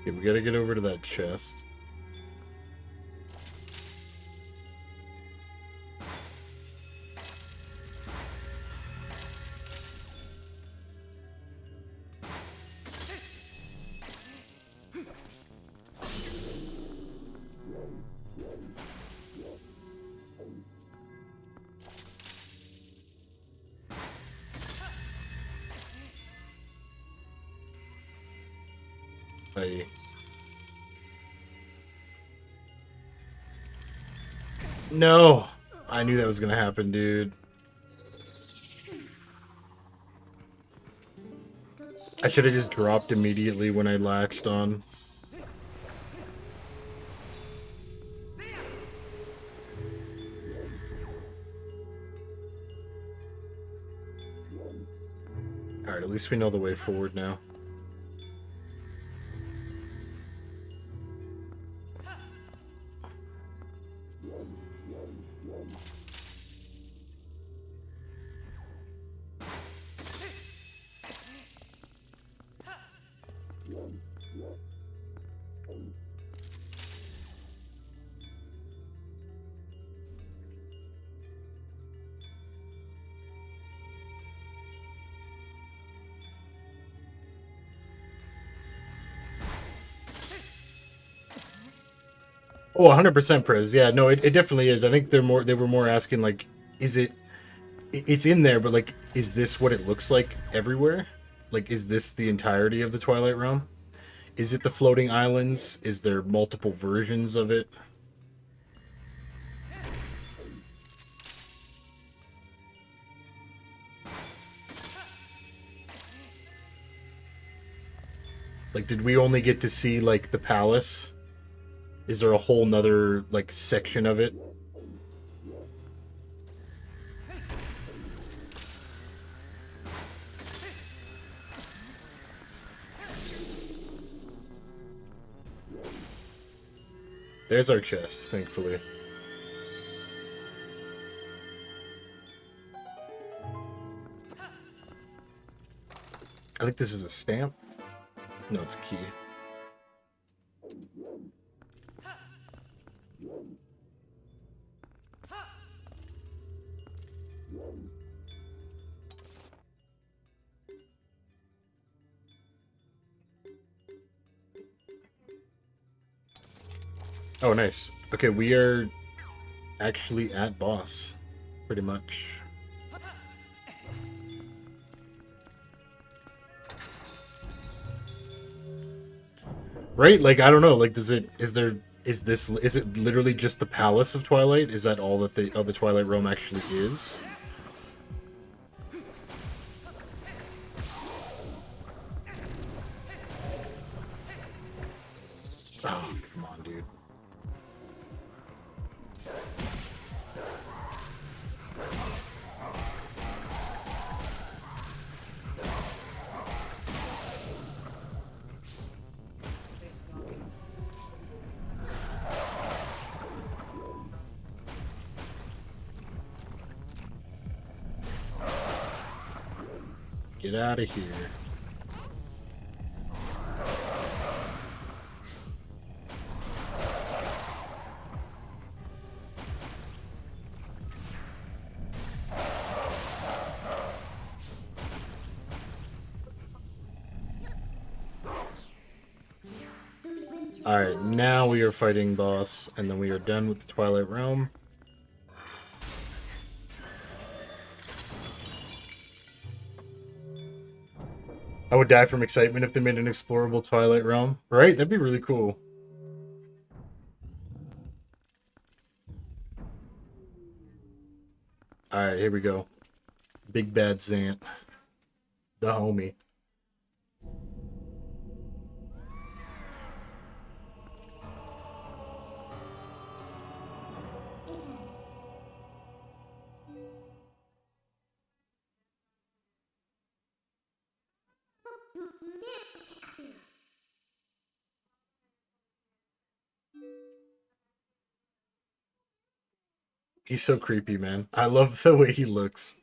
A: Okay, we gotta get over to that chest. Hey. No! I knew that was gonna happen, dude. I should have just dropped immediately when I latched on. Alright, at least we know the way forward now. Oh, 100% Prez. Yeah, no, it definitely is. I think they were more asking like, is it's in there, but like, is this what it looks like everywhere? Like, is this the entirety of the Twilight Realm? Is it the floating islands? Is there multiple versions of it? Like, did we only get to see like the palace? Is there a whole nother like section of it? There's our chest, thankfully. I think this is a stamp. No, it's a key. Oh, nice. Okay, we are actually at boss, pretty much. Right? Like, I don't know. Like, is it literally just the Palace of Twilight? Is that all that the Twilight Realm actually is? Oh, come on, dude. Get out of here. Alright, now we are fighting boss, and then we are done with the Twilight Realm. I would die from excitement if they made an explorable Twilight Realm. Right? That'd be really cool. Alright, here we go. Big Bad Zant. The homie. He's so creepy, man. I love the way he looks.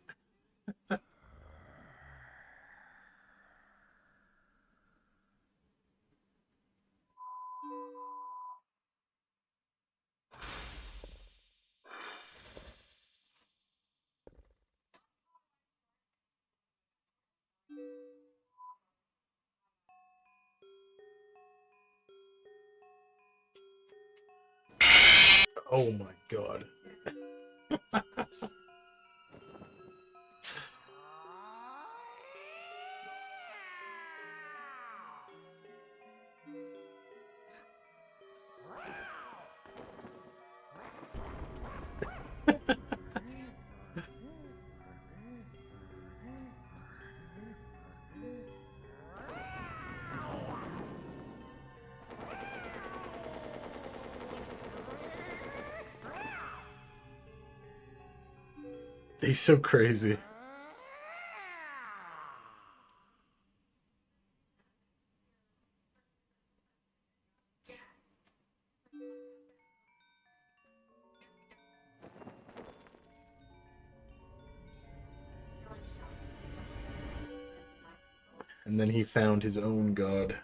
A: Oh my god. He's so crazy. And then he found his own god.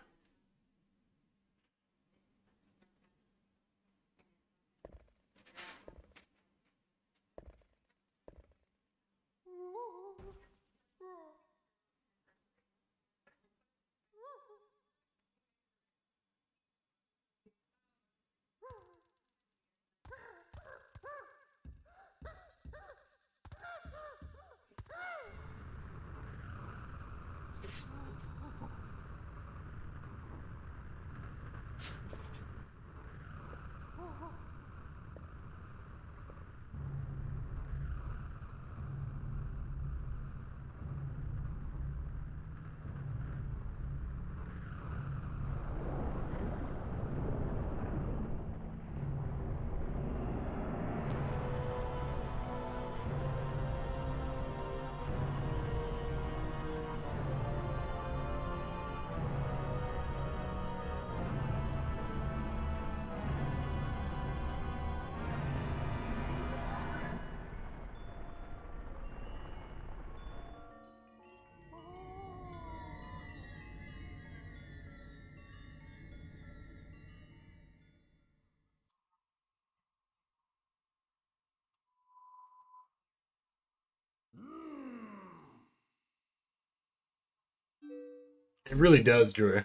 A: It really does, Joy.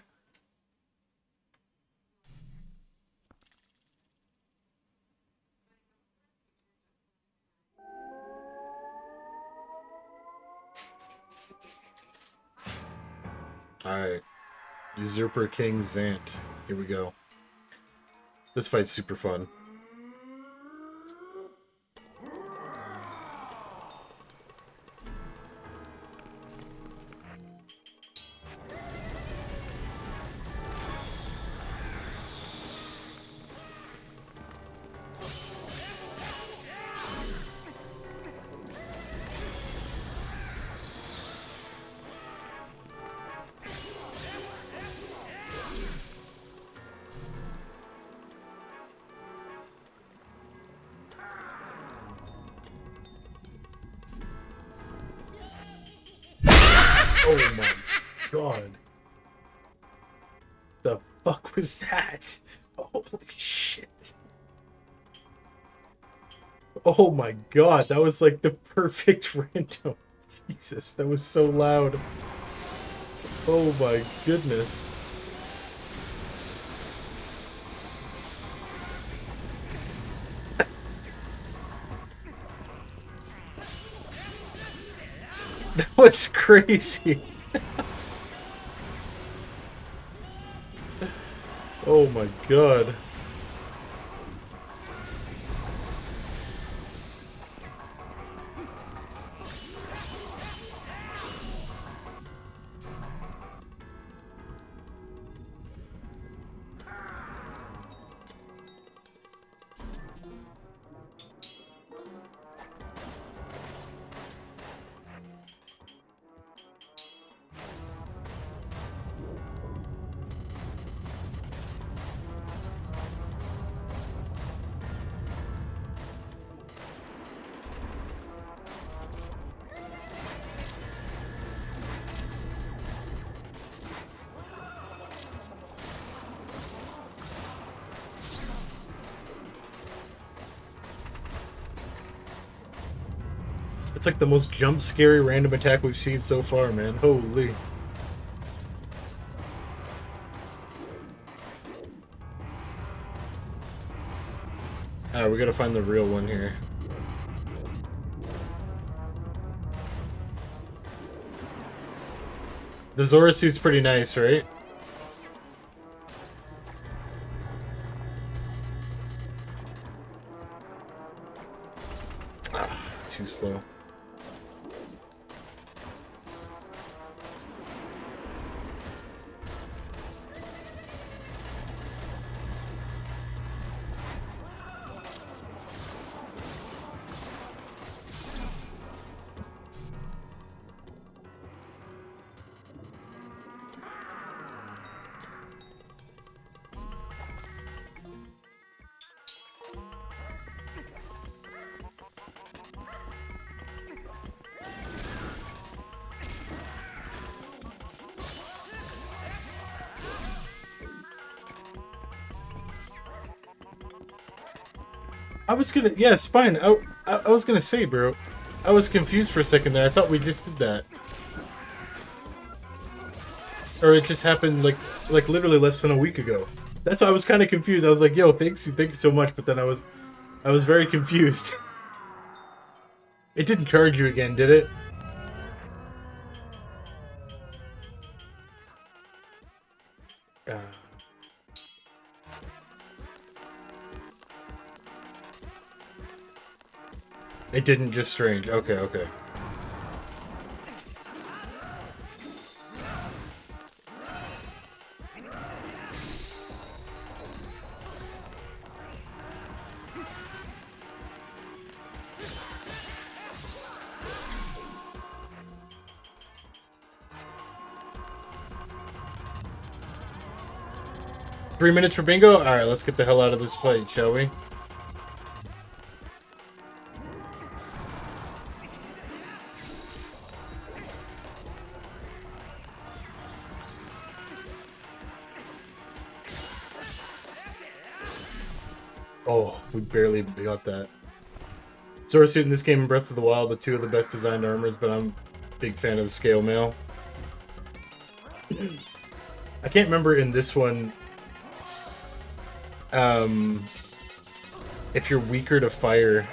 A: Alright. Usurper King Zant. Here we go. This fight's super fun. Oh my god. The fuck was that? Holy shit. Oh my god, that was like the perfect random. Jesus, that was so loud. Oh my goodness. That was crazy. Oh my god. It's like the most jump scary random attack we've seen so far, man. Holy. Alright, we gotta find the real one here. The Zora suit's pretty nice, right? Ah, too slow. I was gonna, yeah, Spine. I was gonna say, bro. I was confused for a second there. I thought we just did that, or it just happened like literally less than a week ago. That's why I was kind of confused. I was like, "Yo, thank you so much," but then I was very confused. It didn't charge you again, did it? It didn't, just strange. Okay, okay. Three minutes for bingo? Alright, let's get the hell out of this fight, shall we? Oh, we barely got that. Zora suit in this game and Breath of the Wild, the two of the best designed armors, but I'm a big fan of the scale mail. I can't remember in this one if you're weaker to fire.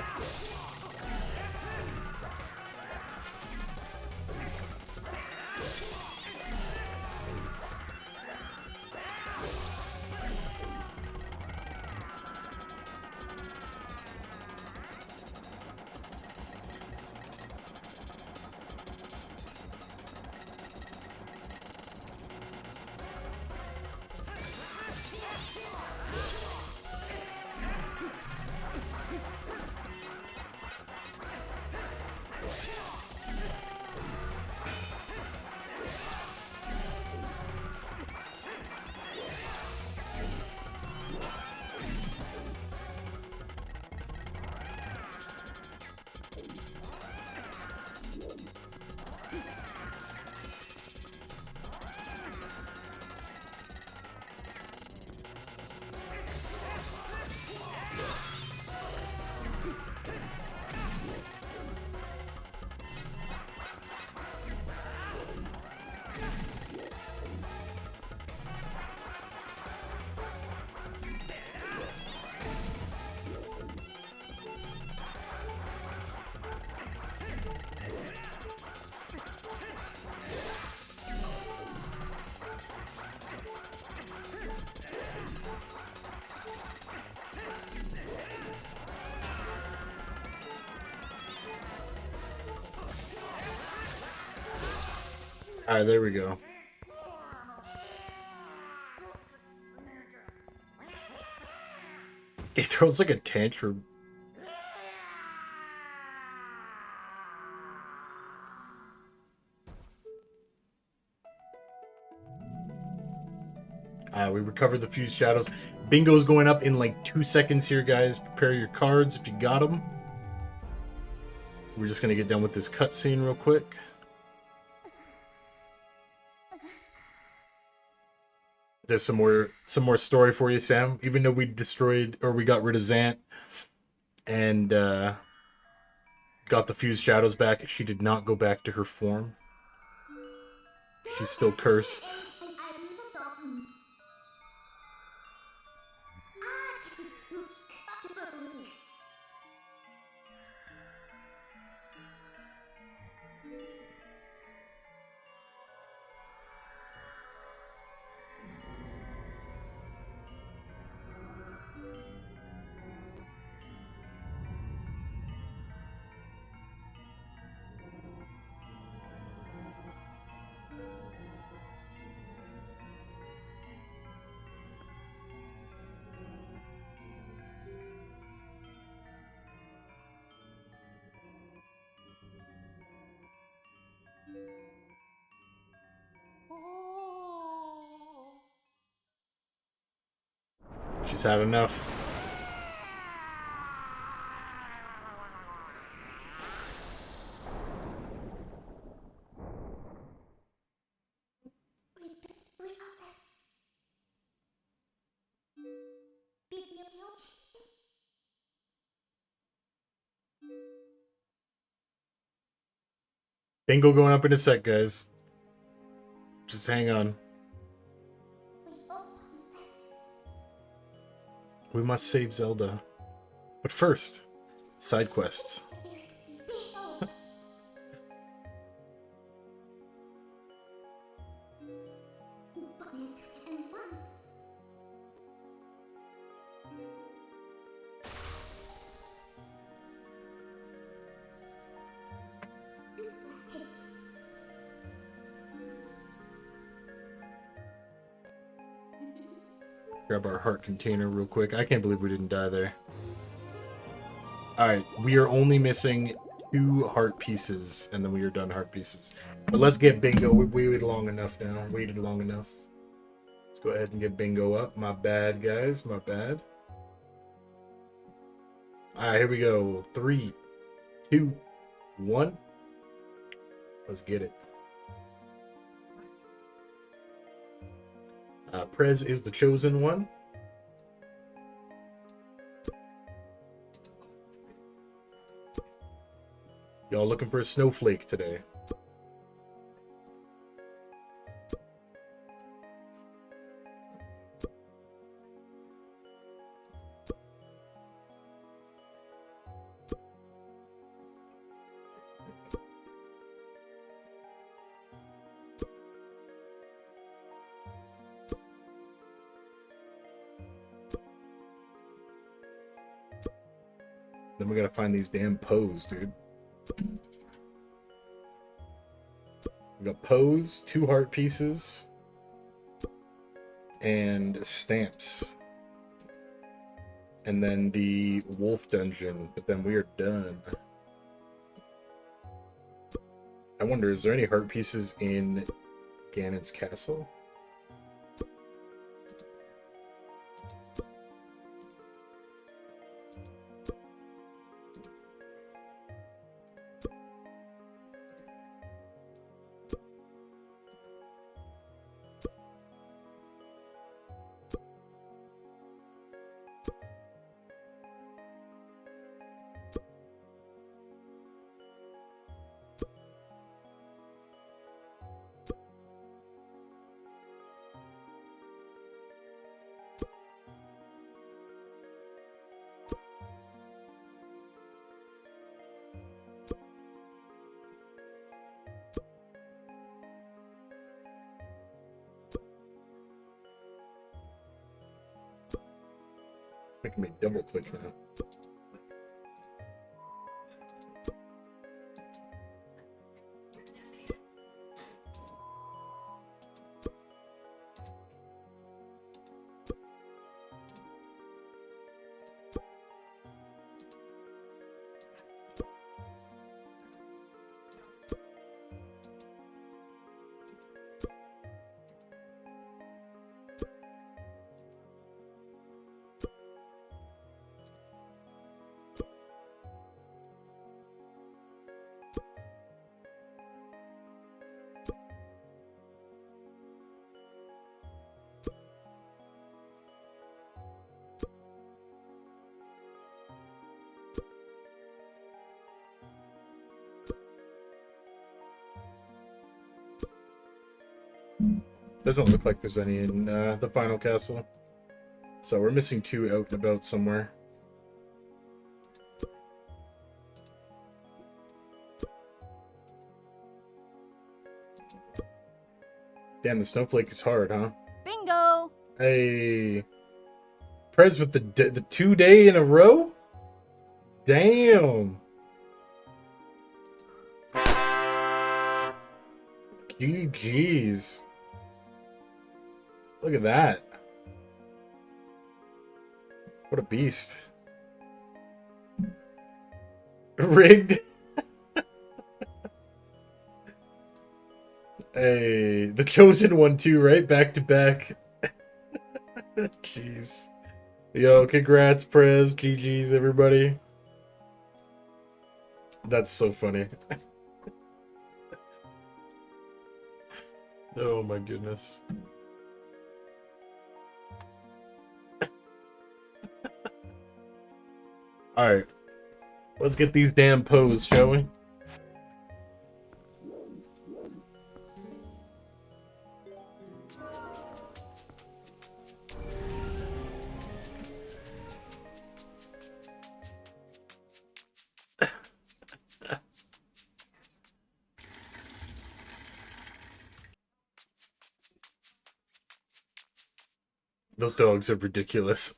A: Alright, there we go. He throws like a tantrum. We recovered the fused shadows. Bingo's going up in like 2 seconds here, guys. Prepare your cards if you got them. We're just gonna get done with this cutscene real quick. There's some more story for you, Sam. Even though we destroyed or we got rid of Zant and got the fused shadows back, she did not go back to her form. She's still cursed. She's had enough. Bingo going up in a sec, guys. Just hang on. We must save Zelda. But first, side quests. Grab our heart container real quick. I can't believe we didn't die there. Alright, we are only missing 2 heart pieces, and then we are done heart pieces. But let's get Bingo. We waited long enough now. Waited long enough. Let's go ahead and get Bingo up. My bad, guys. My bad. Alright, here we go. 3, 2, 1. Let's get it. Prez is the chosen one. Y'all looking for a snowflake today. Then we gotta find these damn Poes, dude. We got Poes, 2 heart pieces, and stamps. And then the wolf dungeon, but then we are done. I wonder, is there any heart pieces in Ganon's castle? It's making me double click now. Doesn't look like there's any in the final castle. So we're missing 2 out and about somewhere. Damn, the snowflake is hard, huh?
F: Bingo!
A: Hey. Prez with the 2-day in a row? Damn. GG's. Look at that. What a beast. Rigged. Hey, the chosen one too, right? Back to back. Jeez. Yo, congrats, Prez. GG's, everybody. That's so funny. Oh my goodness. Alright. Let's get these damn Poes, shall we? Those dogs are ridiculous.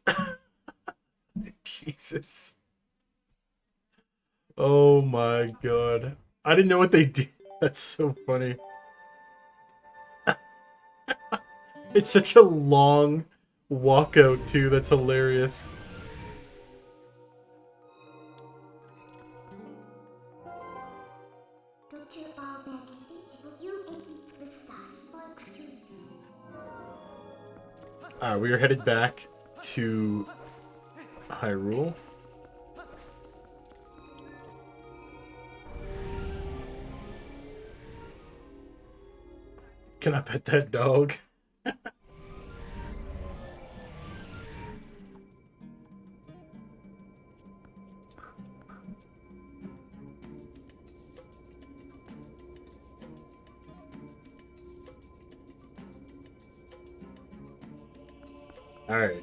A: Jesus. Oh my god. I didn't know what they did. That's so funny. It's such a long walkout too. That's hilarious. Alright, we are headed back to Hyrule. Can I pet that dog? Alright.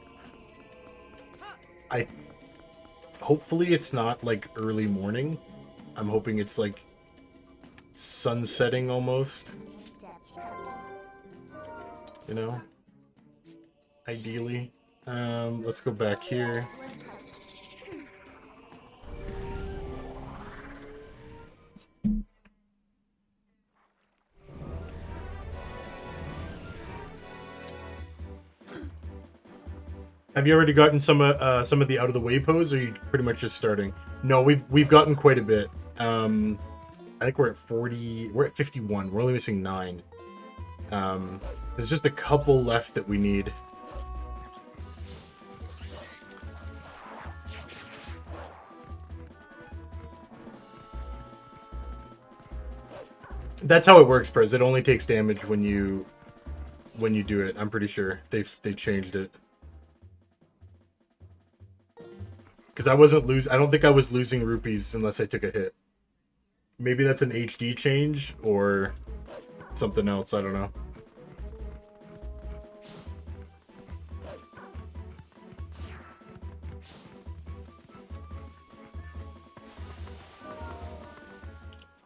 A: Hopefully it's not like early morning. I'm hoping it's like sunsetting almost. You know? Ideally. Let's go back here. Have you already gotten some of the out of the way pose, or are you pretty much just starting? No, we've gotten quite a bit. I think we're at 40. We're at 51. We're only missing 9. There's just a couple left that we need. That's how it works, Prez. It only takes damage when you do it. I'm pretty sure they changed it. Because I don't think I was losing rupees unless I took a hit. Maybe that's an HD change or something else. I don't know.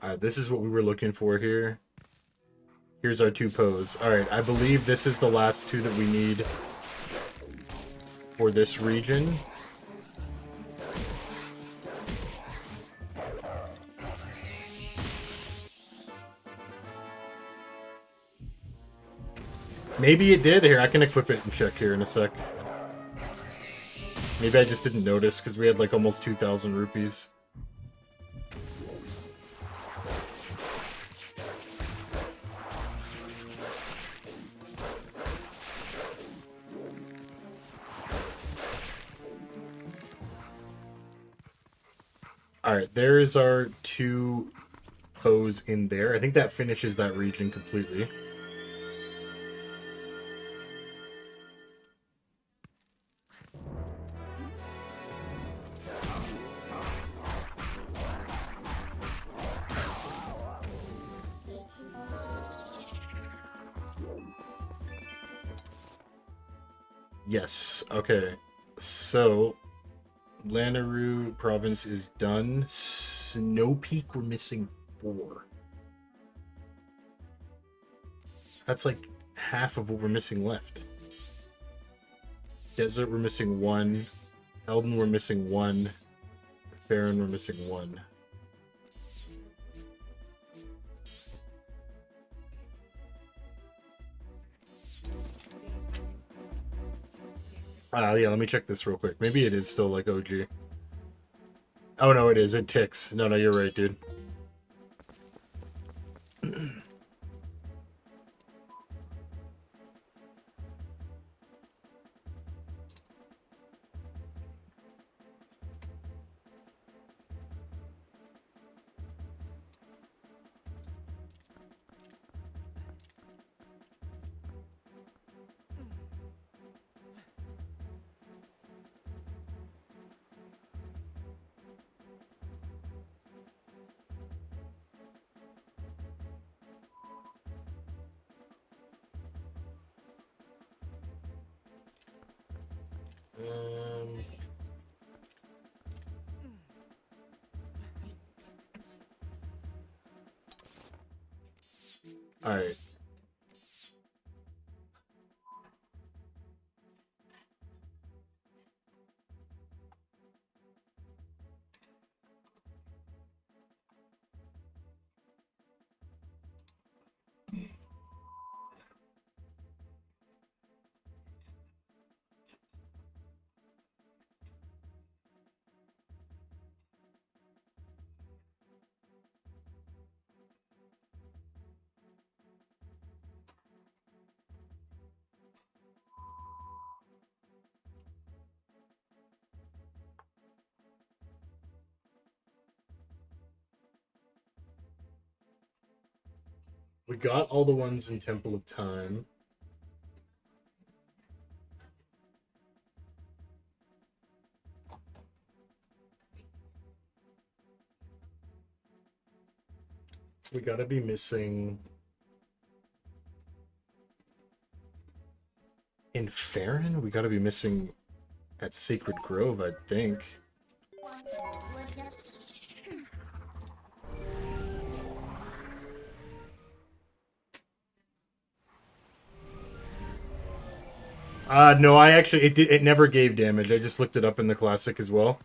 A: Alright, this is what we were looking for here. Here's our 2 Poes. Alright, I believe this is the last 2 that we need for this region. Maybe it did. Here, I can equip it and check here in a sec. Maybe I just didn't notice because we had like almost 2,000 rupees. Alright, there is our 2 Poes in there. I think that finishes that region completely. Yes, okay. So, Lanaroo province is done. Snow Peak, we're missing 4. That's like half of what we're missing left. Desert, we're missing 1. Elden, we're missing 1. Farron, we're missing 1. Yeah, let me check this real quick. Maybe it is still like OG. Oh no, it is. It ticks. No, you're right, dude. All right. We got all the ones in Temple of Time. We gotta be missing... In Farron? We gotta be missing at Sacred Grove, I think. No, it never gave damage. I just looked it up in the classic as well.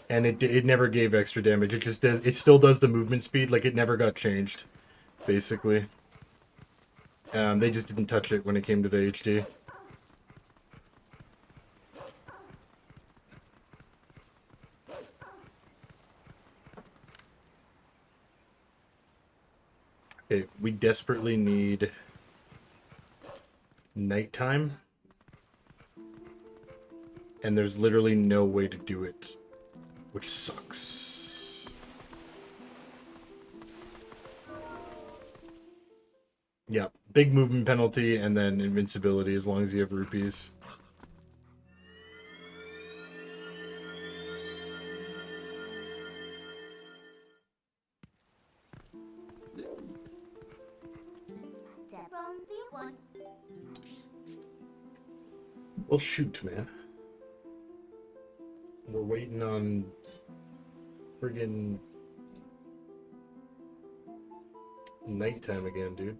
A: And it never gave extra damage. It just does, it still does the movement speed, like it never got changed, basically. They just didn't touch it when it came to the HD. Okay, we desperately need nighttime. And there's literally no way to do it, which sucks. Yeah, big movement penalty and then invincibility as long as you have rupees. Well, shoot, man. We're waiting on friggin' nighttime again, dude.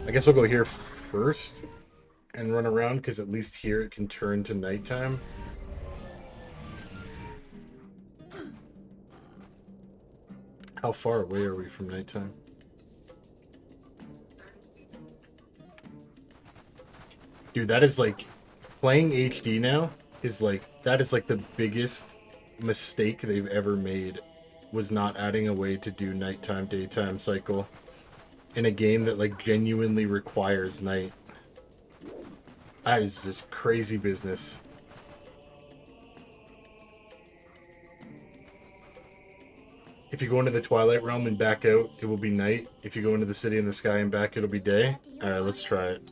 A: I guess we'll go here first and run around, because at least here it can turn to nighttime. How far away are we from nighttime? Dude, that is like... Playing HD now is like... That is like the biggest mistake they've ever made, was not adding a way to do nighttime, daytime cycle in a game that like genuinely requires night. That is just crazy business. If you go into the Twilight Realm and back out, it will be night. If you go into the City in the Sky and back, it'll be day. Alright, let's try it.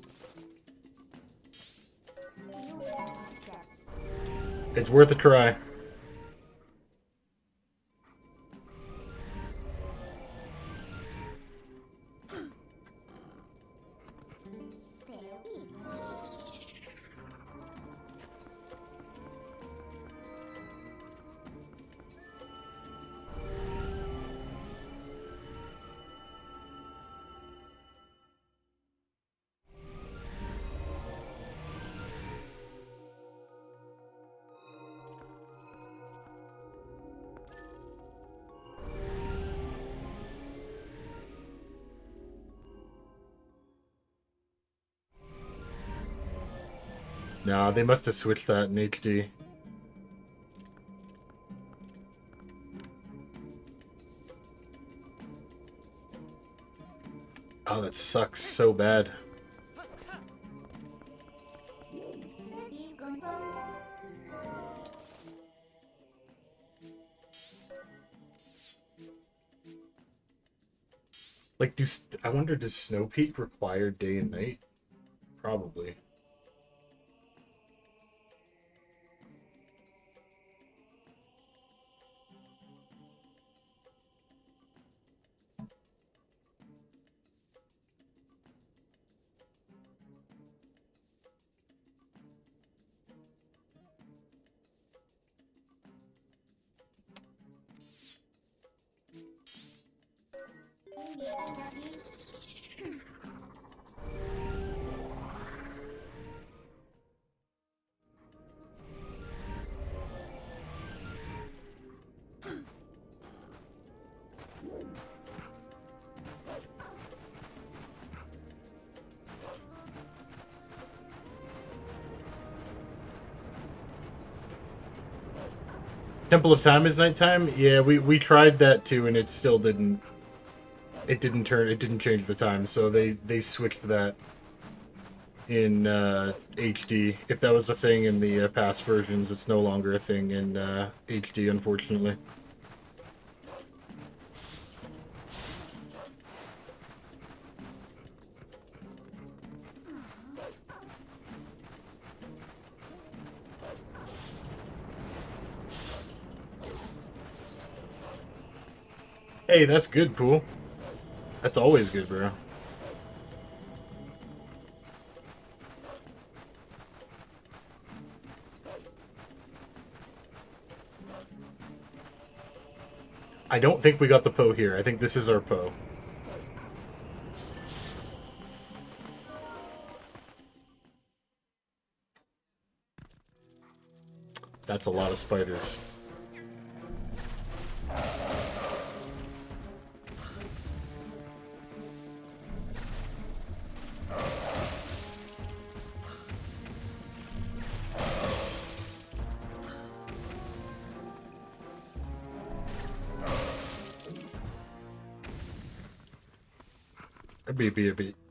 A: It's worth a try. Nah, they must have switched that in HD. Oh, that sucks so bad. Like, I wonder, does Snow Peak require day and night? Probably. Temple of Time is nighttime? Yeah, we tried that too, and it still didn't... It didn't change the time, so they switched that in HD. If that was a thing in the past versions, it's no longer a thing in HD, unfortunately. Hey, that's good, Pool. That's always good, bro. I don't think we got the Poe here. I think this is our Poe. That's a lot of spiders.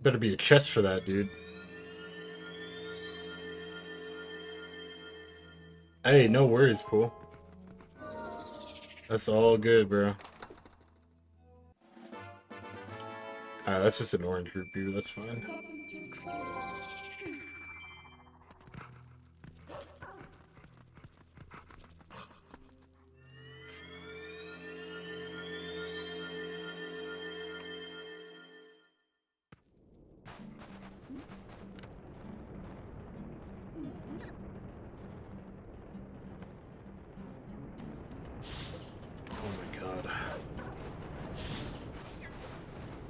A: Better be a chest for that, dude. Hey, no worries, Pool. That's all good, bro. Alright, that's just an orange root beer. That's fine.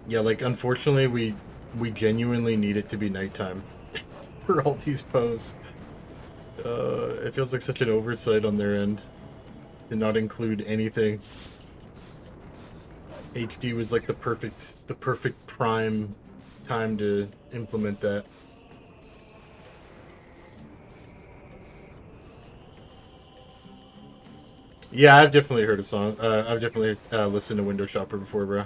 A: Yeah, like, unfortunately, we genuinely need it to be nighttime for all these Poes. It feels like such an oversight on their end to not include anything. HD was like the perfect prime time to implement that. Yeah, I've definitely heard a song. I've definitely listened to Window Shopper before, bro.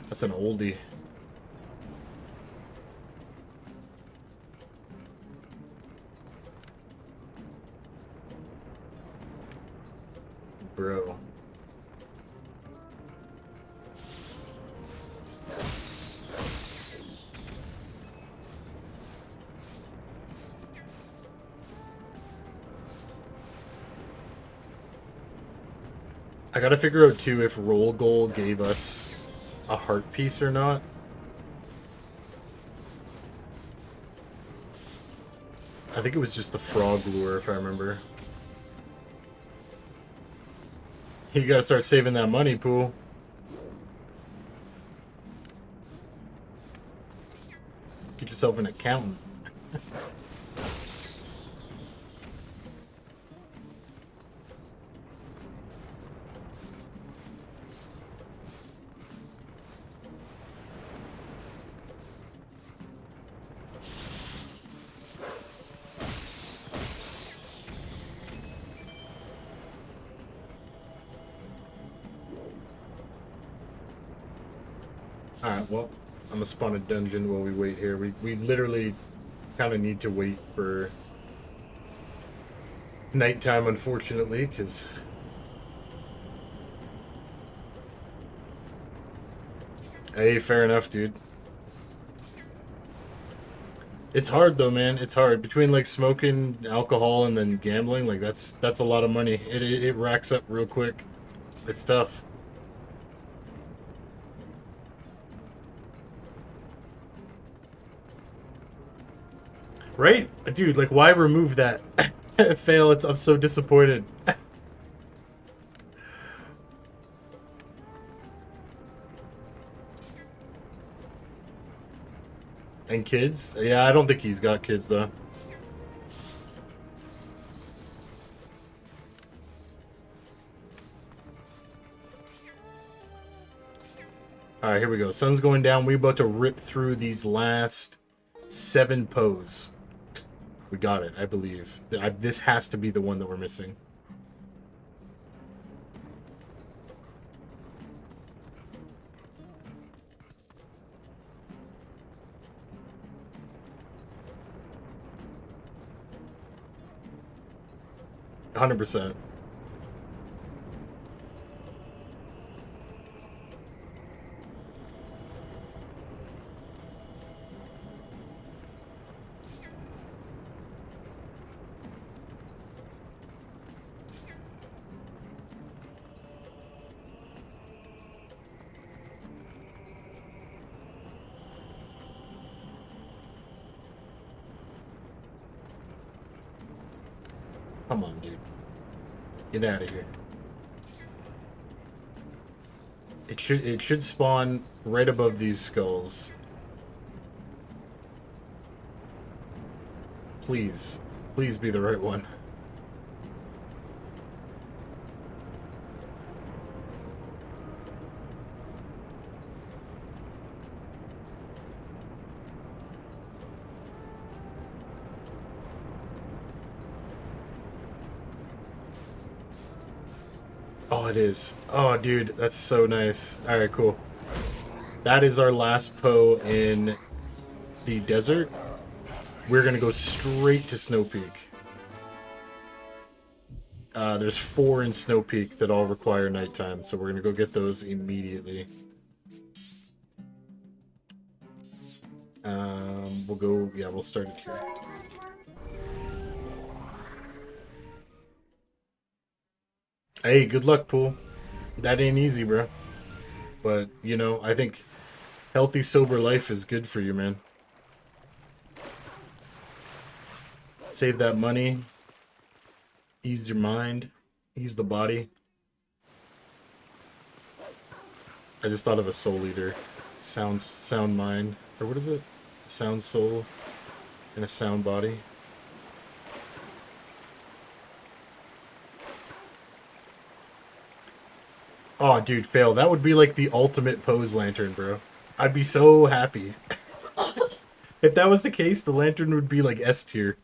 A: That's an oldie. Bro. I gotta figure out too if Roll Goal gave us a heart piece or not. I think it was just the frog lure, if I remember. You gotta start saving that money, Pool. Get yourself an accountant. Alright, well, I'm gonna spawn a dungeon while we wait here. We literally kind of need to wait for nighttime, unfortunately, because... Hey, fair enough, dude. It's hard, though, man. It's hard. Between, like, smoking, alcohol, and then gambling, like, that's a lot of money. It racks up real quick. It's tough. Right? Dude, like, why remove that? Fail, I'm so disappointed. And kids? Yeah, I don't think he's got kids, though. Alright, here we go. Sun's going down. We're about to rip through these last 7 Poes. We got it, I believe. This has to be the one that we're missing. %. Come on, dude. Get out of here. It should spawn right above these skulls. Please. Please be the right one. Oh, it is. Oh, dude, that's so nice. Alright, cool. That is our last Poe in the desert. We're gonna go straight to Snow Peak. There's 4 in Snow Peak that all require nighttime, so we're gonna go get those immediately. We'll go, yeah, we'll start it here. Hey, good luck, Pool. That ain't easy, bro. But, you know, I think healthy, sober life is good for you, man. Save that money. Ease your mind. Ease the body. I just thought of a soul eater. Sound mind. Or what is it? A sound soul and a sound body. Oh, dude, fail. That would be like the ultimate Pose lantern, bro. I'd be so happy. If that was the case, the lantern would be like S tier.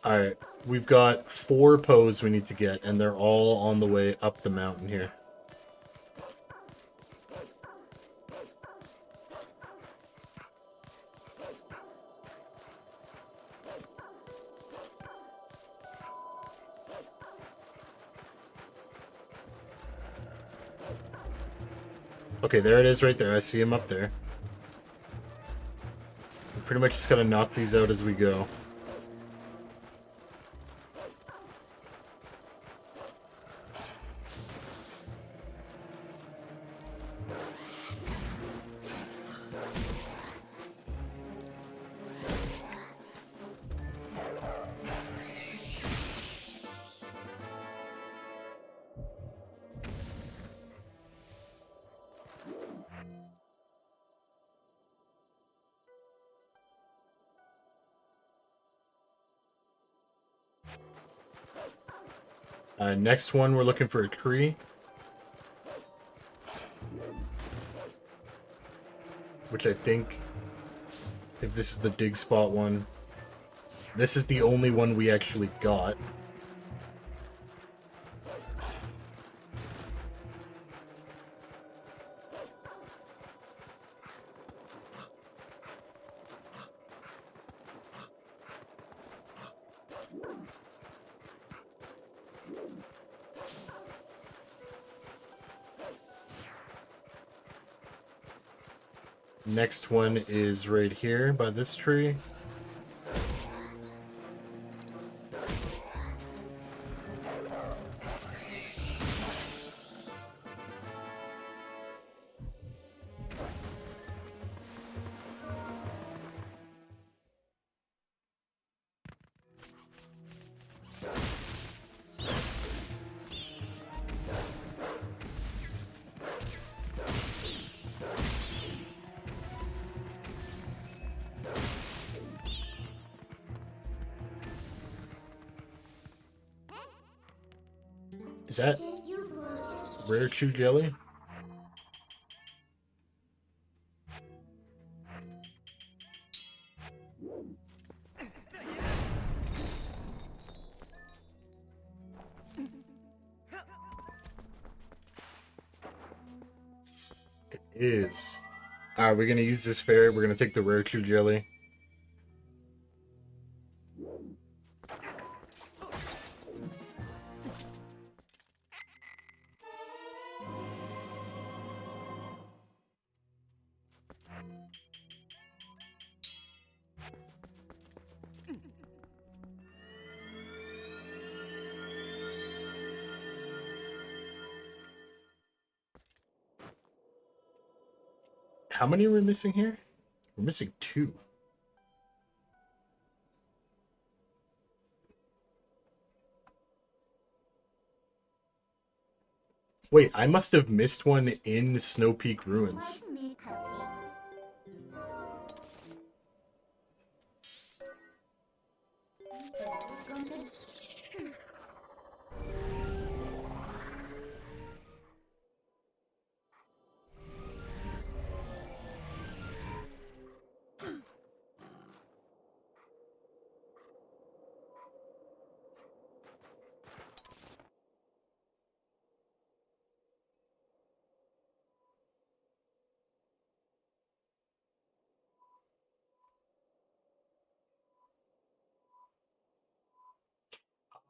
A: Alright, we've got 4 Poes we need to get, and they're all on the way up the mountain here. Okay, there it is right there. I see him up there. We pretty much just gotta knock these out as we go. Next one, we're looking for a tree. Which I think, if this is the dig spot one, this is the only one we actually got. Next one is right here by this tree. Is that rare chew jelly? It is. Alright, we're gonna use this fairy. We're gonna take the rare chew jelly. how many are we missing here? We're missing 2. Wait, I must have missed one in Snow Peak Ruins.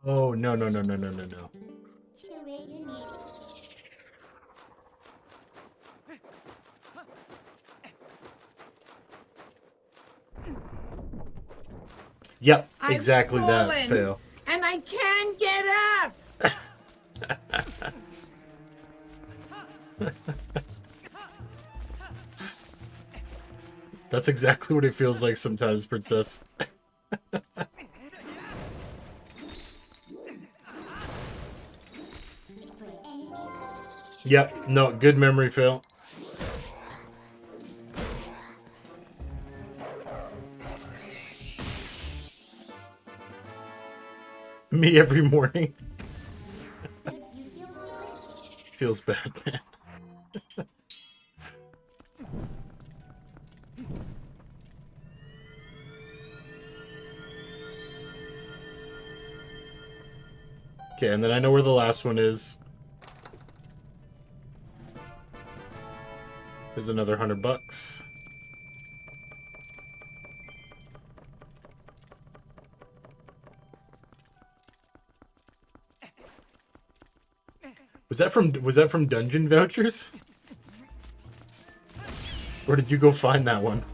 A: Oh, no, no, no, no, no, no, no. Yep, exactly that, fail.
F: And I can't get up!
A: That's exactly what it feels like sometimes, Princess. Yep, no, good memory, Phil. Me every morning. Feels bad, man. Okay, and then I know where the last one is. There's another $100. Was that from Dungeon Vouchers? Or did you go find that one?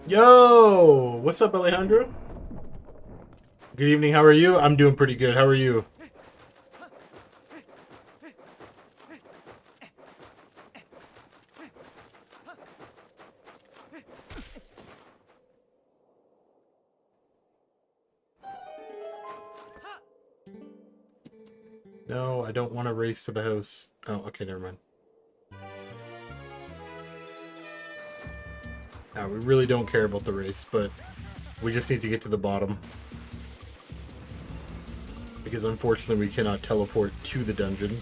A: Yo! What's up, Alejandro? Good evening, how are you? I'm doing pretty good, how are you? No, I don't want to race to the house. Oh, okay, never mind. Now, we really don't care about the race, but we just need to get to the bottom. Because unfortunately we cannot teleport to the dungeon.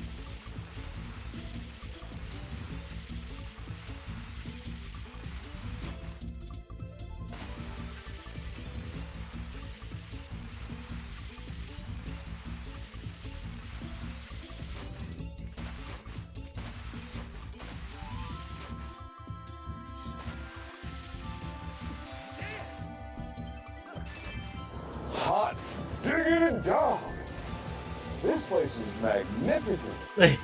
D: Hot digging dog. This place is magnificent.
A: Hey.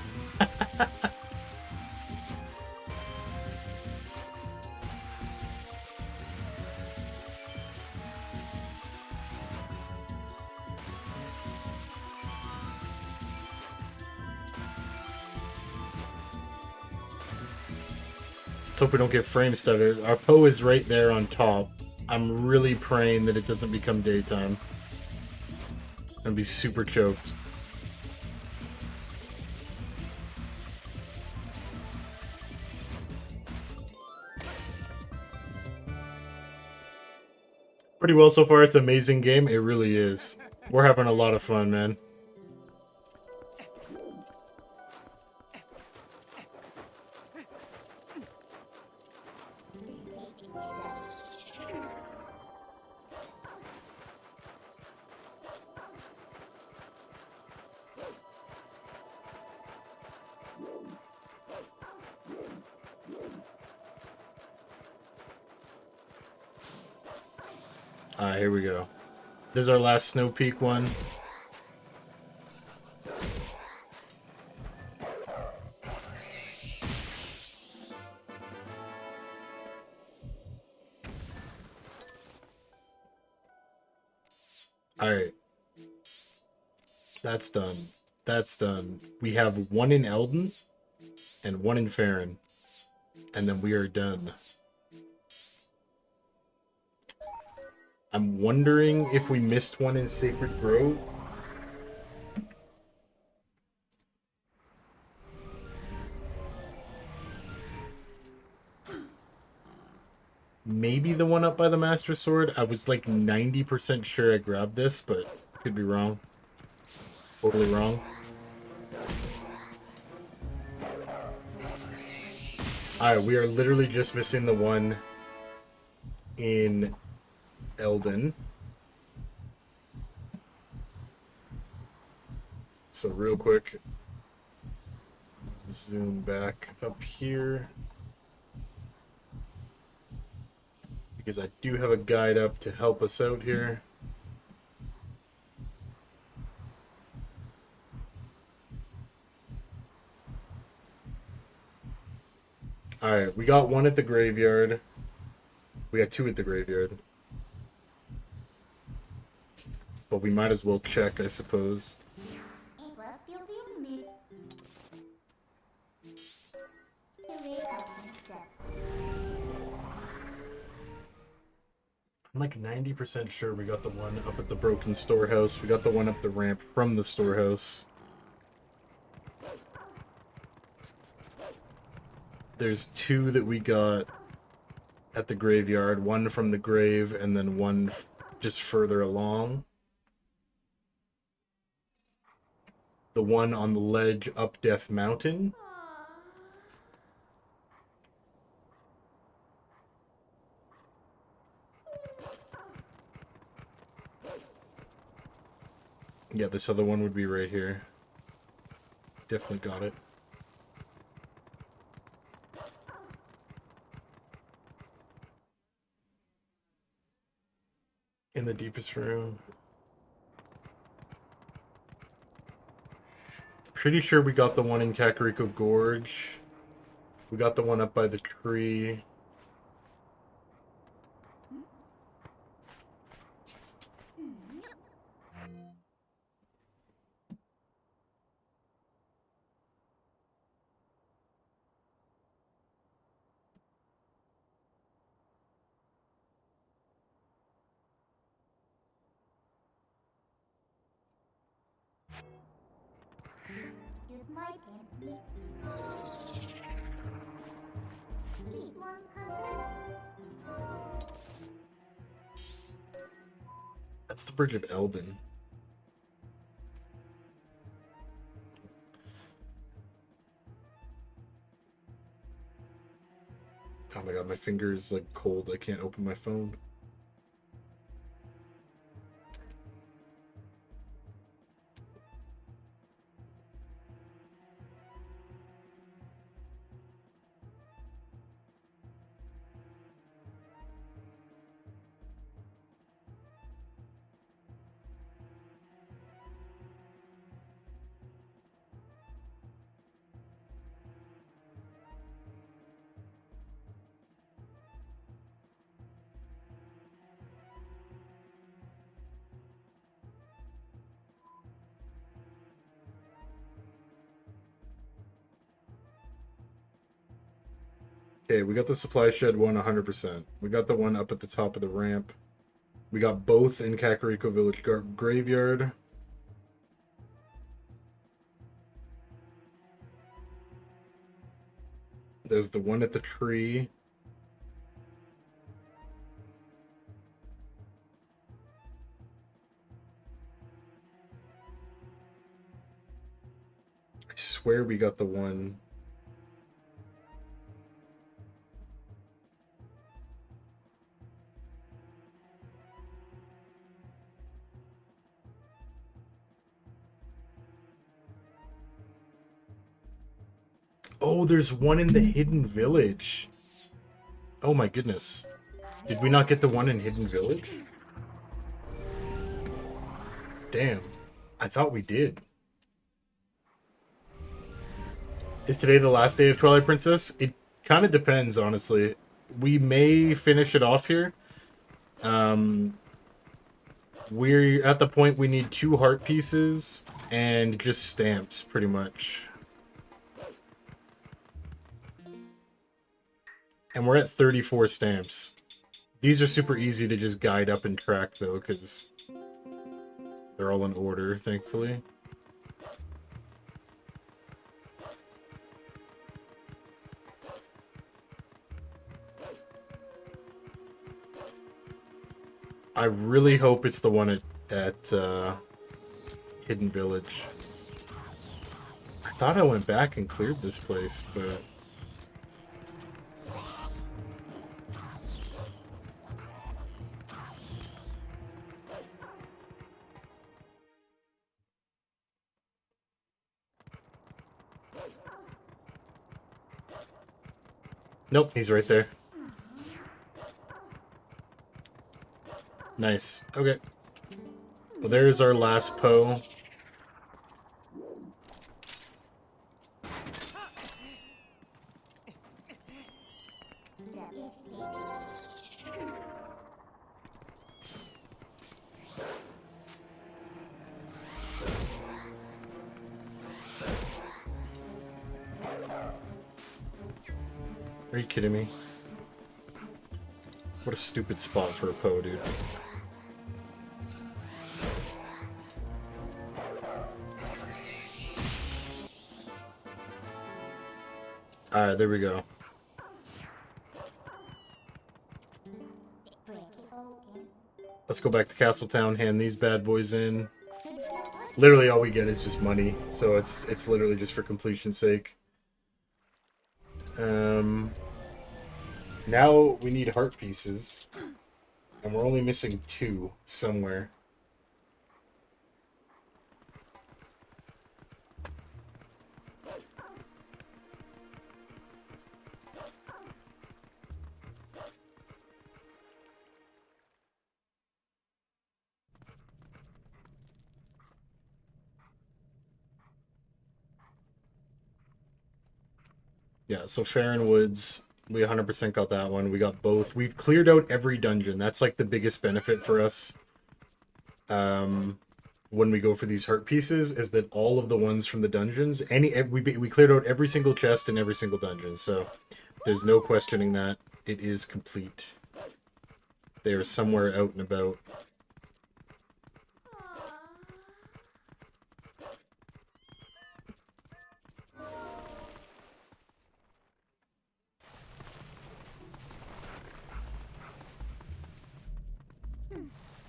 A: Let's hope we don't get frame stutter. Our Poe is right there on top. I'm really praying that it doesn't become daytime. I'd be super choked. Pretty well so far. It's an amazing game. It really is. We're having a lot of fun, man. Alright, here we go. This is our last Snow Peak one. Alright. That's done. That's done. We have one in Eldon and one in Farron. And then we are done. I'm wondering if we missed one in Sacred Grove. Maybe the one up by the Master Sword. I was like 90% sure I grabbed this, but could be wrong. Totally wrong. Alright, we are literally just missing the one in Eldon. So real quick, zoom back up here. Because I do have a guide up to help us out here. Alright, we got one at the graveyard. We got two at the graveyard. But we might as well check, I suppose. I'm like 90% sure we got the one up at the broken storehouse. We got the one up the ramp from the storehouse. There's two that we got at the graveyard. One from the grave and then one just further along. The one on the ledge up Death Mountain. Yeah, this other one would be right here. Definitely got it. In the deepest room. Pretty sure we got the one in Kakariko Gorge. We got the one up by the tree. That's the Bridge of Eldon. Oh my god, my finger is like cold. I can't open my phone. Okay, we got the supply shed one 100%. We got the one up at the top of the ramp. We got both in Kakariko Village Graveyard. There's the one at the tree. I swear we got the one. Oh, there's one in the Hidden Village. Oh my goodness. Did we not get the one in Hidden Village? Damn. I thought we did. Is today the last day of Twilight Princess? It kind of depends, honestly. We may finish it off here. We're at the point we need 2 heart pieces and just stamps, pretty much. And we're at 34 stamps. These are super easy to just guide up and track, though, because they're all in order, thankfully. I really hope it's the one at Hidden Village. I thought I went back and cleared this place, but... Nope, he's right there. Nice. Okay. Well, there's our last Poe. Are you kidding me? What a stupid spot for a Poe, dude. Alright, there we go. Let's go back to Castletown, hand these bad boys in. Literally all we get is just money, so it's literally just for completion's sake. Now we need heart pieces, and we're only missing 2 somewhere. Yeah, so Farron Woods, we 100% got that one. We got both. We've cleared out every dungeon. That's like the biggest benefit for us when we go for these heart pieces, is that all of the ones from the dungeons, we cleared out every single chest in every single dungeon. So there's no questioning that. It is complete. They are somewhere out and about.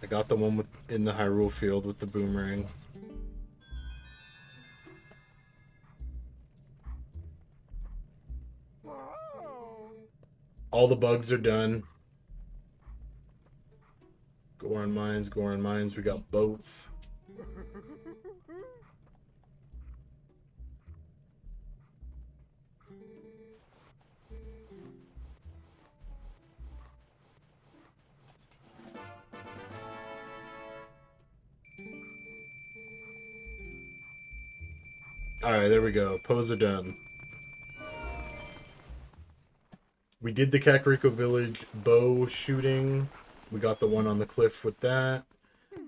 A: I got the one in the Hyrule field with the boomerang. All the bugs are done. Goron Mines, we got both. Alright, there we go. Poes are done. We did the Kakariko Village bow shooting. We got the one on the cliff with that.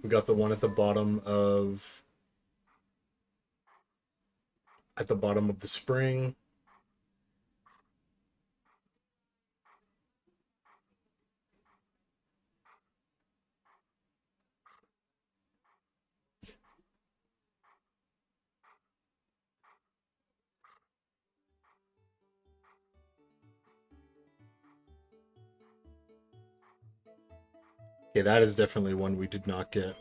A: We got the one at the bottom of the spring. Okay, that is definitely one we did not get.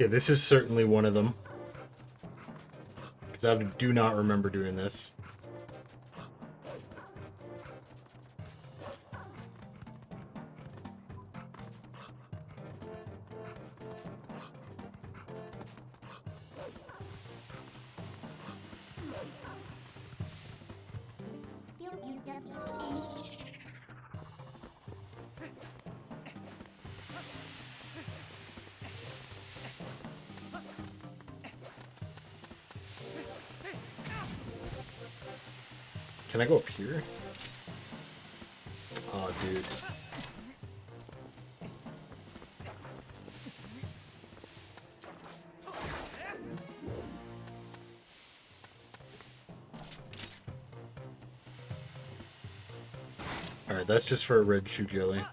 A: Yeah, this is certainly one of them. Because I do not remember doing this. Can I go up here? Oh, dude. Alright, that's just for a red shoe jelly.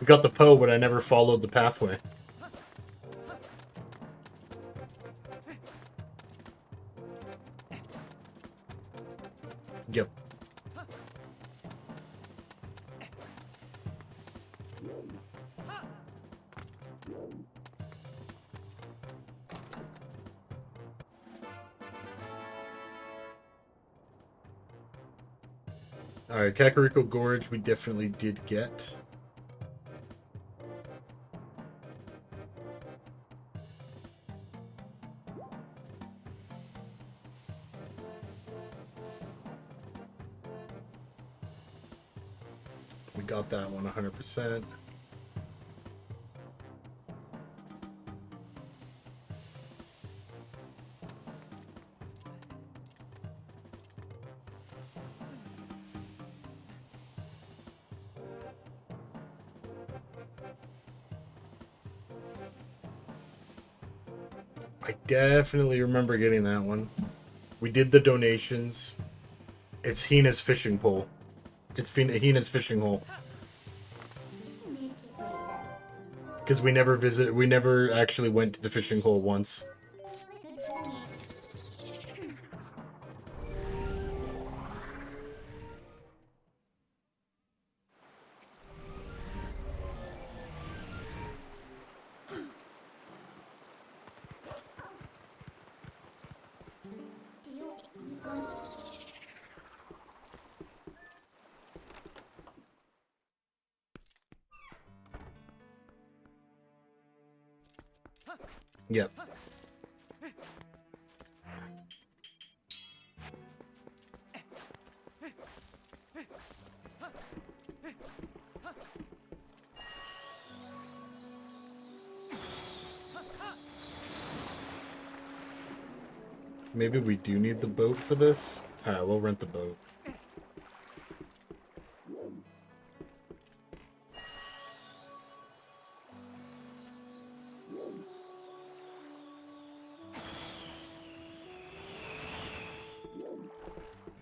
A: We got the Poe, but I never followed the pathway. Yep. Alright, Kakariko Gorge we definitely did get. We got that one 100%. I definitely remember getting that one. We did the donations. It's Hina's fishing pole. It's Hina's fishing hole. Because we never actually went to the fishing hole once. Yep. Maybe we do need the boat for this? Alright, we'll rent the boat.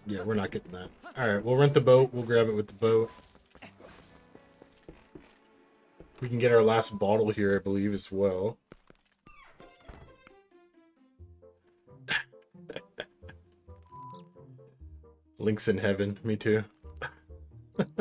A: Yeah, we're not getting that. Alright, we'll rent the boat. We'll grab it with the boat. We can get our last bottle here, I believe, as well. Link's in heaven. Me too.
C: Okay.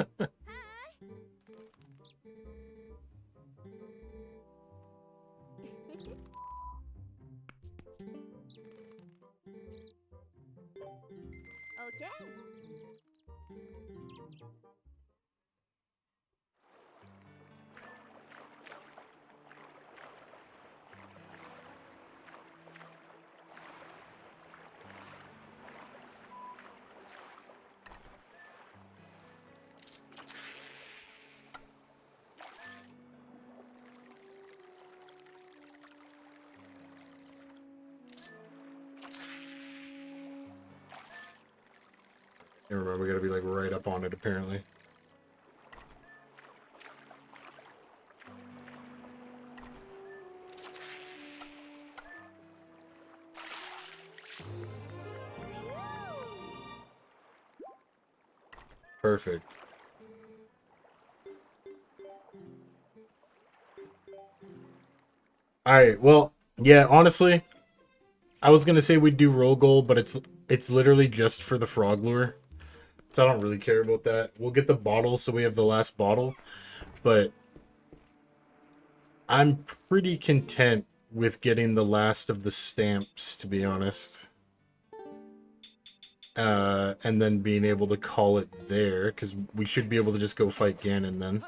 A: I remember, we gotta be like right up on it, apparently. Perfect. Alright, well, yeah, honestly, I was gonna say we'd do roll goal, but it's literally just for the frog lure. So I don't really care about that. We'll get the bottle so we have the last bottle, but I'm pretty content with getting the last of the stamps, to be honest. And then being able to call it there, because we should be able to just go fight Ganon then.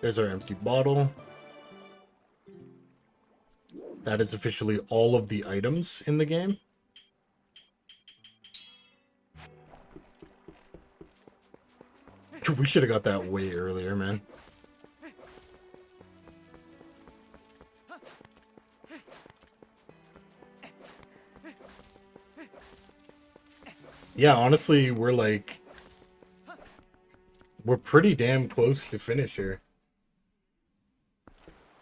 A: There's our empty bottle. That is officially all of the items in the game. We should have got that way earlier, man. Yeah, honestly, we're pretty damn close to finish here.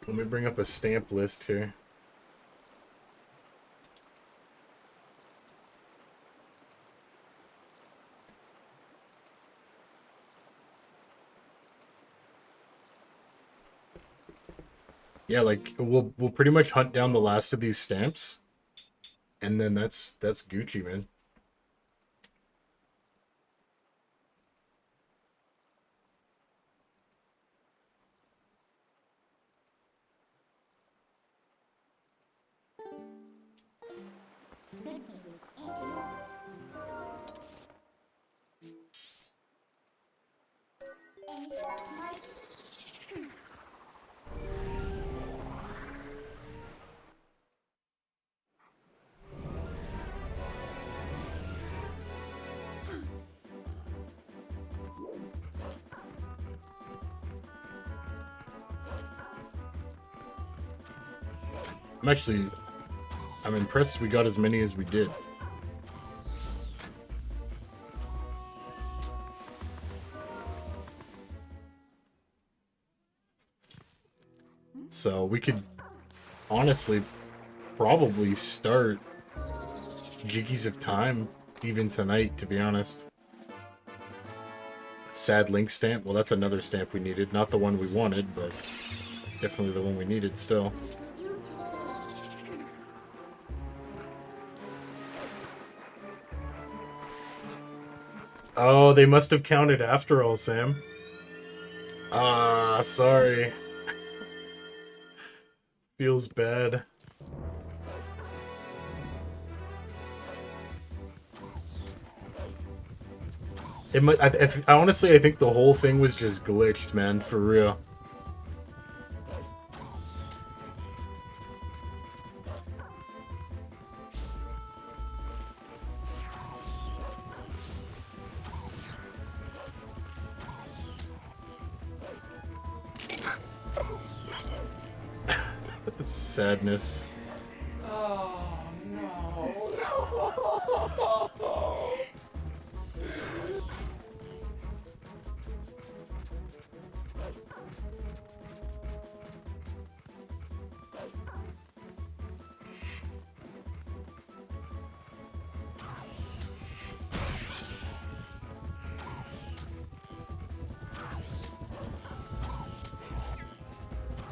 A: Let me bring up a stamp list here. Yeah, like we'll pretty much hunt down the last of these stamps, and then that's Gucci, man. I'm impressed we got as many as we did. So we could honestly probably start Jiggies of Time even tonight, to be honest. Sad Link stamp. Well, that's another stamp we needed. Not the one we wanted, but definitely the one we needed still. Oh, they must have counted after all, Sam. Ah, sorry. Feels bad. Honestly, I think the whole thing was just glitched, man, for real. Sadness.
E: Oh, no.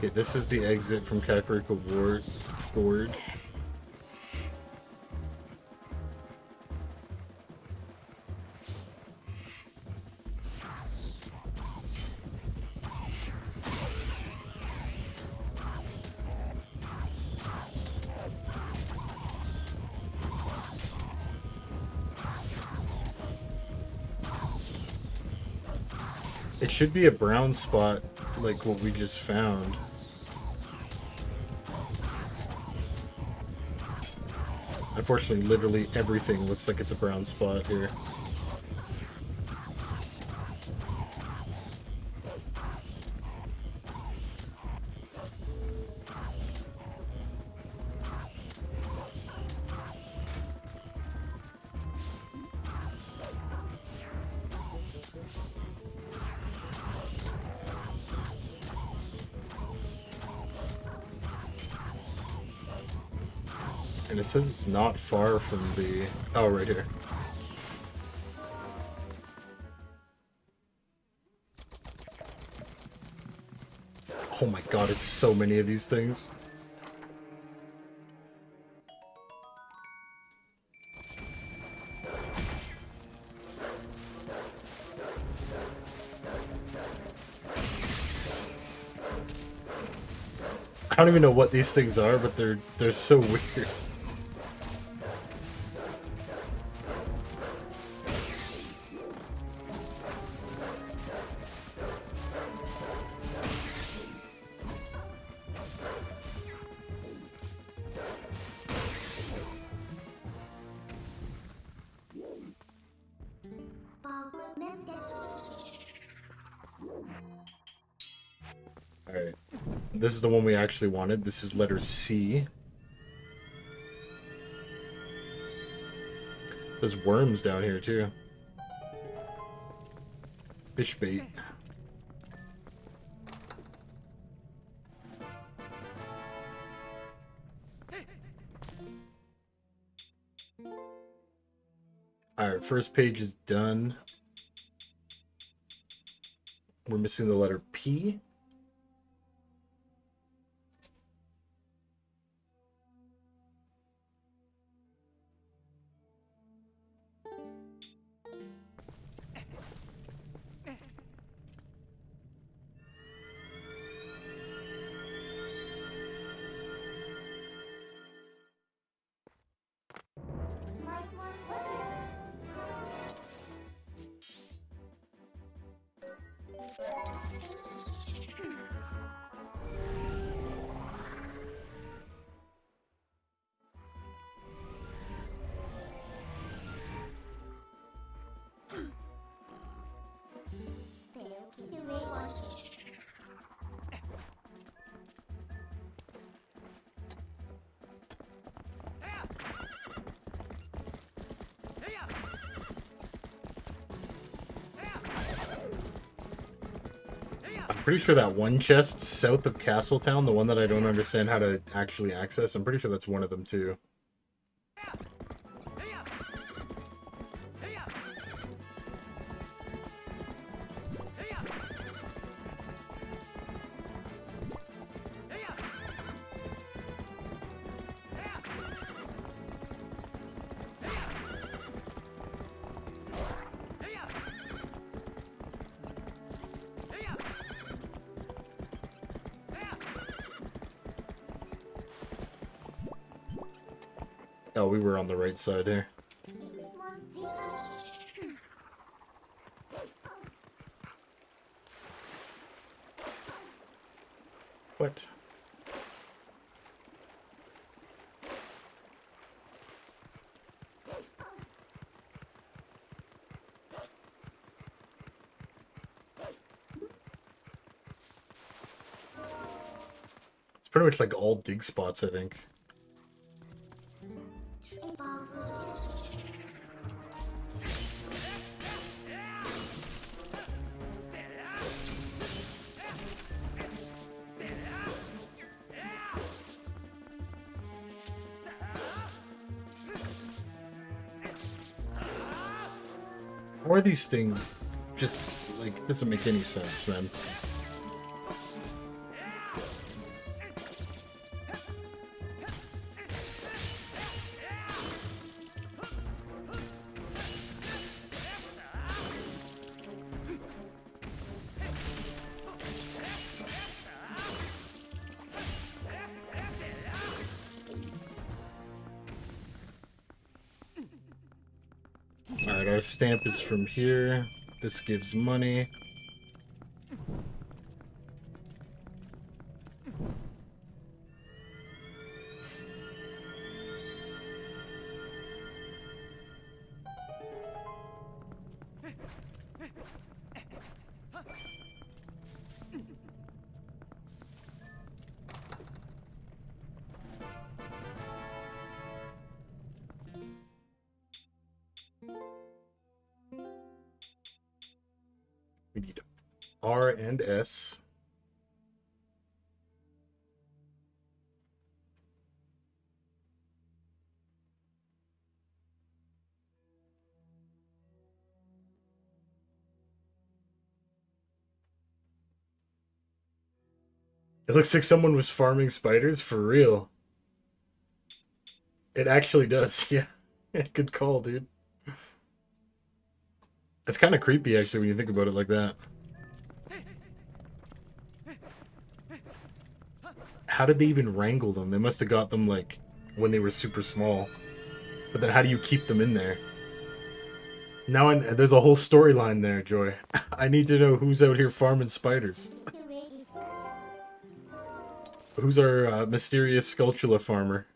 A: Okay, this is the exit from Kakariko Gorge. It should be a brown spot, like what we just found. Unfortunately, literally everything looks like it's a brown spot here. And it says it's not far from the... Oh, right here. Oh my god, it's so many of these things. I don't even know what these things are, but they're so weird. Alright. This is the one we actually wanted. This is letter C. There's worms down here, too. Fish bait. Alright, first page is done. We're missing the letter P. I'm pretty sure that one chest south of Castletown, the one that I don't understand how to actually access, I'm pretty sure that's one of them too. Oh, we were on the right side here. What? It's pretty much like all dig spots, I think. How are these things just, like, doesn't make any sense, man. Alright, our stamp is from here. This gives money. We need R and S. It looks like someone was farming spiders for real. It actually does, yeah. Good call, dude. It's kind of creepy, actually, when you think about it like that. How did they even wrangle them? They must have got them, like, when they were super small. But then how do you keep them in there? Now there's a whole storyline there, Joy. I need to know who's out here farming spiders. Who's our mysterious Skulltula farmer?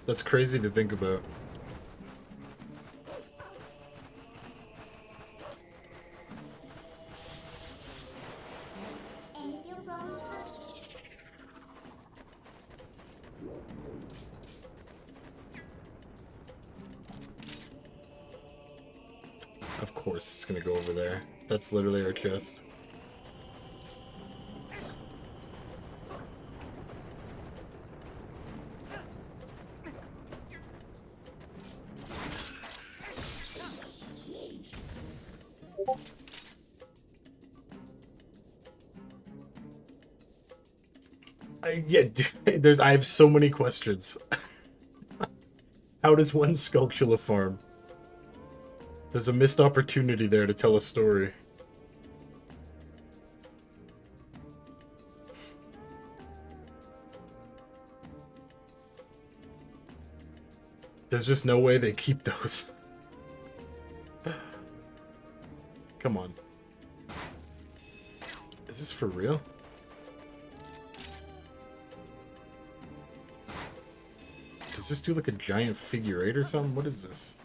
A: That's crazy to think about. Of course it's gonna go over there. That's literally our chest. Yeah, dude, I have so many questions. How does one Skulltula farm? There's a missed opportunity there to tell a story. There's just no way they keep those. Come on. Is this for real? Does this do like a giant figure eight or something? What is this?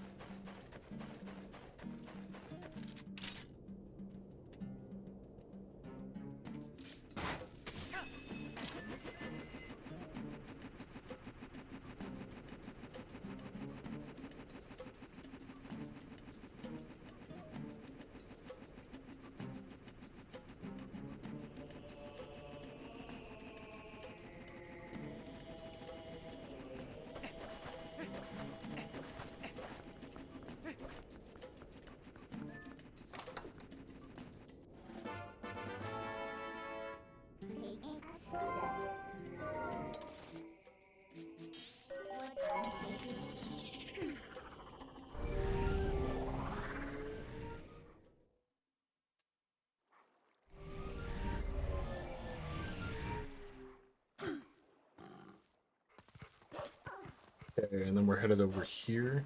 A: Okay, and then we're headed over here.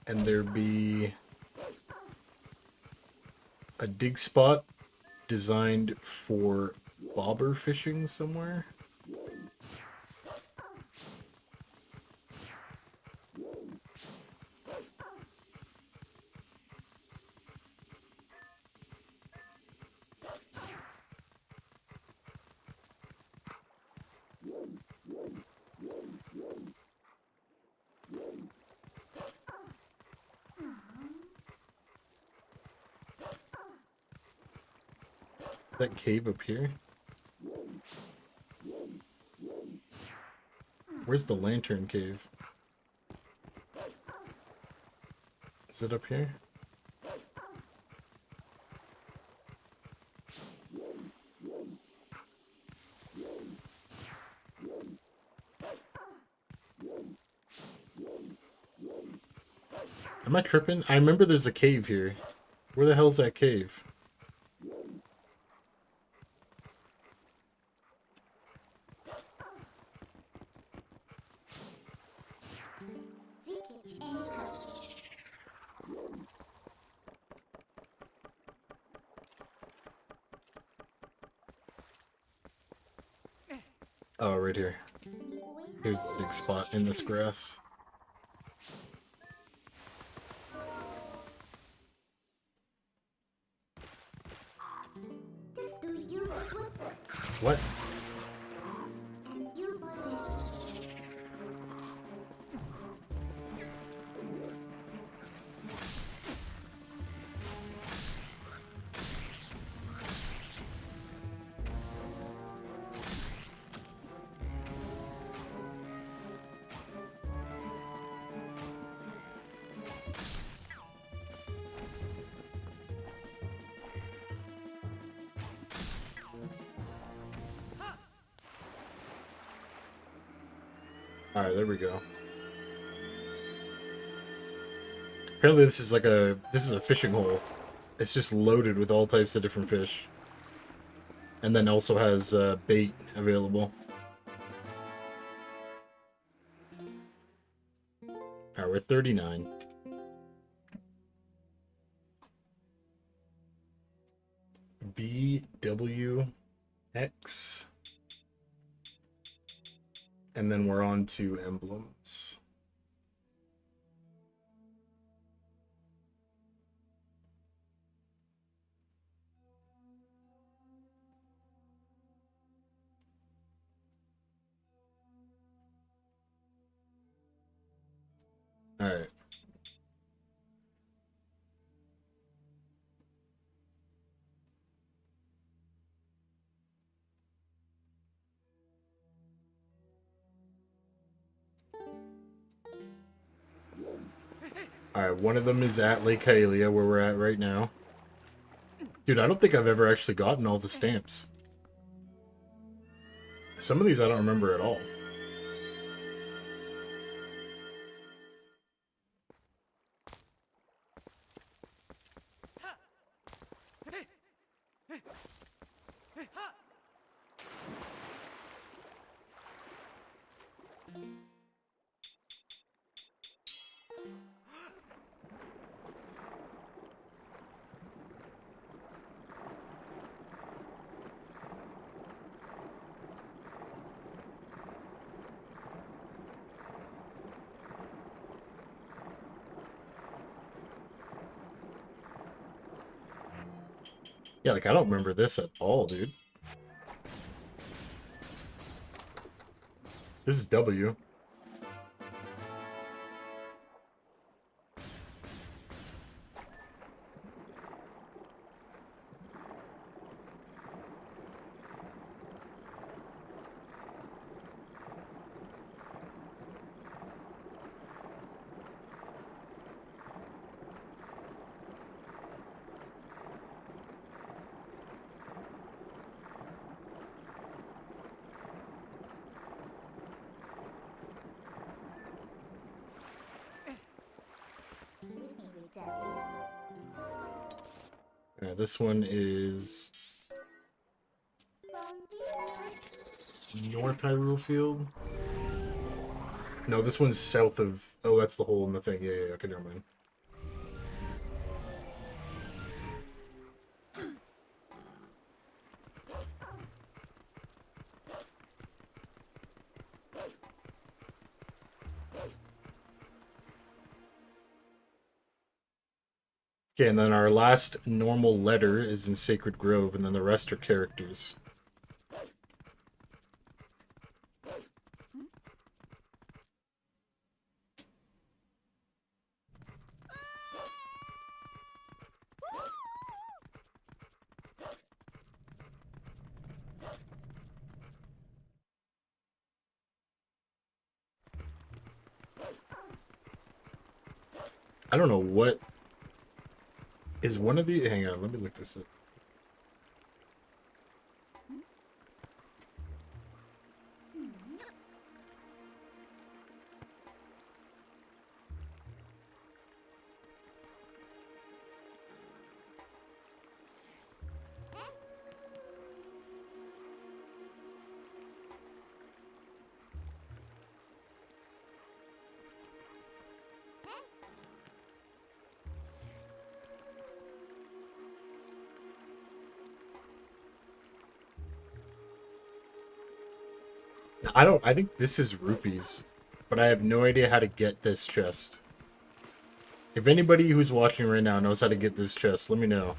A: And there be a dig spot designed for bobber fishing somewhere. That cave up here? Where's the lantern cave? Is it up here? Am I tripping? I remember there's a cave here. Where the hell's that cave? Oh, right here. Here's the big spot in this grass. What? Alright, there we go. Apparently this is a fishing hole. It's just loaded with all types of different fish. And then also has bait available. Alright, we're 39. BWX. And then we're on to emblems. Alright. Alright, one of them is at Lake Hylia, where we're at right now. Dude, I don't think I've ever actually gotten all the stamps. Some of these I don't remember at all. Yeah, like, I don't remember this at all, dude. This is W. This one is North Hyrule Field. No, this one's south of... Oh, that's the hole in the thing. Yeah, okay, never mind. Okay, and then our last normal letter is in Sacred Grove, and then the rest are characters. I don't know what... Is one of the... Hang on, let me look this up. I think this is rupees, but I have no idea how to get this chest. If anybody who's watching right now knows how to get this chest, let me know.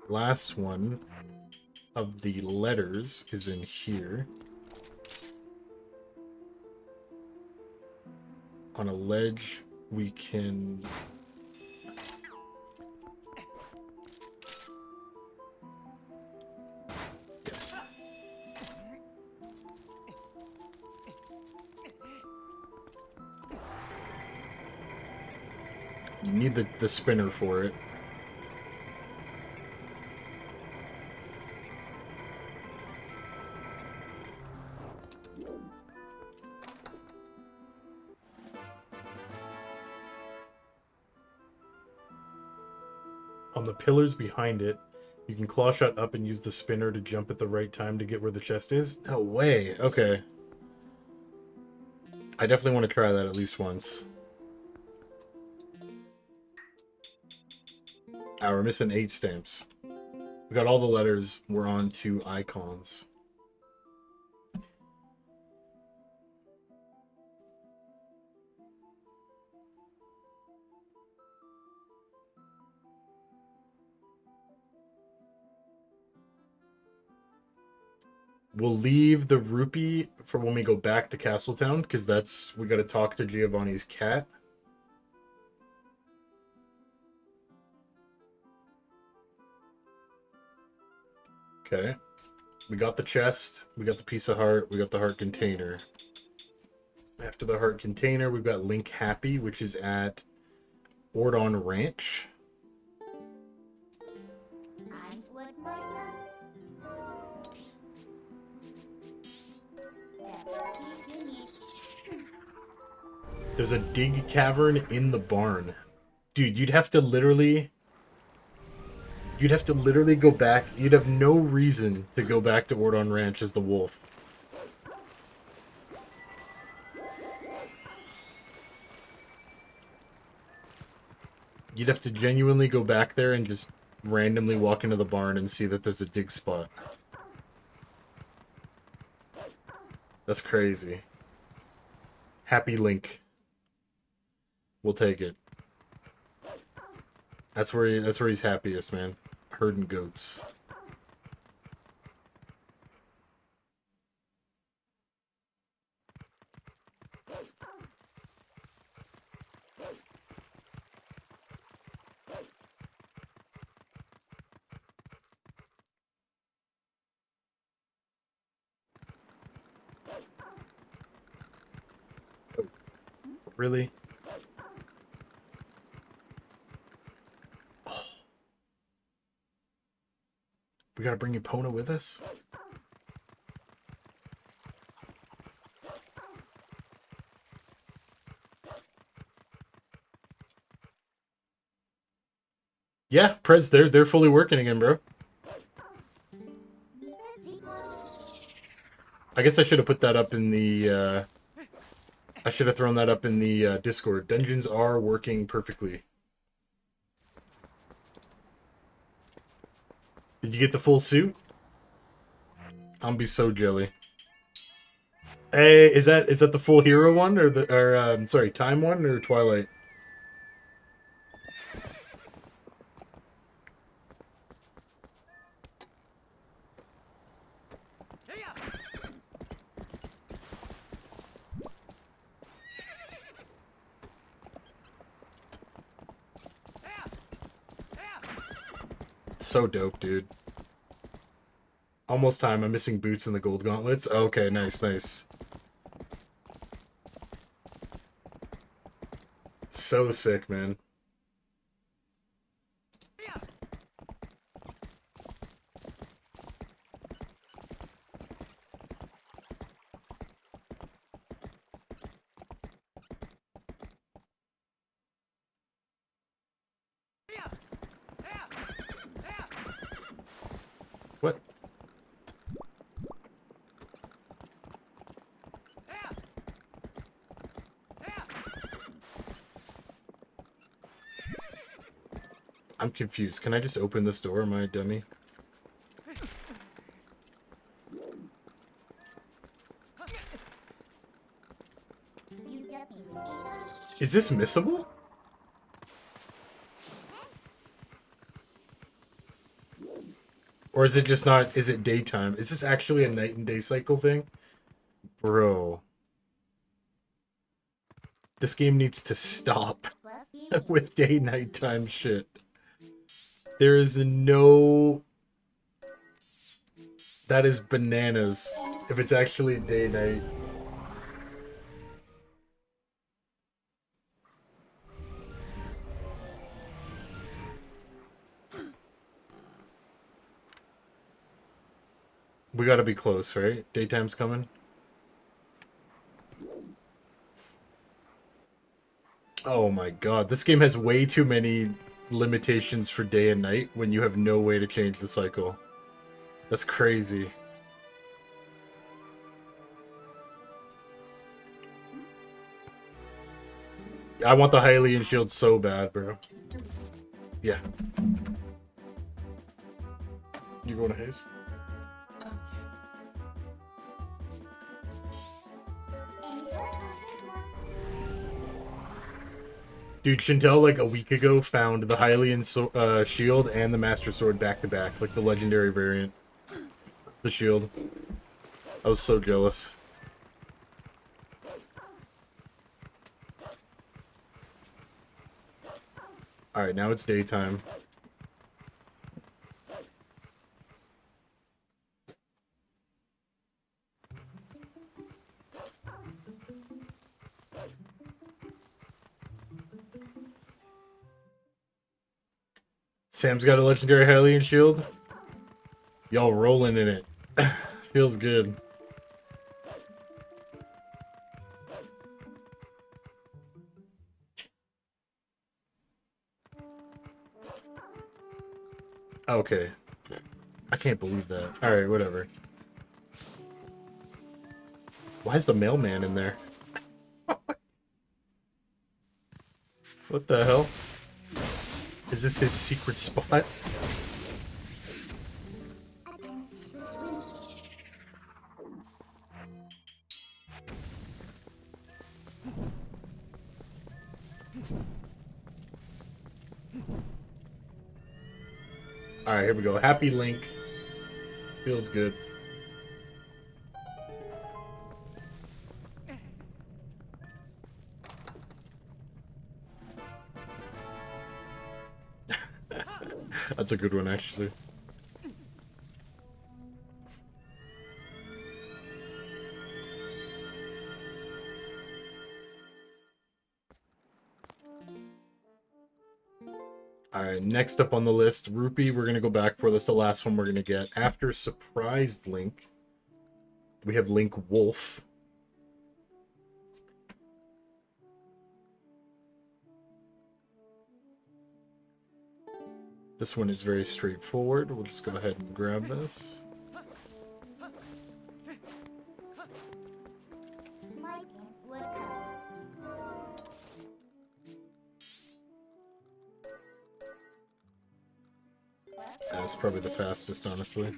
A: last one of the letters is in here. On a ledge, we can... Yes. You need the spinner for it. On the pillars behind it, you can claw shot up and use the spinner to jump at the right time to get where the chest is. No way. Okay. I definitely want to try that at least once. Ah, we're missing 8 stamps. We got all the letters. We're on to icons. We'll leave the rupee for when we go back to Castletown, because that's... we gotta talk to Giovanni's cat. Okay. We got the chest, we got the piece of heart, we got the heart container. After the heart container, we've got Link Happy, which is at Ordon Ranch. There's a dig cavern in the barn. Dude, you'd have to literally go back. You'd have no reason to go back to Ordon Ranch as the wolf. You'd have to genuinely go back there and just randomly walk into the barn and see that there's a dig spot. That's crazy. Happy Link. We'll take it. That's where he's happiest, man. Herding goats. Oh, really? We gotta bring Epona with us? Yeah, Prez, they're fully working again, bro. I guess I should have put that up in the, I should have thrown that up in the Discord. Dungeons are working perfectly. Did you get the full suit? I'm be so jelly. Hey, is that the full hero one or sorry, time one or Twilight? So dope, dude. Almost time. I'm missing boots and the gold gauntlets. Okay, nice, nice. So sick, man. What? I'm confused. Can I just open this door, am I a dummy? Is this missable? Or is it just not? Is it daytime? Is this actually a night and day cycle thing? Bro. This game needs to stop with day-nighttime shit. There is no... That is bananas. If it's actually day-night. We gotta be close, right? Daytime's coming. Oh my god, this game has way too many limitations for day and night when you have no way to change the cycle. That's crazy. I want the Hylian shield so bad, bro. Yeah. You going to Haze? Dude, Chantel, like a week ago, found the Hylian shield and the Master Sword back to back, like the legendary variant. The shield. I was so jealous. Alright, now it's daytime. Sam's got a legendary Hylian shield. Y'all rolling in it. Feels good. Okay. I can't believe that. Alright, whatever. Why is the mailman in there? What the hell? Is this his secret spot? Alright, here we go. Happy Link. Feels good. That's a good one, actually. Alright, next up on the list, Rupee, we're going to go back for. That's the last one we're going to get. After Surprised Link, we have Link Wolf. This one is very straightforward. We'll just go ahead and grab this. That's probably the fastest, honestly.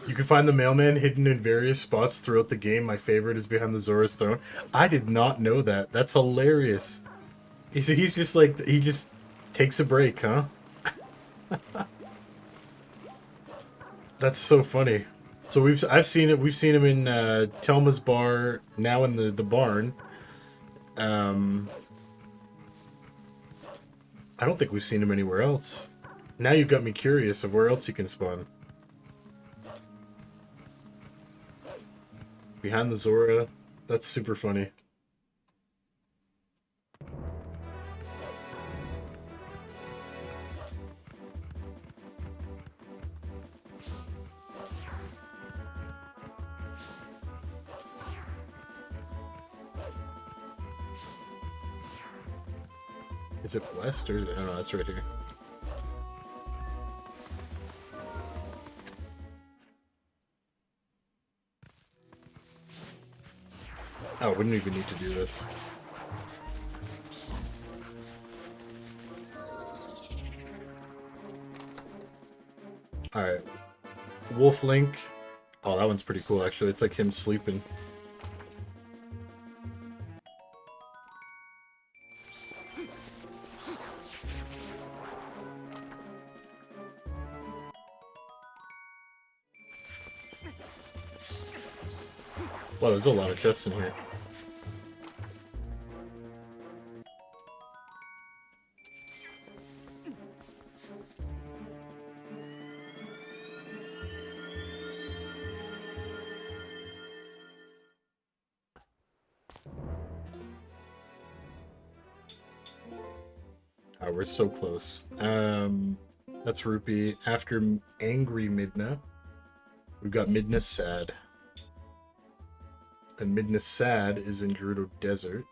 A: You can find the mailman hidden in various spots throughout the game. My favorite is behind the Zora's throne. I did not know that. That's hilarious. He's just like, he just takes a break, huh? That's so funny. So I've seen it. We've seen him in Telma's bar, now in the barn. I don't think we've seen him anywhere else. Now you've got me curious of where else he can spawn. Behind the Zora. That's super funny. Is it west or is it? Oh no, that's right here. Oh, we didn't even need to do this. Alright. Wolf Link. Oh, that one's pretty cool, actually. It's like him sleeping. Wow, there's a lot of chests in here. Oh, we're so close. That's Rupee. After Angry Midna, we've got Midna Sad. And Midna Sad is in Gerudo Desert.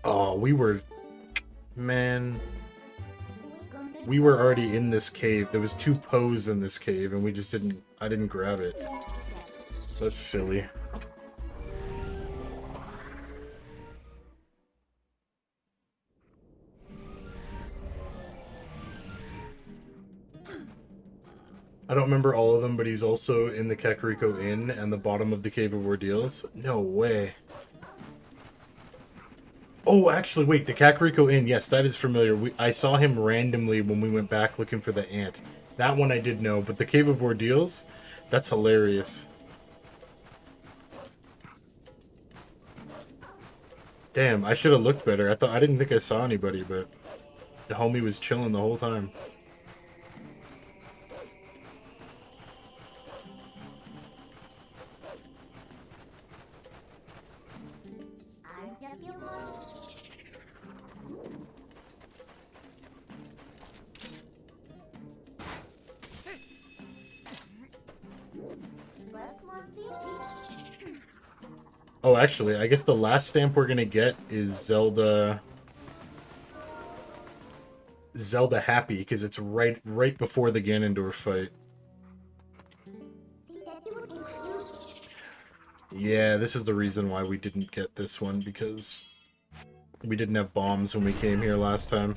A: Oh, man, we were already in this cave. There was 2 Poes in this cave, and I didn't grab it. That's silly. I don't remember all of them, but he's also in the Kakariko Inn and the bottom of the Cave of Ordeals. No way. Oh, actually, wait, the Kakariko Inn, yes, that is familiar. I saw him randomly when we went back looking for the ant. That one I did know, but the Cave of Ordeals, that's hilarious. Damn, I should have looked better. I didn't think I saw anybody, but the homie was chilling the whole time. Oh, actually, I guess the last stamp we're gonna get is Zelda Happy, because it's right before the Ganondorf fight. Yeah, this is the reason why we didn't get this one, because we didn't have bombs when we came here last time.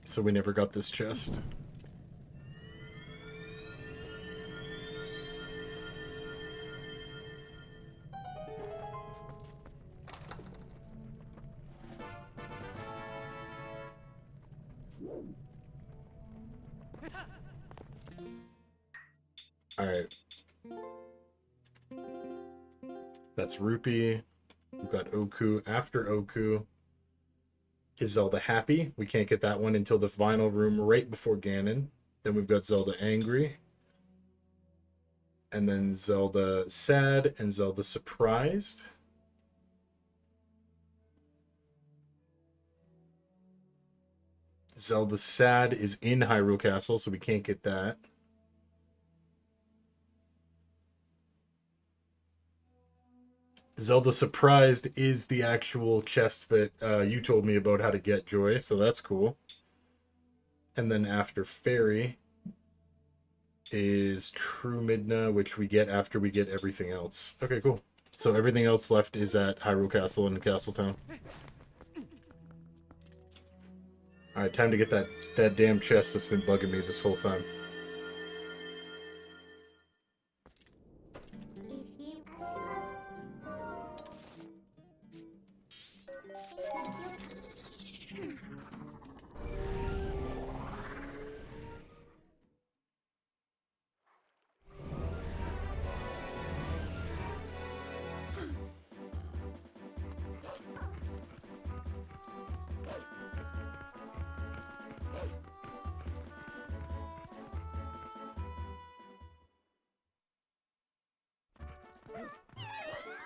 A: So we never got this chest. Alright. That's Rupee. We've got Oku. After Oku is Zelda Happy. We can't get that one until the final room right before Ganon. Then we've got Zelda Angry. And then Zelda Sad and Zelda Surprised. Zelda Sad is in Hyrule Castle, so we can't get that. Zelda Surprised is the actual chest that you told me about how to get, Joy, so that's cool. And then after Fairy is True Midna, which we get after we get everything else. Okay, cool. So everything else left is at Hyrule Castle and Castletown. Alright, time to get that damn chest that's been bugging me this whole time.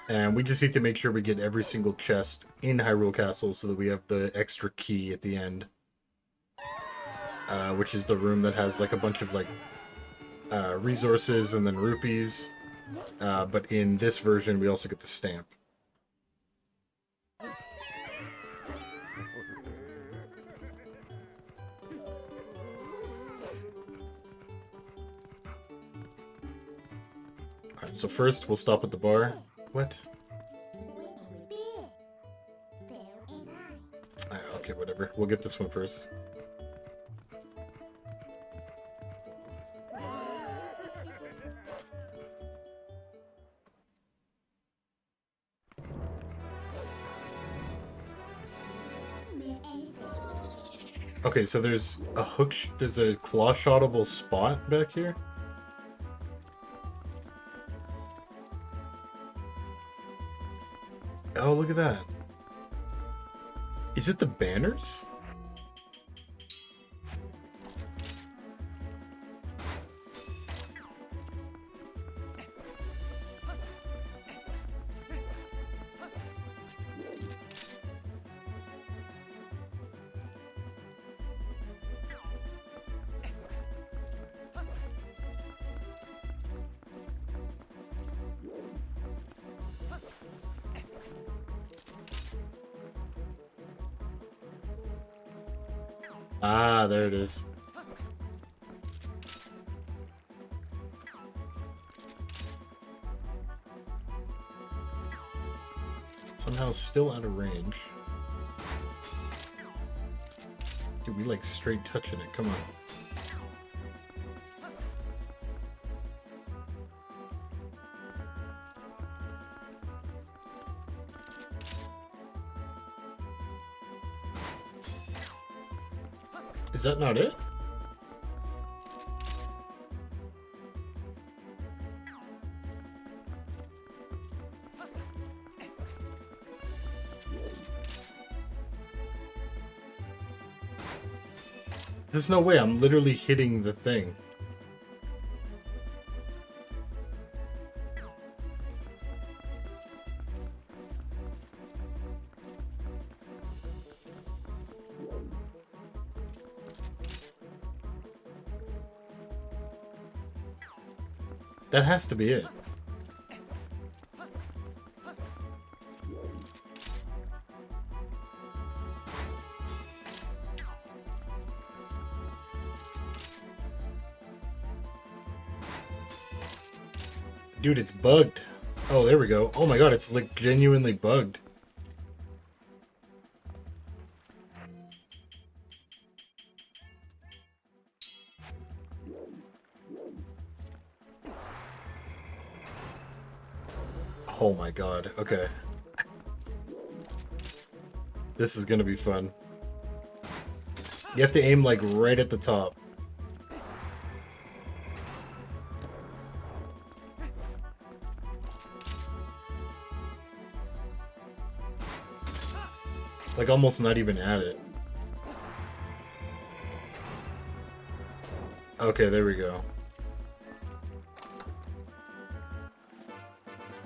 A: And we just need to make sure we get every single chest in Hyrule Castle so that we have the extra key at the end. Which is the room that has like a bunch of like resources and then rupees. But in this version, we also get the stamp. Alright, so first we'll stop at the bar. What? Okay, whatever. We'll get this one first. Okay, so there's a there's a claw-shotable spot back here. Oh, look at that. Is it the banners? Ah, there it is. Somehow still out of range. Dude, we like straight touching it. Come on. Is that not it? There's no way. I'm literally hitting the thing. That has to be it. Dude, it's bugged. Oh, there we go. Oh my god, it's like genuinely bugged. Oh my god, okay. This is gonna be fun. You have to aim like right at the top. Like almost not even at it. Okay, there we go.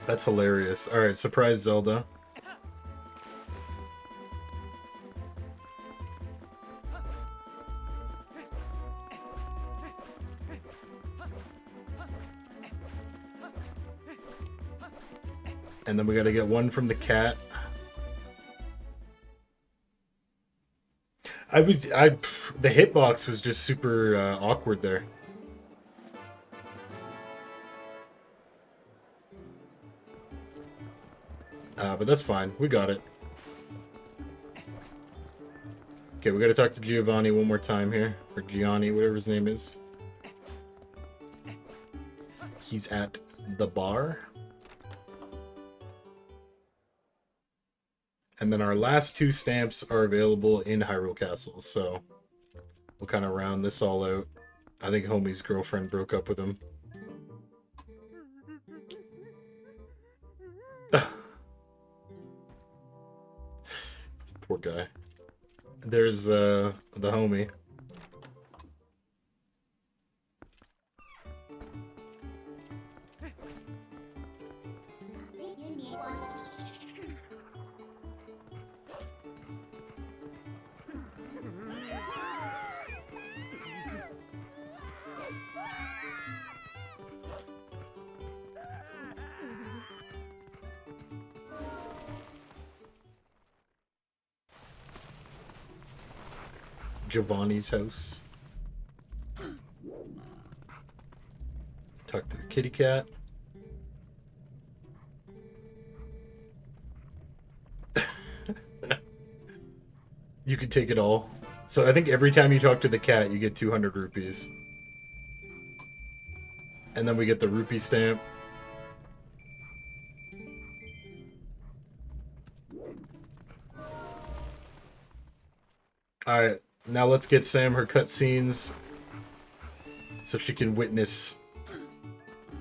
A: That's hilarious. Alright, surprise Zelda. And then we gotta get one from the cat. The hitbox was just super awkward there. But that's fine. We got it. Okay, we gotta talk to Giovanni one more time here. Or Gianni, whatever his name is. He's at the bar. And then our last two stamps are available in Hyrule Castle, so we'll kind of round this all out. I think Homie's girlfriend broke up with him. Poor guy. There's the homie. Giovanni's house. Talk to the kitty cat. You could take it all. So I think every time you talk to the cat, you get 200 rupees. And then we get the rupee stamp. Alright, now let's get Sam her cutscenes so she can witness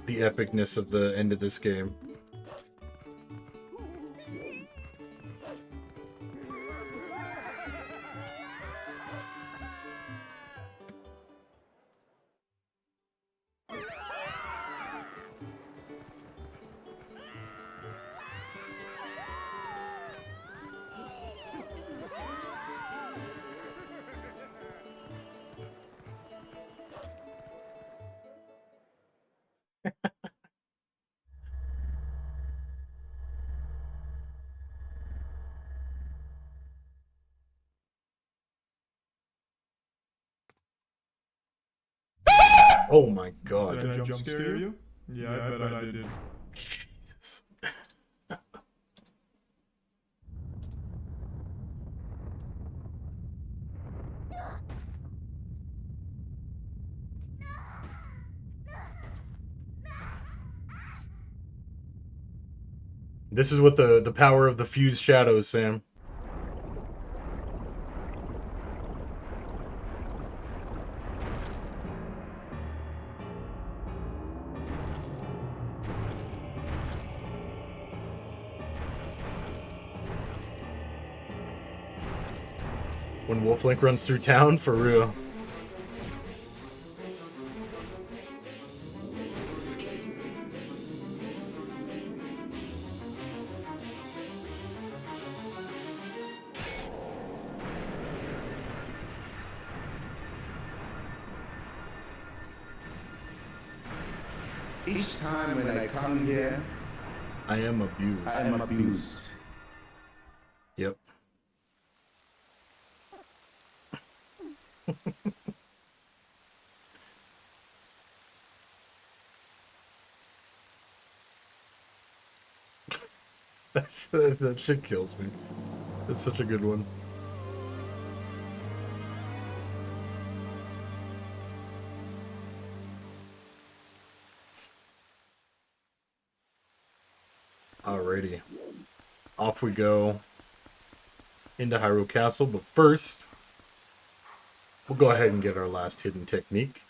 A: the epicness of the end of this game. Oh my god.
E: Did I jump scare you? Yeah, I bet I did.
A: Jesus. This is what the power of the fused shadows, Sam. When Wolflink runs through town, for real.
B: Each time when I come here,
A: I am abused.
B: I am abused.
A: Yep. That shit kills me. That's such a good one. Alrighty. Off we go into Hyrule Castle, but first, we'll go ahead and get our last hidden technique.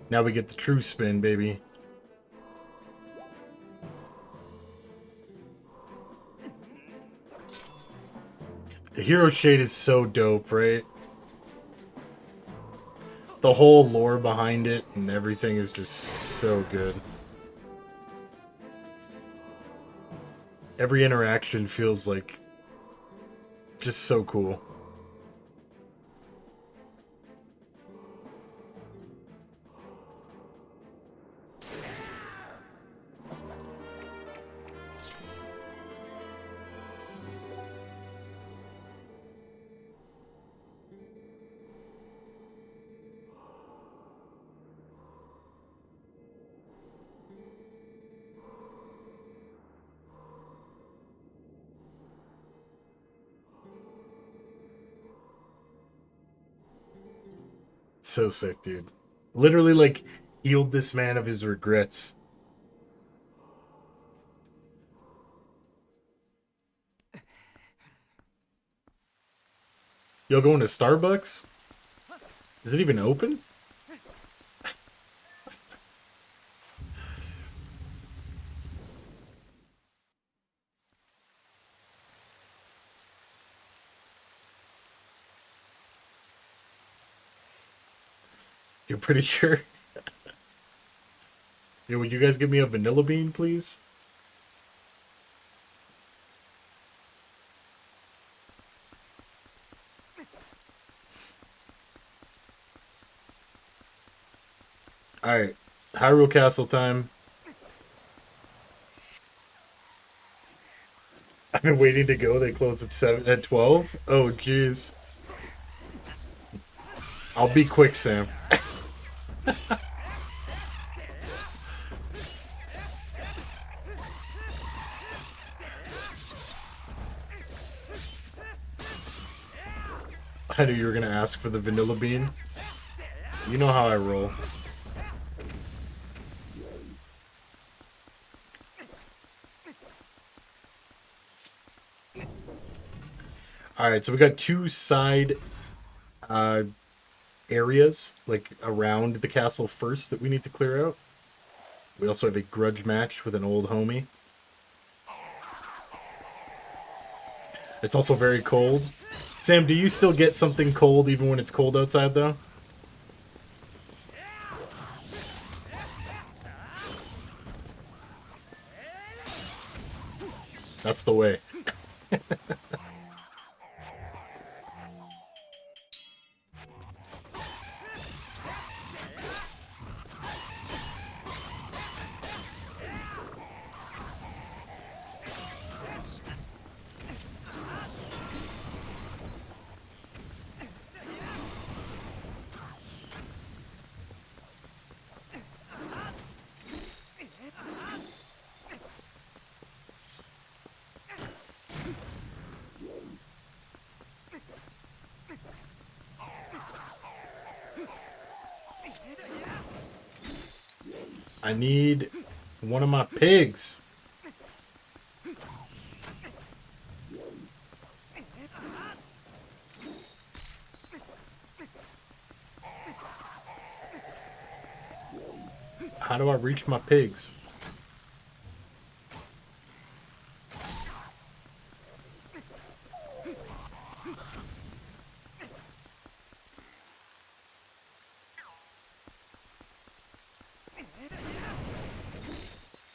A: Now we get the true spin, baby. The hero shade is so dope, right? The whole lore behind it and everything is just so good. Every interaction feels like just so cool. So sick, dude. Literally, like, healed this man of his regrets. Y'all going to Starbucks? Is it even open? You're pretty sure? Yo, would you guys give me a vanilla bean, please? Alright. Hyrule Castle time. I've been waiting to go. They close at 12. Oh, jeez. I'll be quick, Sam. I knew you were gonna ask for the vanilla bean. You know how I roll. Alright, so we got two side areas, like around the castle first, that we need to clear out. We also have a grudge match with an old homie. It's also very cold. Sam, do you still get something cold even when it's cold outside, though? That's the way. I need one of my pigs. How do I reach my pigs?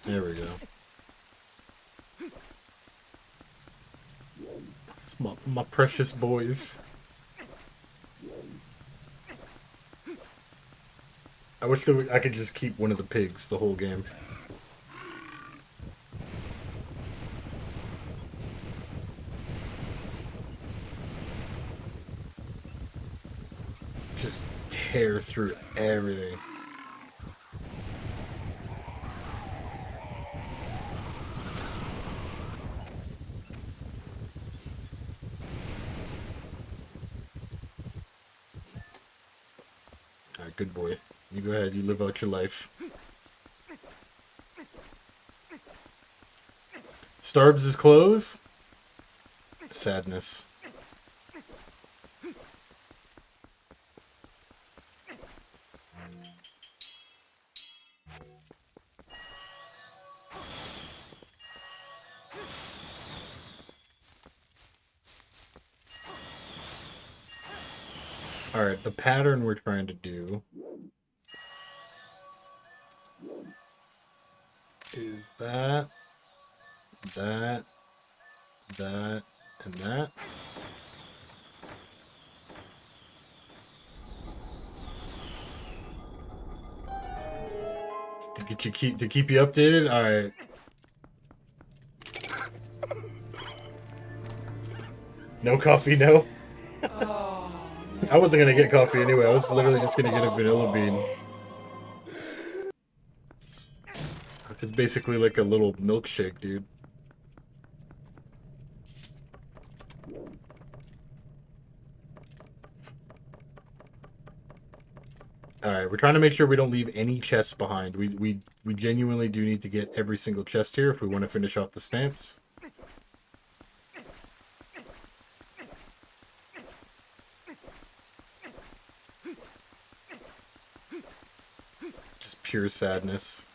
A: There we go. It's my precious boys. I wish that I could just keep one of the pigs the whole game. Just tear through everything. Alright, good boy. You go ahead, you live out your life. Starbs is closed? Sadness. Alright, the pattern we're trying to do is that, and that. To keep you updated? Alright. No coffee, no? I wasn't gonna get coffee anyway. I was literally just gonna get a vanilla bean. It's basically like a little milkshake, dude. Alright, we're trying to make sure we don't leave any chests behind. We genuinely do need to get every single chest here if we want to finish off the stamps. Just pure sadness.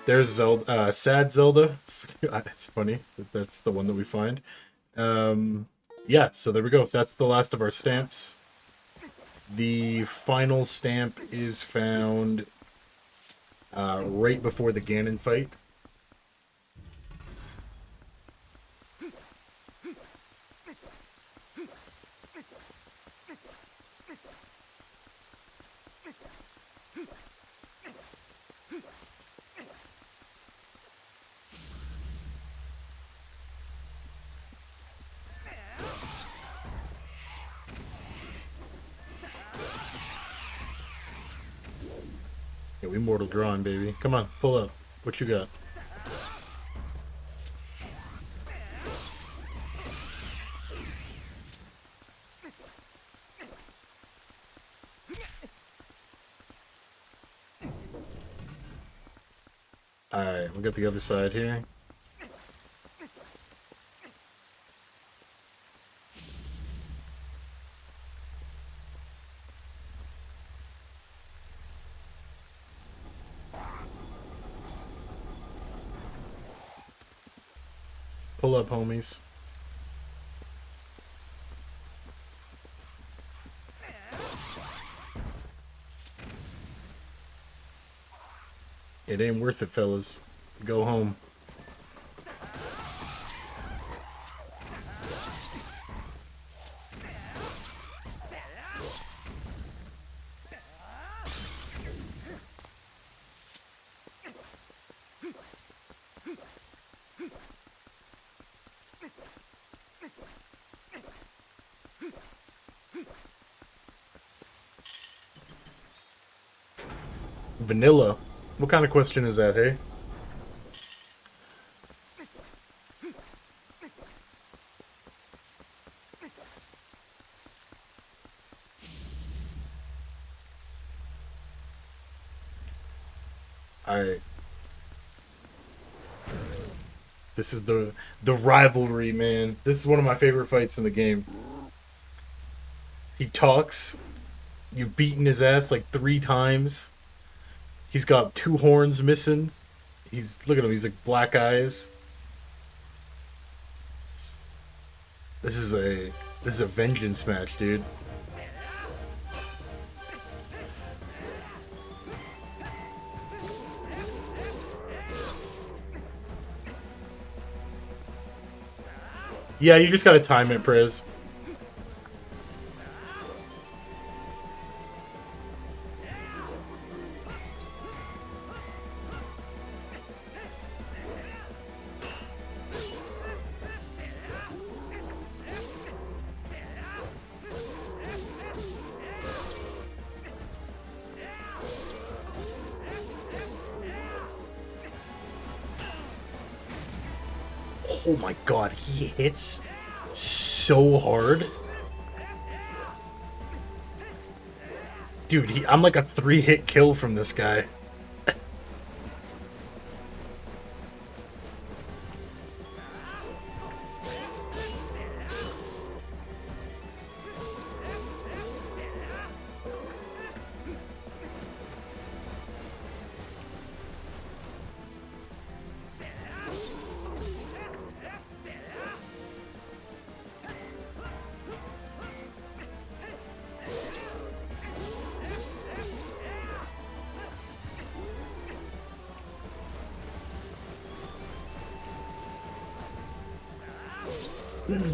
A: There's Zelda, sad Zelda. It's funny that that's the one that we find. Yeah, so there we go. That's the last of our stamps. The final stamp is found right before the Ganon fight. Yeah, we mortal drawing, baby. Come on, pull up. What you got? Alright, we got the other side here. Pull up, homies. It ain't worth it, fellas. Go home. Vanilla? What kind of question is that, hey? Alright. This is the rivalry, man. This is one of my favorite fights in the game. He talks. You've beaten his ass like 3 times. He's got 2 horns missing. Look at him, he's like black eyes. This is a vengeance match, dude. Yeah, you just gotta time it, Prez. Oh my god, he hits so hard. Dude, I'm like a 3-hit kill from this guy.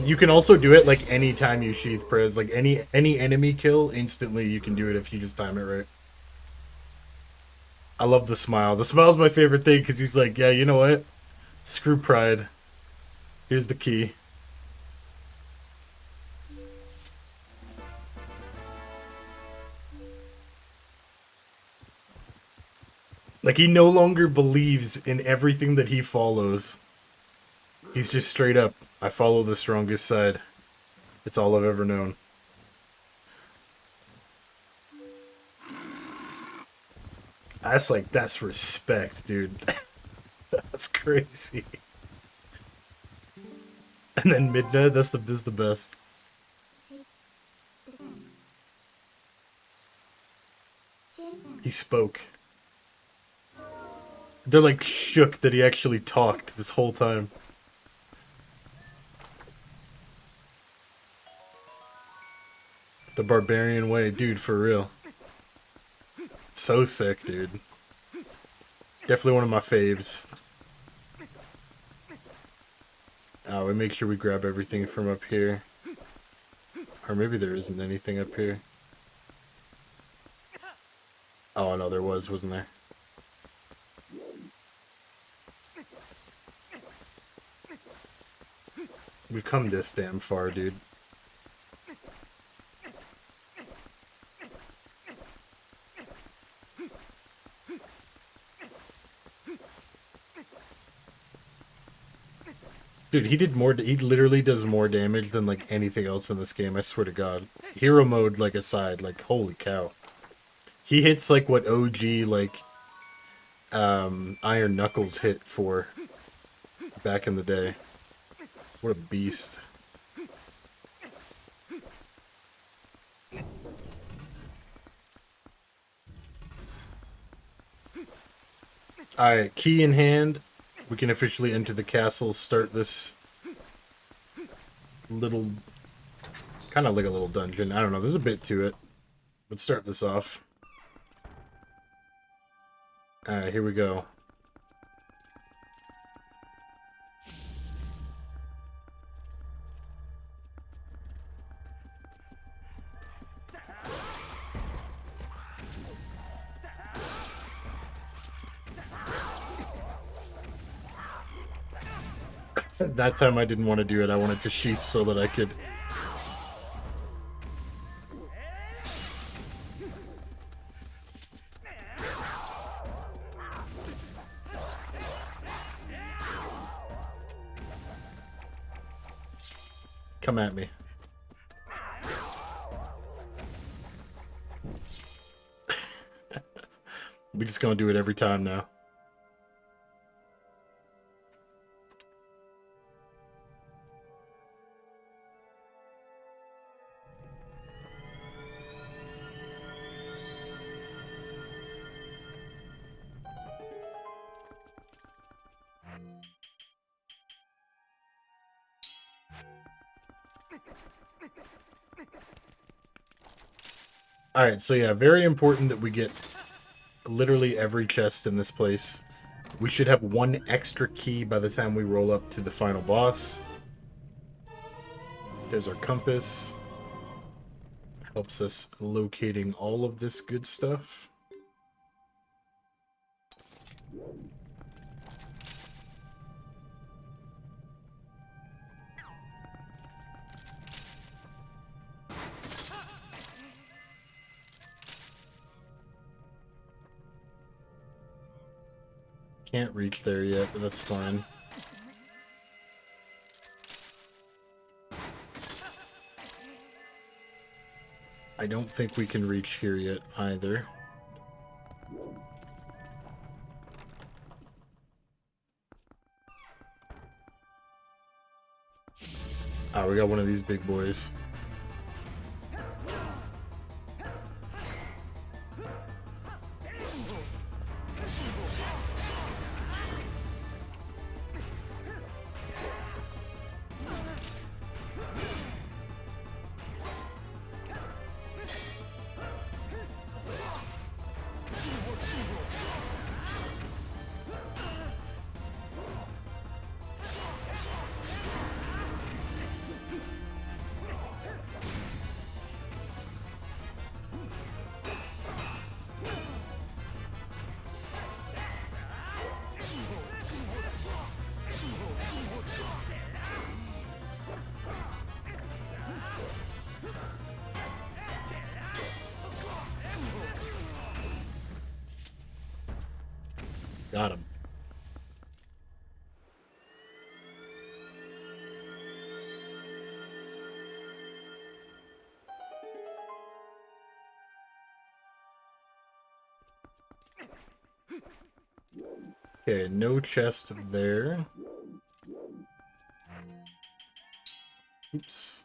A: You can also do it like any time you sheath Prez. Like any enemy kill, instantly you can do it if you just time it right. I love the smile. The smile's my favorite thing because he's like, yeah, you know what? Screw pride. Here's the key. Like, he no longer believes in everything that he follows. He's just straight up, I follow the strongest side. It's all I've ever known. That's respect, dude. That's crazy. And then Midna, this is the best. He spoke. They're like shook that he actually talked this whole time. The barbarian way, dude, for real. So sick, dude. Definitely one of my faves. Oh, we make sure we grab everything from up here. Or maybe there isn't anything up here. Oh, no, there was, wasn't there? We've come this damn far, dude. Dude, he literally does more damage than, like, anything else in this game, I swear to God. Hero mode, like, aside, like, holy cow. He hits, like, what OG, like, Iron Knuckles hit for back in the day. What a beast. Alright, key in hand. We can officially enter the castle, start this little, kind of like a little dungeon. I don't know, there's a bit to it. Let's start this off. Alright, here we go. That time I didn't want to do it. I wanted to sheath so that I could... Come at me. We're just gonna do it every time now. Alright, so yeah, very important that we get literally every chest in this place. We should have one extra key by the time we roll up to the final boss. There's our compass. Helps us locating all of this good stuff. Can't reach there yet, but that's fine. I don't think we can reach here yet either. Ah, we got one of these big boys. Got him. Okay, no chest there. Oops.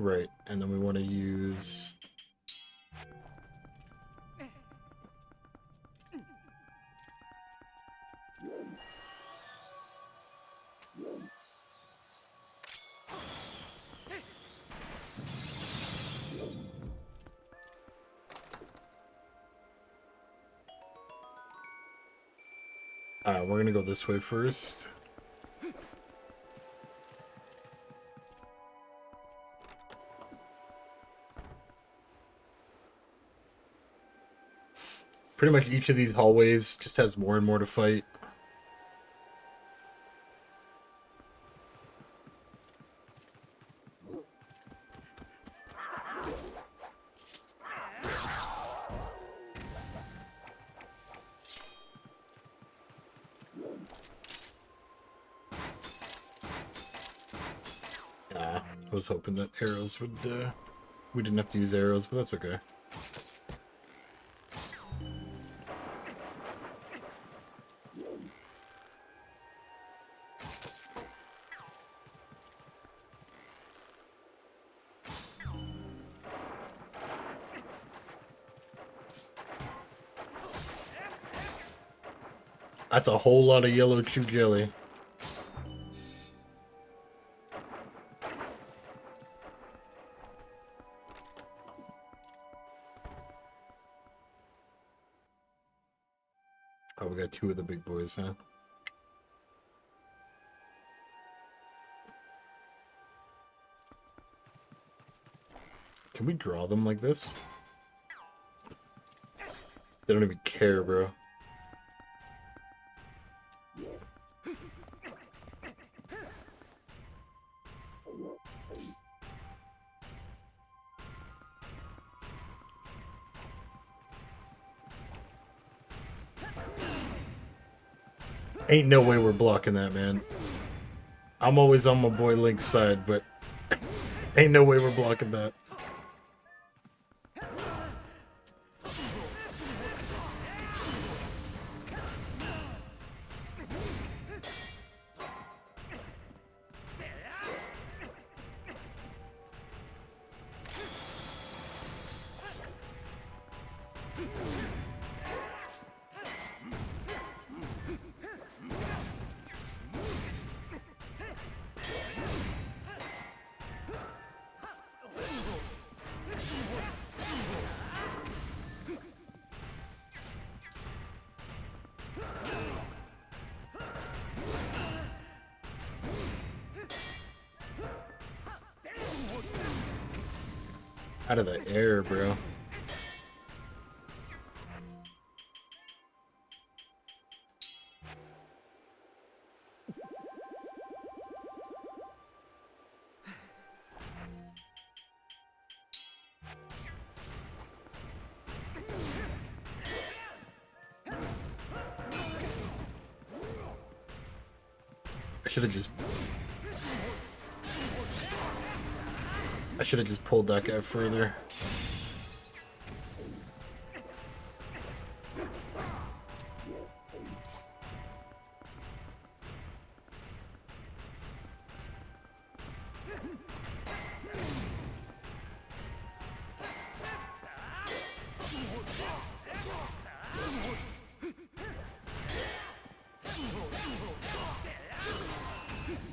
A: Right, and then we want to use... Alright, we're gonna go this way first. Pretty much each of these hallways just has more and more to fight. I was hoping that arrows would, we didn't have to use arrows, but that's okay. That's a whole lot of yellow chew jelly. Oh, we got two of the big boys, huh? Can we draw them like this? They don't even care, bro. Ain't no way we're blocking that, man. I'm always on my boy Link's side, but ain't no way we're blocking that. Out of the air, bro. I should have just pulled that guy further.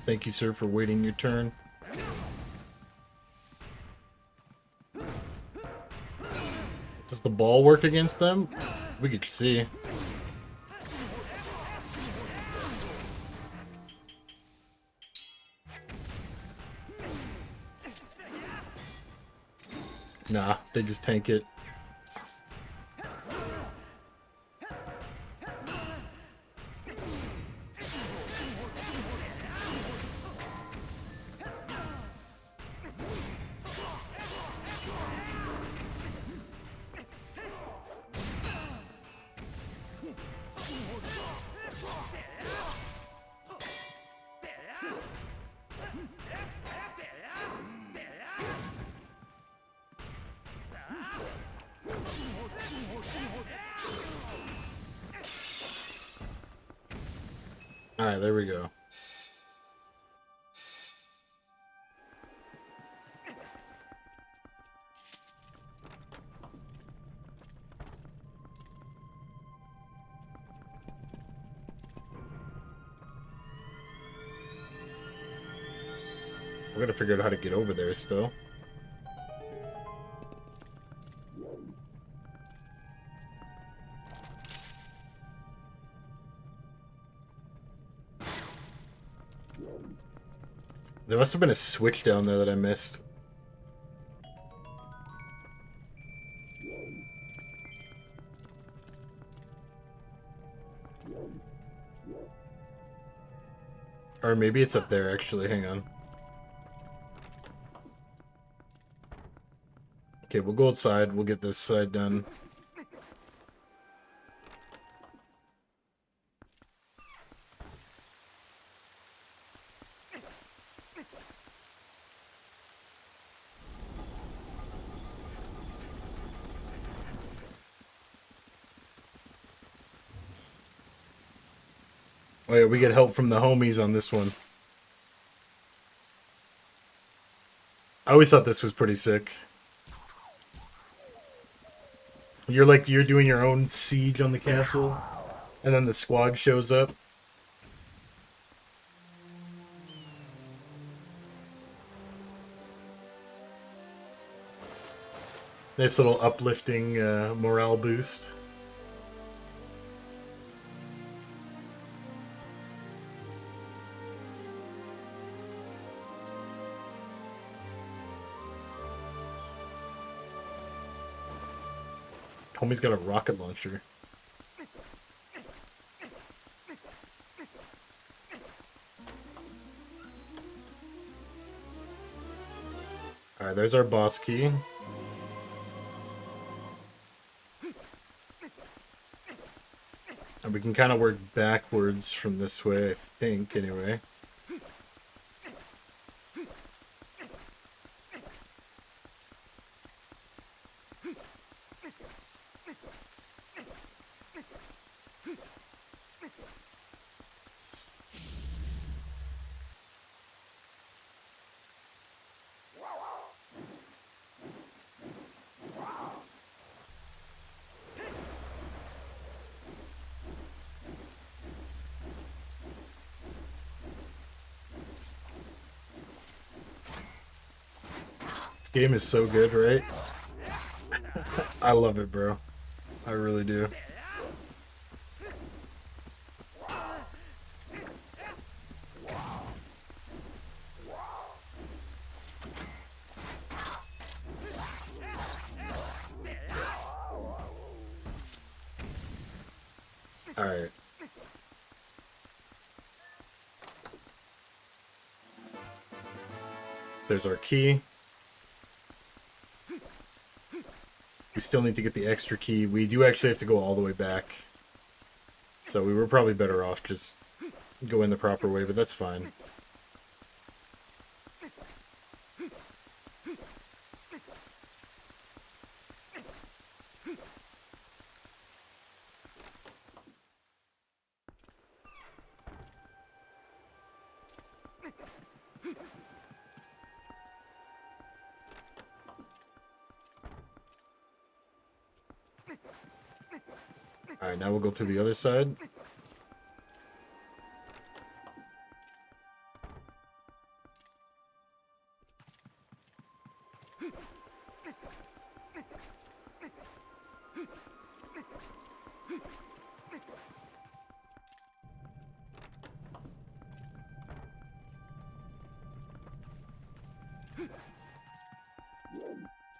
A: Thank you, sir, for waiting your turn. Does the ball work against them? We could see. Nah, they just tank it. Alright, there we go. We're gonna figure out how to get over there still. There must have been a switch down there that I missed. Or maybe it's up there, actually. Hang on. Okay, we'll go outside. We'll get this side done. Oh yeah, we get help from the homies on this one. I always thought this was pretty sick. You're doing your own siege on the castle, and then the squad shows up. Nice little uplifting morale boost. Homie's got a rocket launcher. Alright, there's our boss key. And we can kind of work backwards from this way, I think, anyway. This game is so good, right? I love it, bro. I really do. Alright. There's our key. We still need to get the extra key. We do actually have to go all the way back. So we were probably better off just going the proper way, but that's fine. Alright, now we'll go through the other side.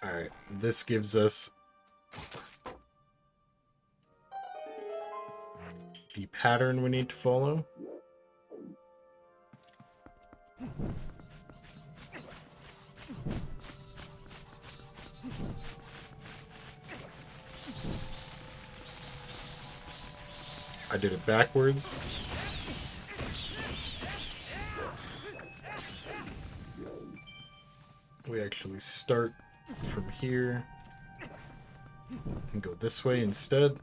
A: Alright, this gives us the pattern we need to follow. I did it backwards. We actually start from here and go this way instead.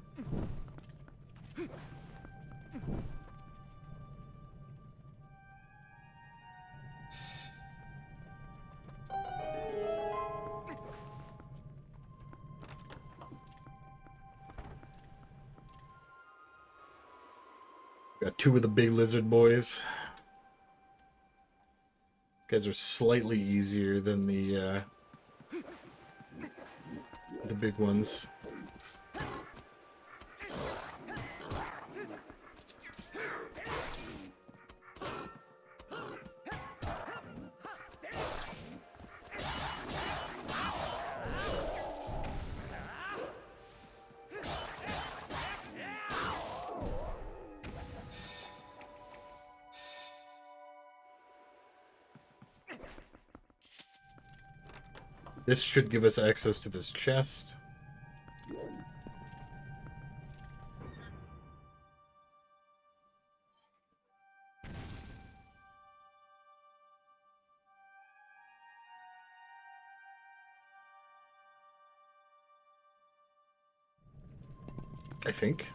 A: Got two of the big lizard boys. Guys are slightly easier than the big ones. This should give us access to this chest. I think.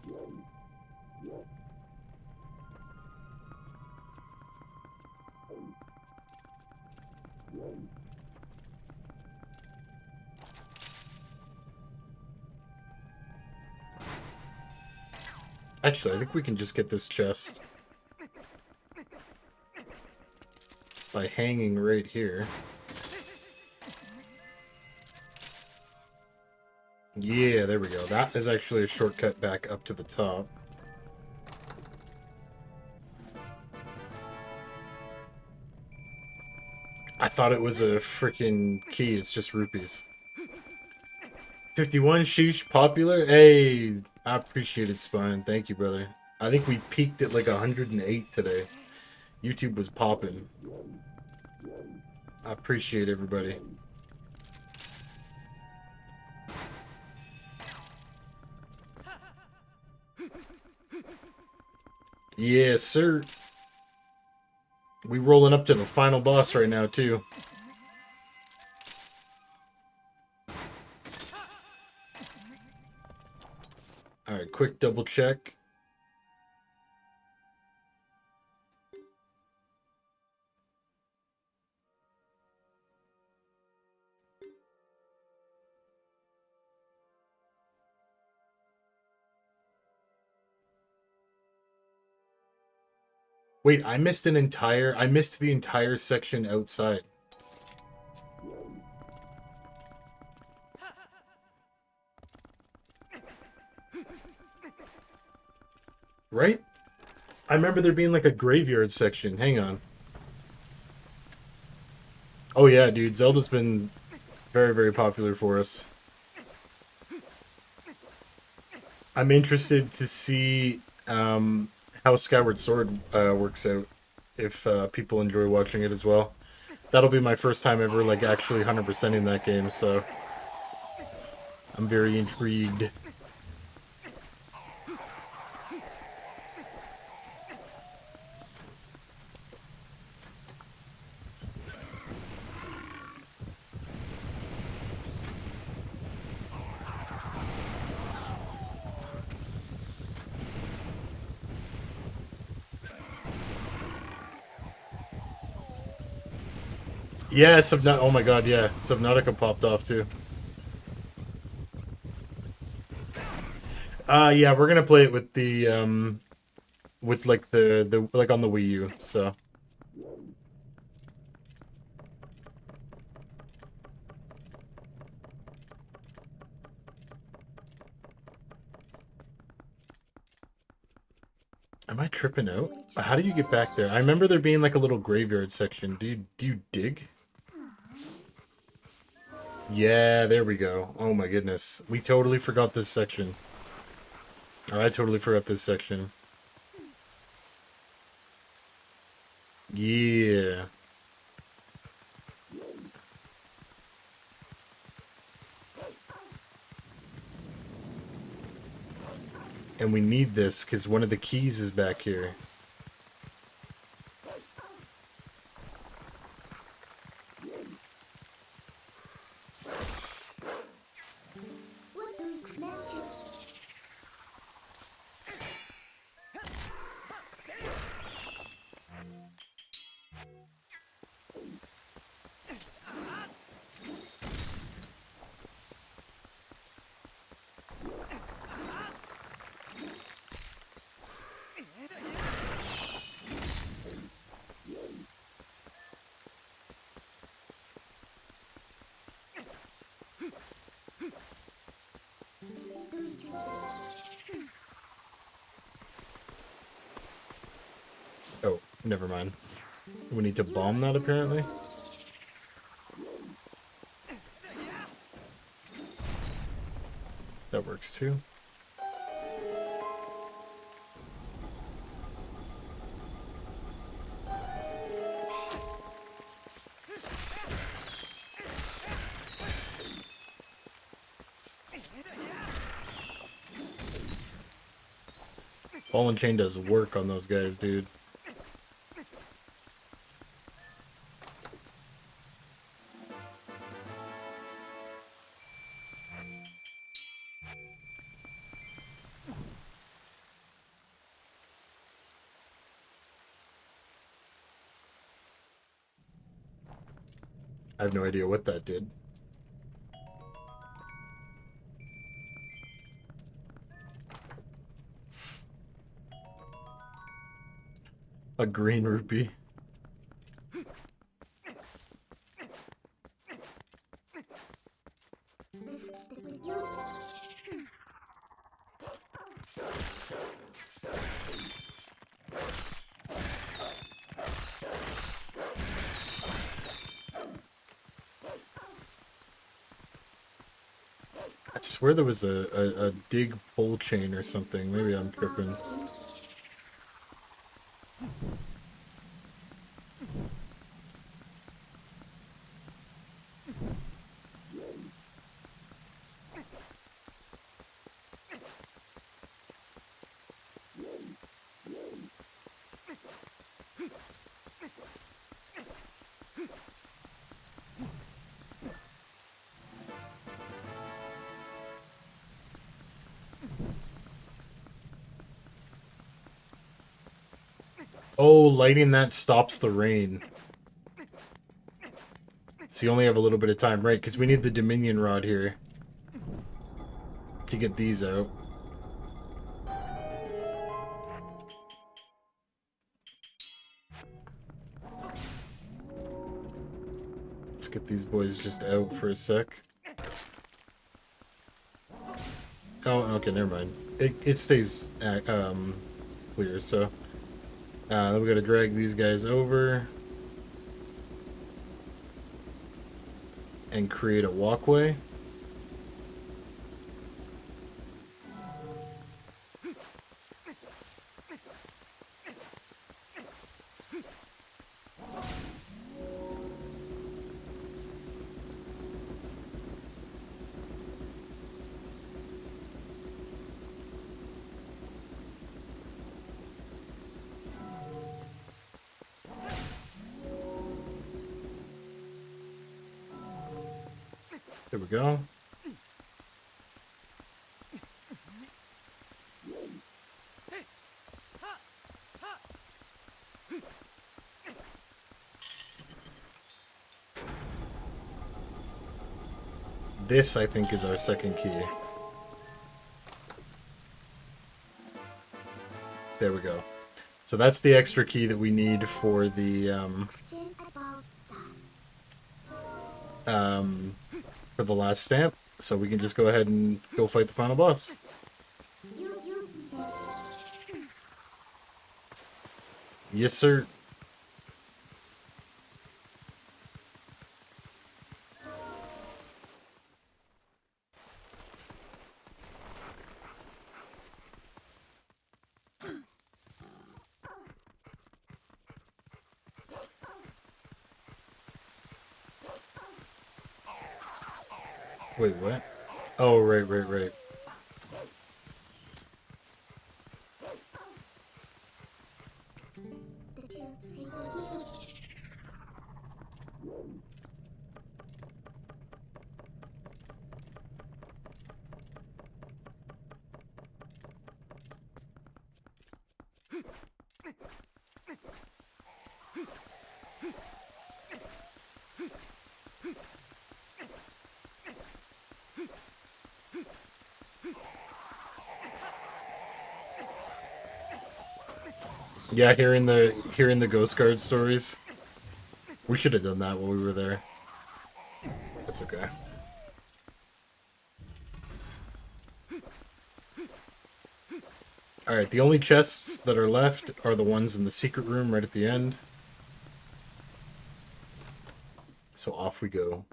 A: Actually, I think we can just get this chest by hanging right here. Yeah, there we go. That is actually a shortcut back up to the top. I thought it was a freaking key. It's just rupees. 51 sheesh popular. Hey, I appreciate it, Spine. Thank you, brother. I think we peaked at like 108 today. YouTube was popping. I appreciate everybody. Yes, sir. We rolling up to the final boss right now, too. Alright, quick double check. Wait, I missed the entire section outside. Right? I remember there being like a graveyard section. Hang on. Oh yeah, dude, Zelda's been very, very popular for us. I'm interested to see how Skyward Sword works out, if people enjoy watching it as well. That'll be my first time ever like actually 100%ing that game, so I'm very intrigued. Yeah, oh my god, yeah. Subnautica popped off too. Yeah, we're gonna play it with the with like the like on the Wii U, so. Am I tripping out? How do you get back there? I remember there being like a little graveyard section. Do you dig? Yeah, there we go. Oh my goodness. We totally forgot this section. Or I totally forgot this section. Yeah. And we need this because one of the keys is back here. Oh, never mind. We need to bomb that, apparently. That works too. Ball and chain does work on those guys, dude. I have no idea what that did. A green rupee. I swear there was a dig pole chain or something. Maybe I'm tripping. Oh, lighting that stops the rain. So you only have a little bit of time, right? Because we need the Dominion Rod here to get these out. Let's get these boys just out for a sec. Oh, okay, never mind. It stays clear, so then we gotta drag these guys over and create a walkway. There we go. This, I think, is our second key. There we go. So that's the extra key that we need for the last stamp. So we can just go ahead and go fight the final boss. Yes, sir. Wait, what? Oh, right. Yeah, hearing the Ghost Guard stories. We should have done that while we were there. That's okay. Alright, the only chests that are left are the ones in the secret room right at the end. So off we go.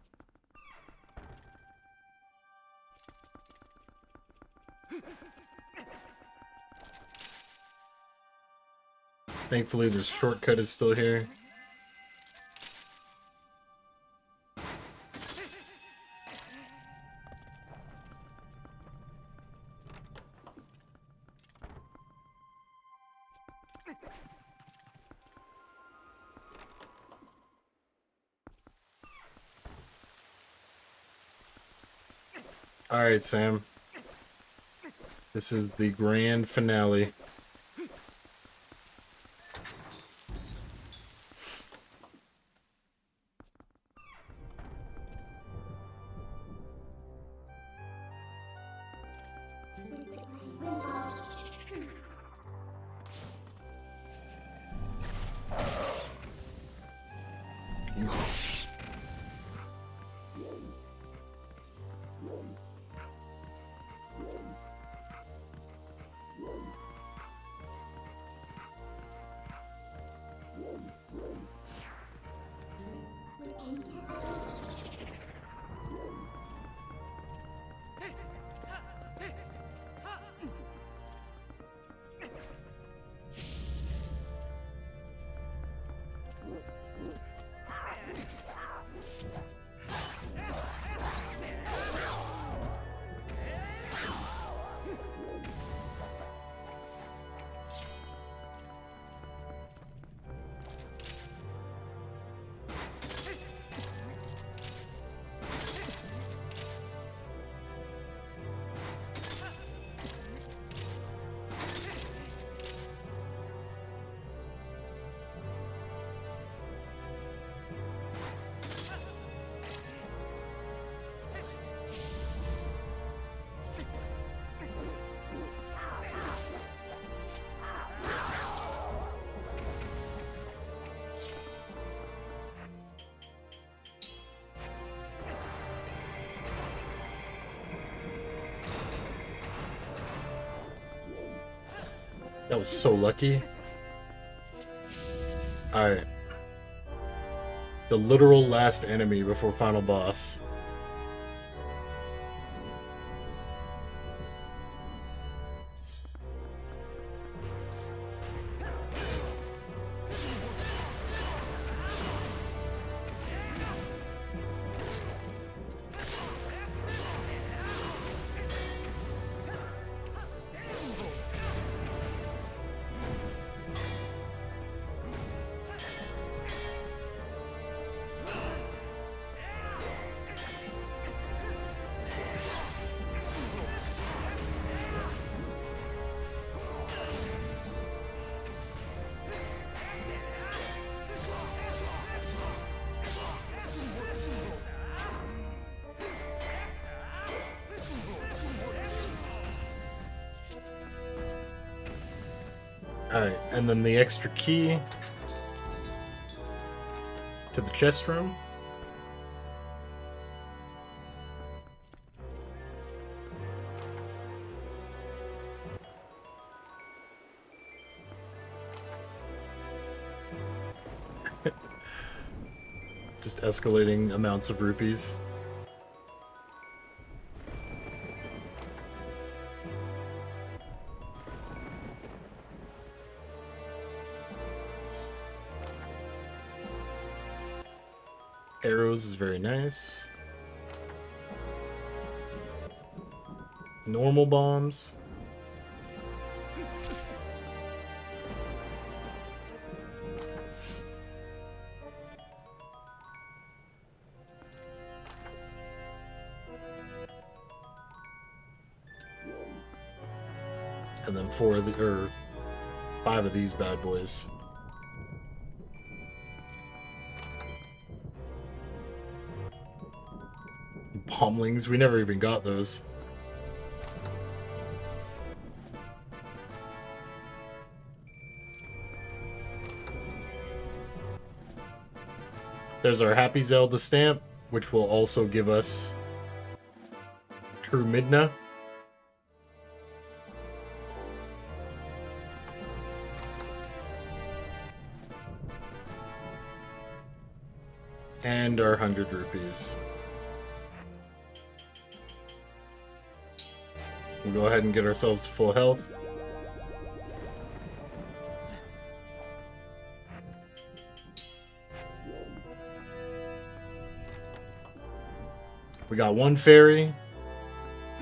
A: Thankfully, this shortcut is still here. Alright, Sam. This is the grand finale. Jesus. That was so lucky. Alright. The literal last enemy before final boss. Alright, and then the extra key to the chest room. Just escalating amounts of rupees. Arrows is very nice. Normal bombs. And then 5 of these bad boys. Bomblings, we never even got those. There's our Happy Zelda stamp, which will also give us True Midna. And our 100 rupees. We'll go ahead and get ourselves to full health. We got 1 fairy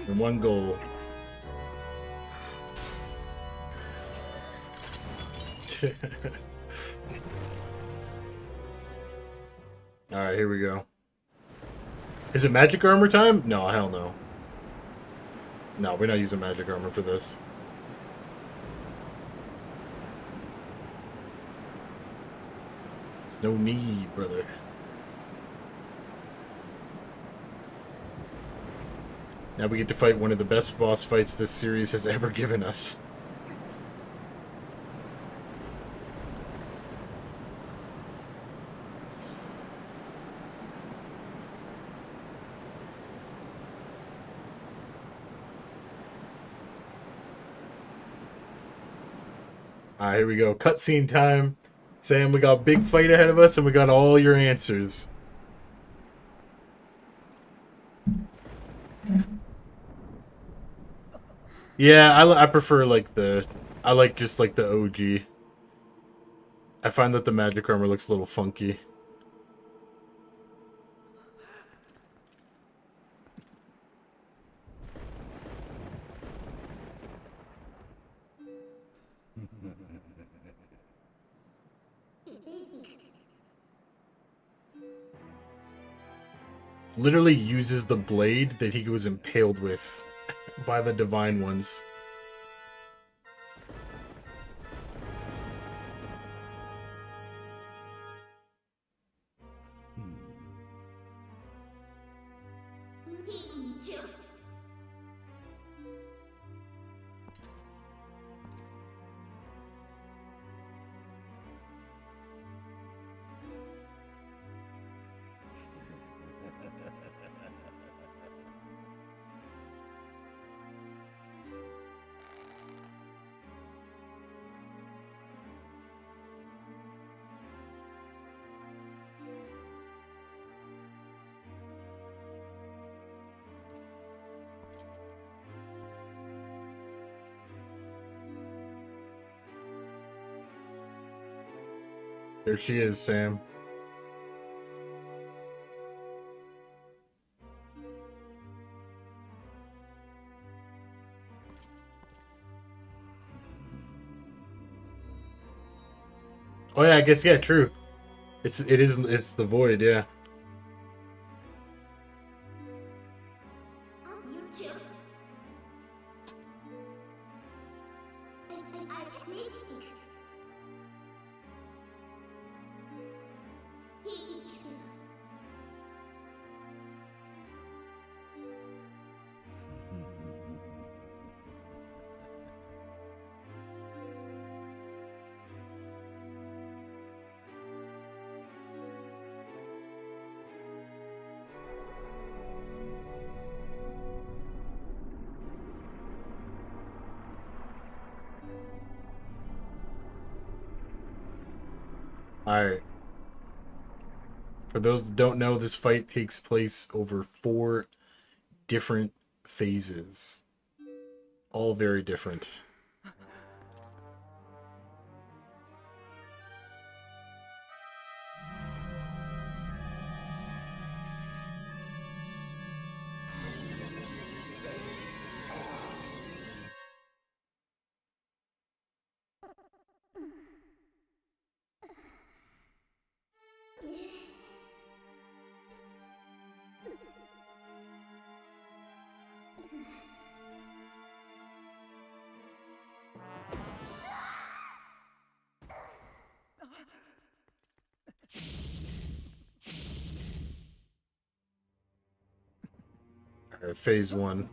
A: and 1 goal. Alright, here we go. Is it magic armor time? No, hell no. No, we're not using magic armor for this. There's no need, brother. Now we get to fight one of the best boss fights this series has ever given us. Alright, here we go. Cutscene time. Sam, we got a big fight ahead of us and we got all your answers. Yeah, I prefer like I like just like the OG. I find that the magic armor looks a little funky. Literally uses the blade that he was impaled with by the Divine Ones. There she is, Sam. Oh yeah, I guess yeah, true. It's the void, yeah. Alright. For those that don't know, this fight takes place over 4 different phases. All very different. Alright, phase 1.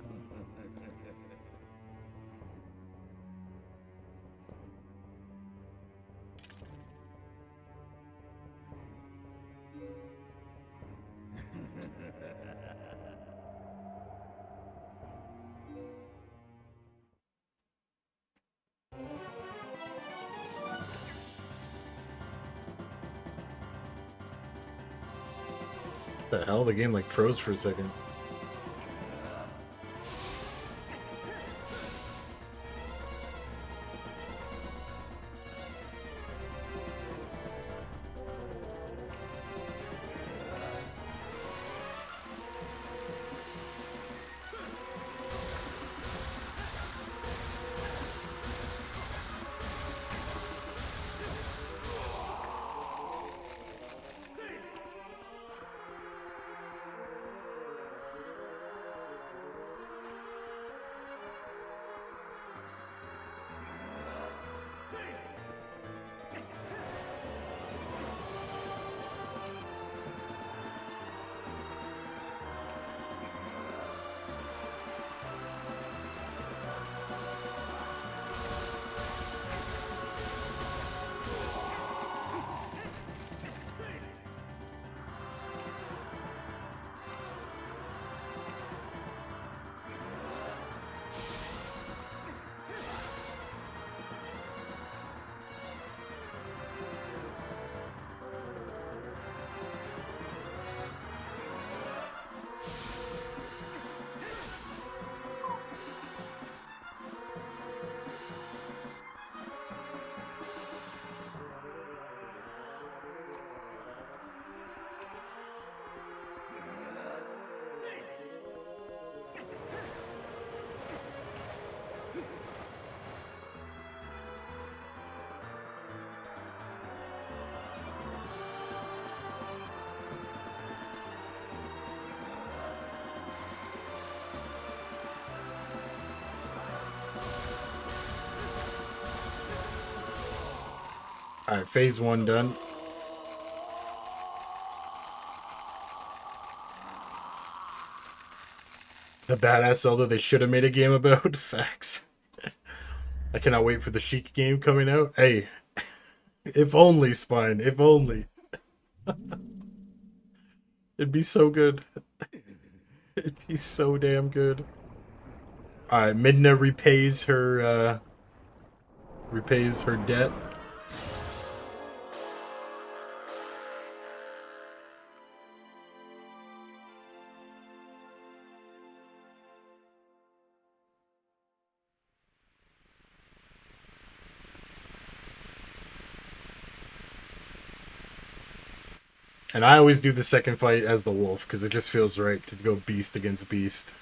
A: The hell? The game like froze for a second. Alright, phase 1 done. The badass Zelda they should have made a game about. Facts. I cannot wait for the Sheik game coming out. Hey, if only, Spine. If only. It'd be so good. It'd be so damn good. Alright, Midna repays her debt. And I always do the second fight as the wolf, because it just feels right to go beast against beast.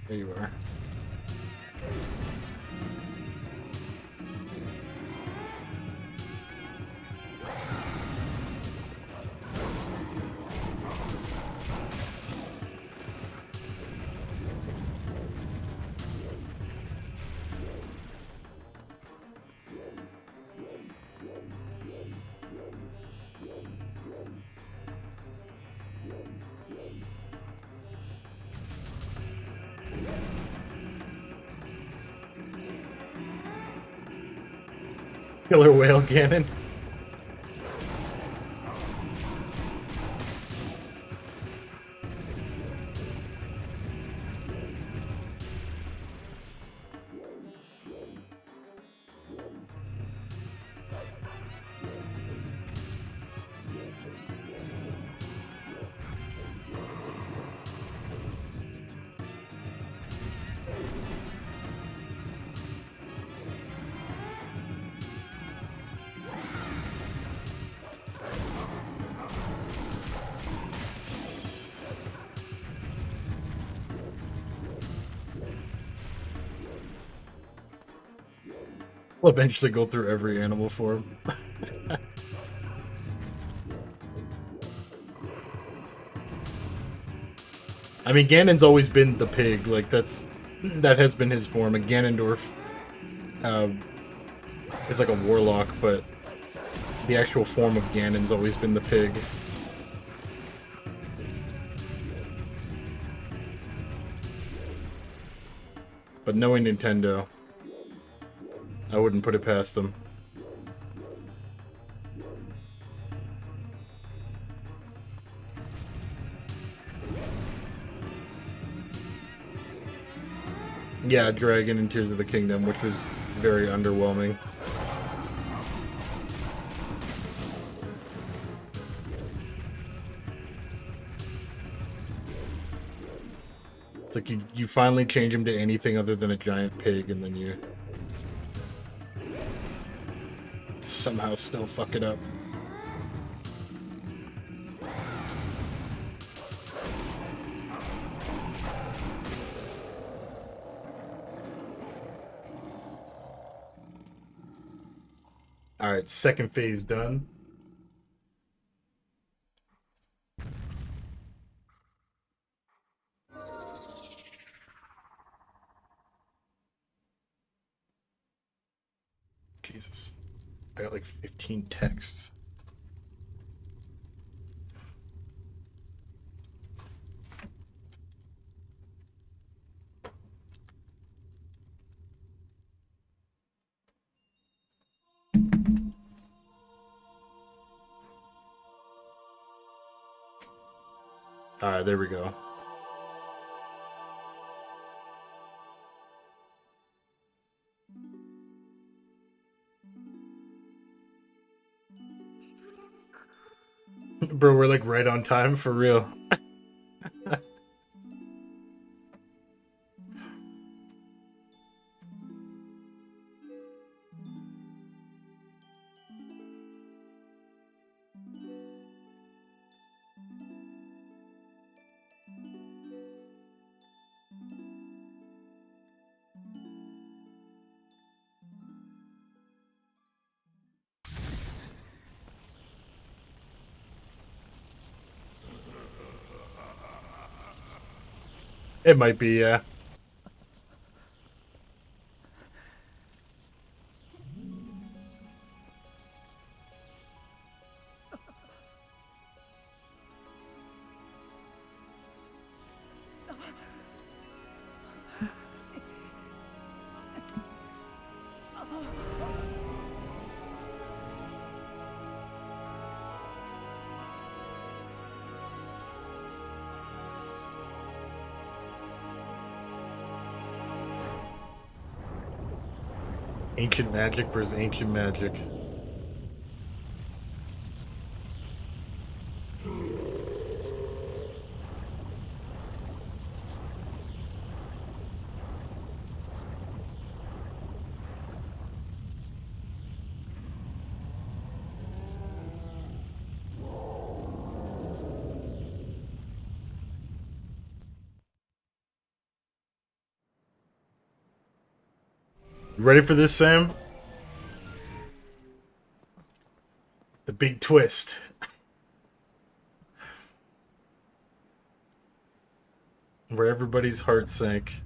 A: There you are. Killer whale cannon. We'll eventually go through every animal form. I mean, Ganon's always been the pig. Like, that has been his form. And Ganondorf is like a warlock, but the actual form of Ganon's always been the pig. But knowing Nintendo, I wouldn't put it past them. Yeah, Dragon and Tears of the Kingdom, which was very underwhelming. It's like you finally change him to anything other than a giant pig, and then you somehow still fuck it up. Alright, second phase done. Jesus. I got like 15 texts. Alright, there we go. Bro, we're like right on time for real. It might be, yeah. Ancient magic versus ancient magic. You ready for this, Sam? The big twist. Where everybody's heart sank.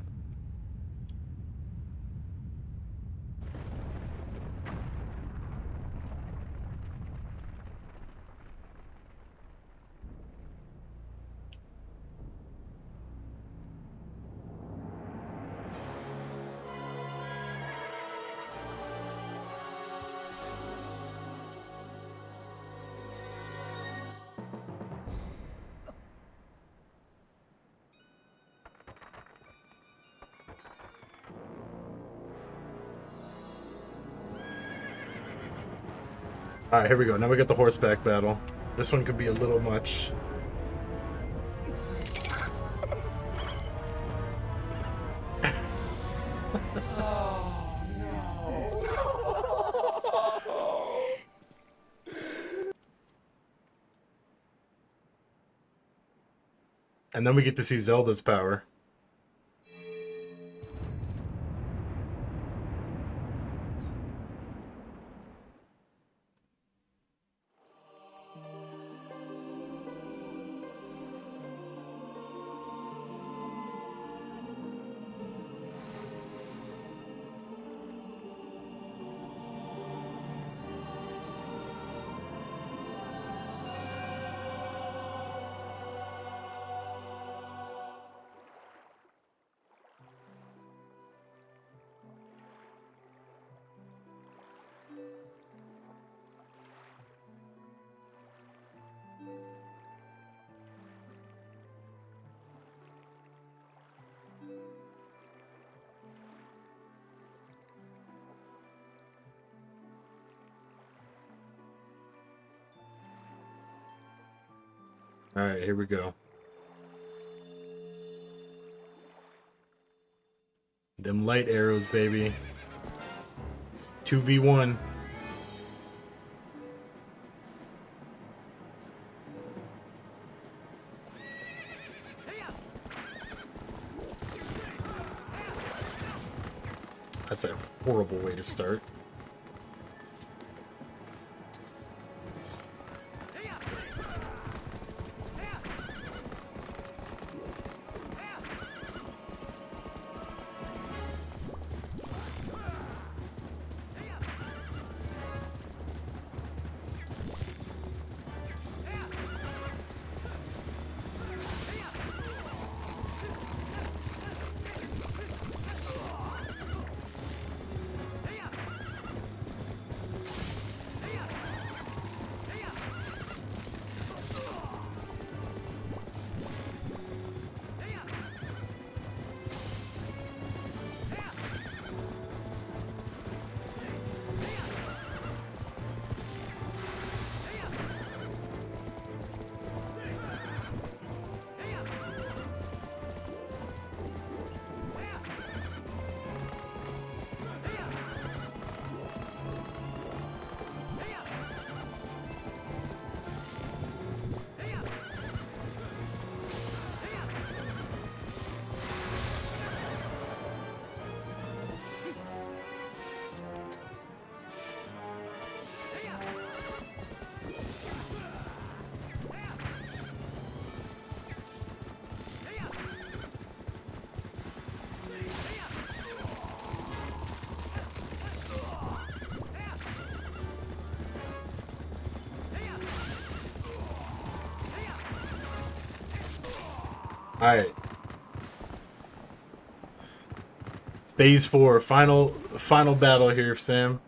A: Alright, here we go. Now we got the horseback battle. This one could be a little much. And then we get to see Zelda's power. Alright, here we go. Them light arrows, baby. 2v1. That's a horrible way to start. Alright. Phase 4, final battle here, Sam.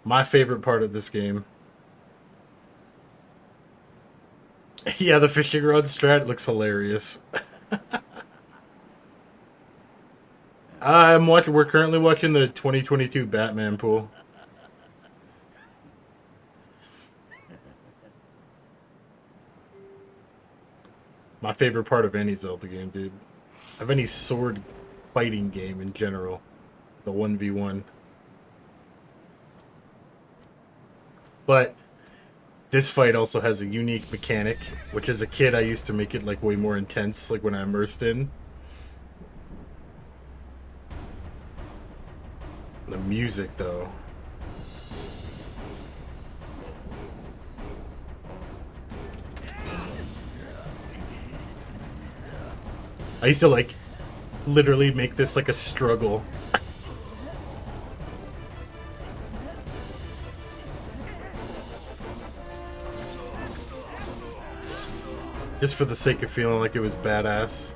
A: My favorite part of this game. Yeah, the fishing rod strat looks hilarious. We're currently watching the 2022 Batman pool. My favorite part of any Zelda game, dude. Of any sword fighting game in general. The 1v1. But this fight also has a unique mechanic, which as a kid I used to make it like way more intense, like when I immersed in. The music, though. I used to like literally make this like a struggle. Just for the sake of feeling like it was badass.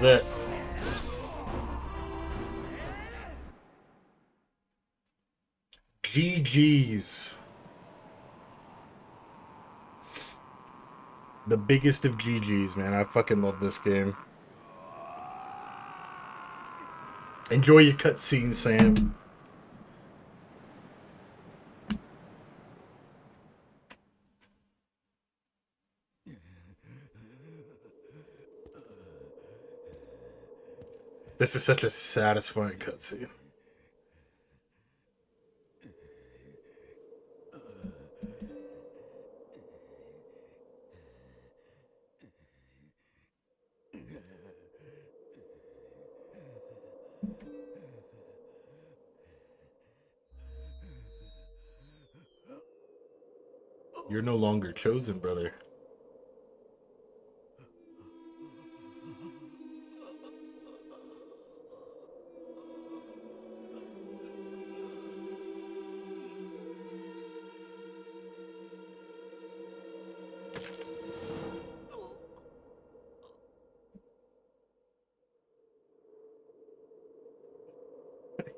A: Lit. GG's. The biggest of GG's, man. I fucking love this game. Enjoy your cutscene, Sam. This is such a satisfying cutscene. You're no longer chosen, brother.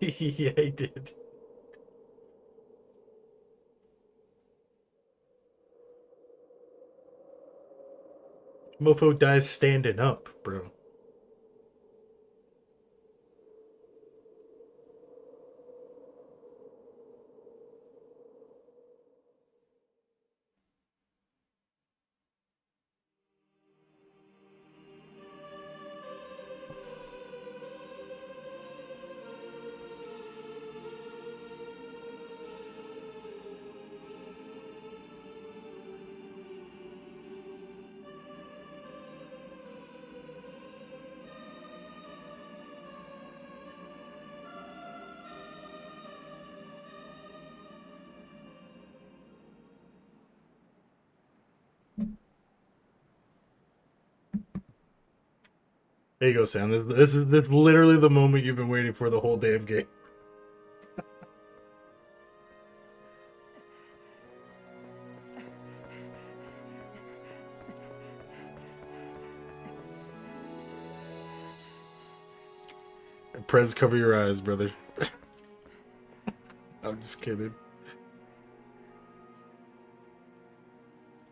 A: Yeah, he did. Mofo dies standing up, bro. There you go, Sam. This is literally the moment you've been waiting for the whole damn game. Prez, cover your eyes, brother. I'm just kidding.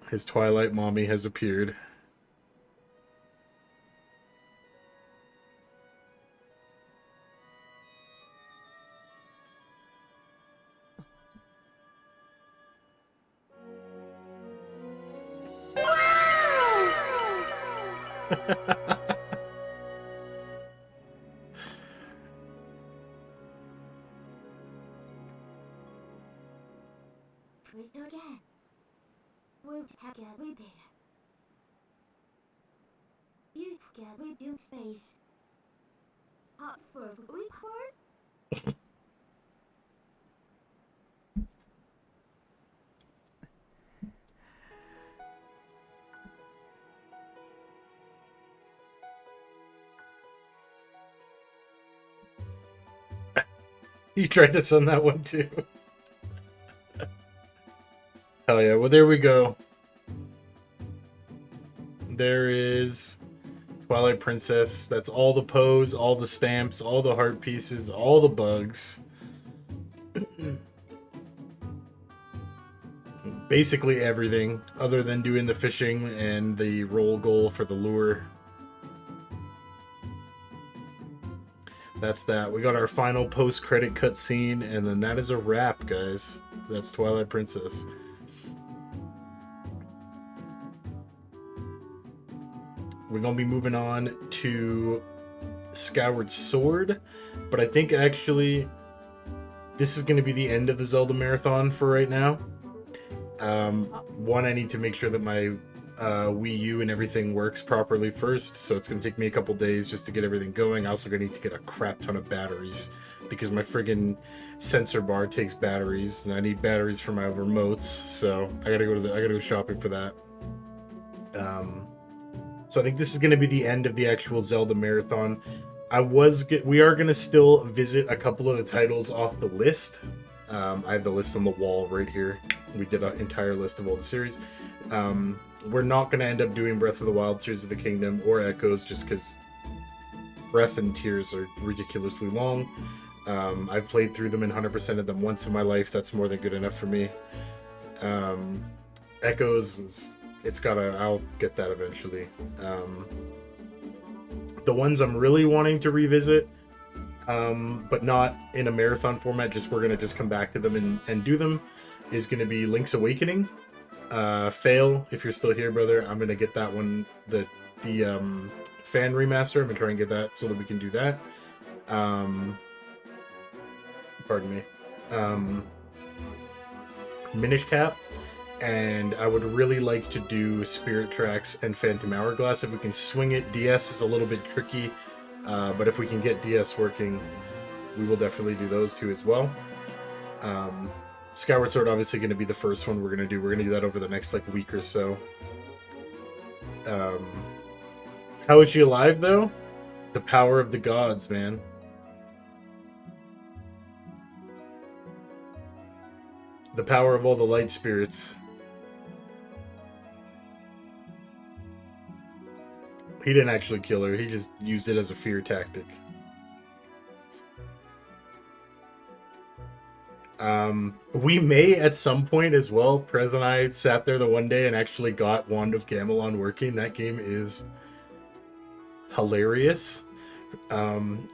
A: His Twilight mommy has appeared.
C: Crystal again. We'll have a repair. You forget we do space. Hot for report?
A: You tried to send that one too. Hell yeah. Well, there we go. There is Twilight Princess. That's all the Poes, all the stamps, all the heart pieces, all the bugs. Basically everything, other than doing the fishing and the roll goal for the lure. That's that. We got our final post-credit cutscene, and then that is a wrap, guys. That's Twilight Princess. We're going to be moving on to Skyward Sword, but I think actually this is going to be the end of the Zelda marathon for right now. One, I need to make sure that my Wii U and everything works properly first, so it's going to take me a couple days just to get everything going. I also going to need to get a crap ton of batteries because my friggin' sensor bar takes batteries, and I need batteries for my remotes, so I gotta go shopping for that. So I think this is going to be the end of the actual Zelda marathon. We are going to still visit a couple of the titles off the list. I have the list on the wall right here. We did an entire list of all the series. We're not going to end up doing Breath of the Wild, Tears of the Kingdom, or Echoes, just because Breath and Tears are ridiculously long. I've played through them and 100% of them once in my life. That's more than good enough for me. Echoes, I'll get that eventually. The ones I'm really wanting to revisit, but not in a marathon format, we're going to just come back to them and do them, is going to be Link's Awakening. Fail, if you're still here, brother, I'm going to get that one, the fan remaster. I'm going to try and get that so that we can do that. Pardon me. Minish Cap. And I would really like to do Spirit Tracks and Phantom Hourglass if we can swing it. DS is a little bit tricky, but if we can get DS working, we will definitely do those two as well. Skyward Sword obviously going to be the first one we're going to do. We're going to do that over the next week or so. How is she alive though? The power of the gods, man. The power of all the light spirits. He didn't actually kill her. He just used it as a fear tactic. We may at some point as well. Prez and I sat there the one day and actually got Wand of Gamelon working. That game is hilarious. And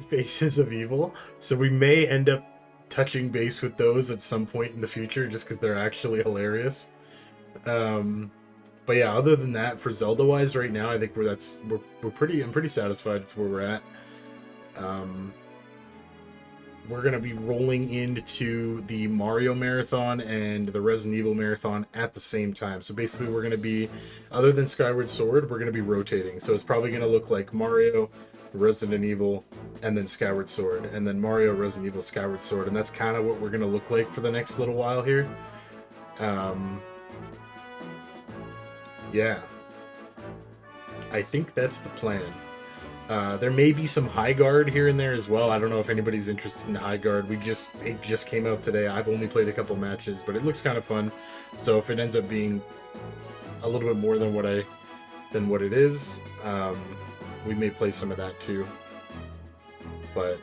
A: Faces of Evil. So we may end up touching base with those at some point in the future just because they're actually hilarious. But yeah, other than that, for Zelda wise right now, I think I'm pretty satisfied with where we're at. We're gonna be rolling into the Mario Marathon and the Resident Evil Marathon at the same time. So basically we're gonna be, other than Skyward Sword, we're gonna be rotating. So it's probably gonna look like Mario, Resident Evil, and then Skyward Sword, and then Mario, Resident Evil, Skyward Sword, and that's kind of what we're gonna look like for the next little while here. Yeah, I think that's the plan. There may be some high guard here and there as well. I don't know if anybody's interested in high guard. It just came out today. I've only played a couple matches, but it looks kind of fun. So if it ends up being a little bit more than what it is, we may play some of that too. But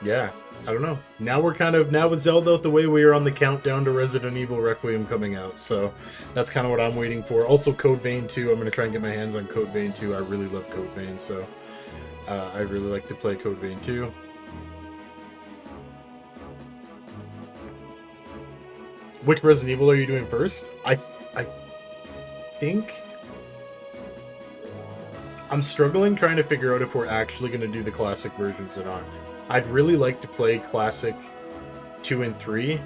A: yeah, I don't know. Now with Zelda out the way, we are on the countdown to Resident Evil Requiem coming out. So that's kind of what I'm waiting for. Also, Code Vein 2. I'm going to try and get my hands on Code Vein 2. I really love Code Vein, so I really like to play Code Vein 2. Which Resident Evil are you doing first? I think I'm struggling trying to figure out if we're actually going to do the classic versions or not. I'd really like to play classic 2 and 3,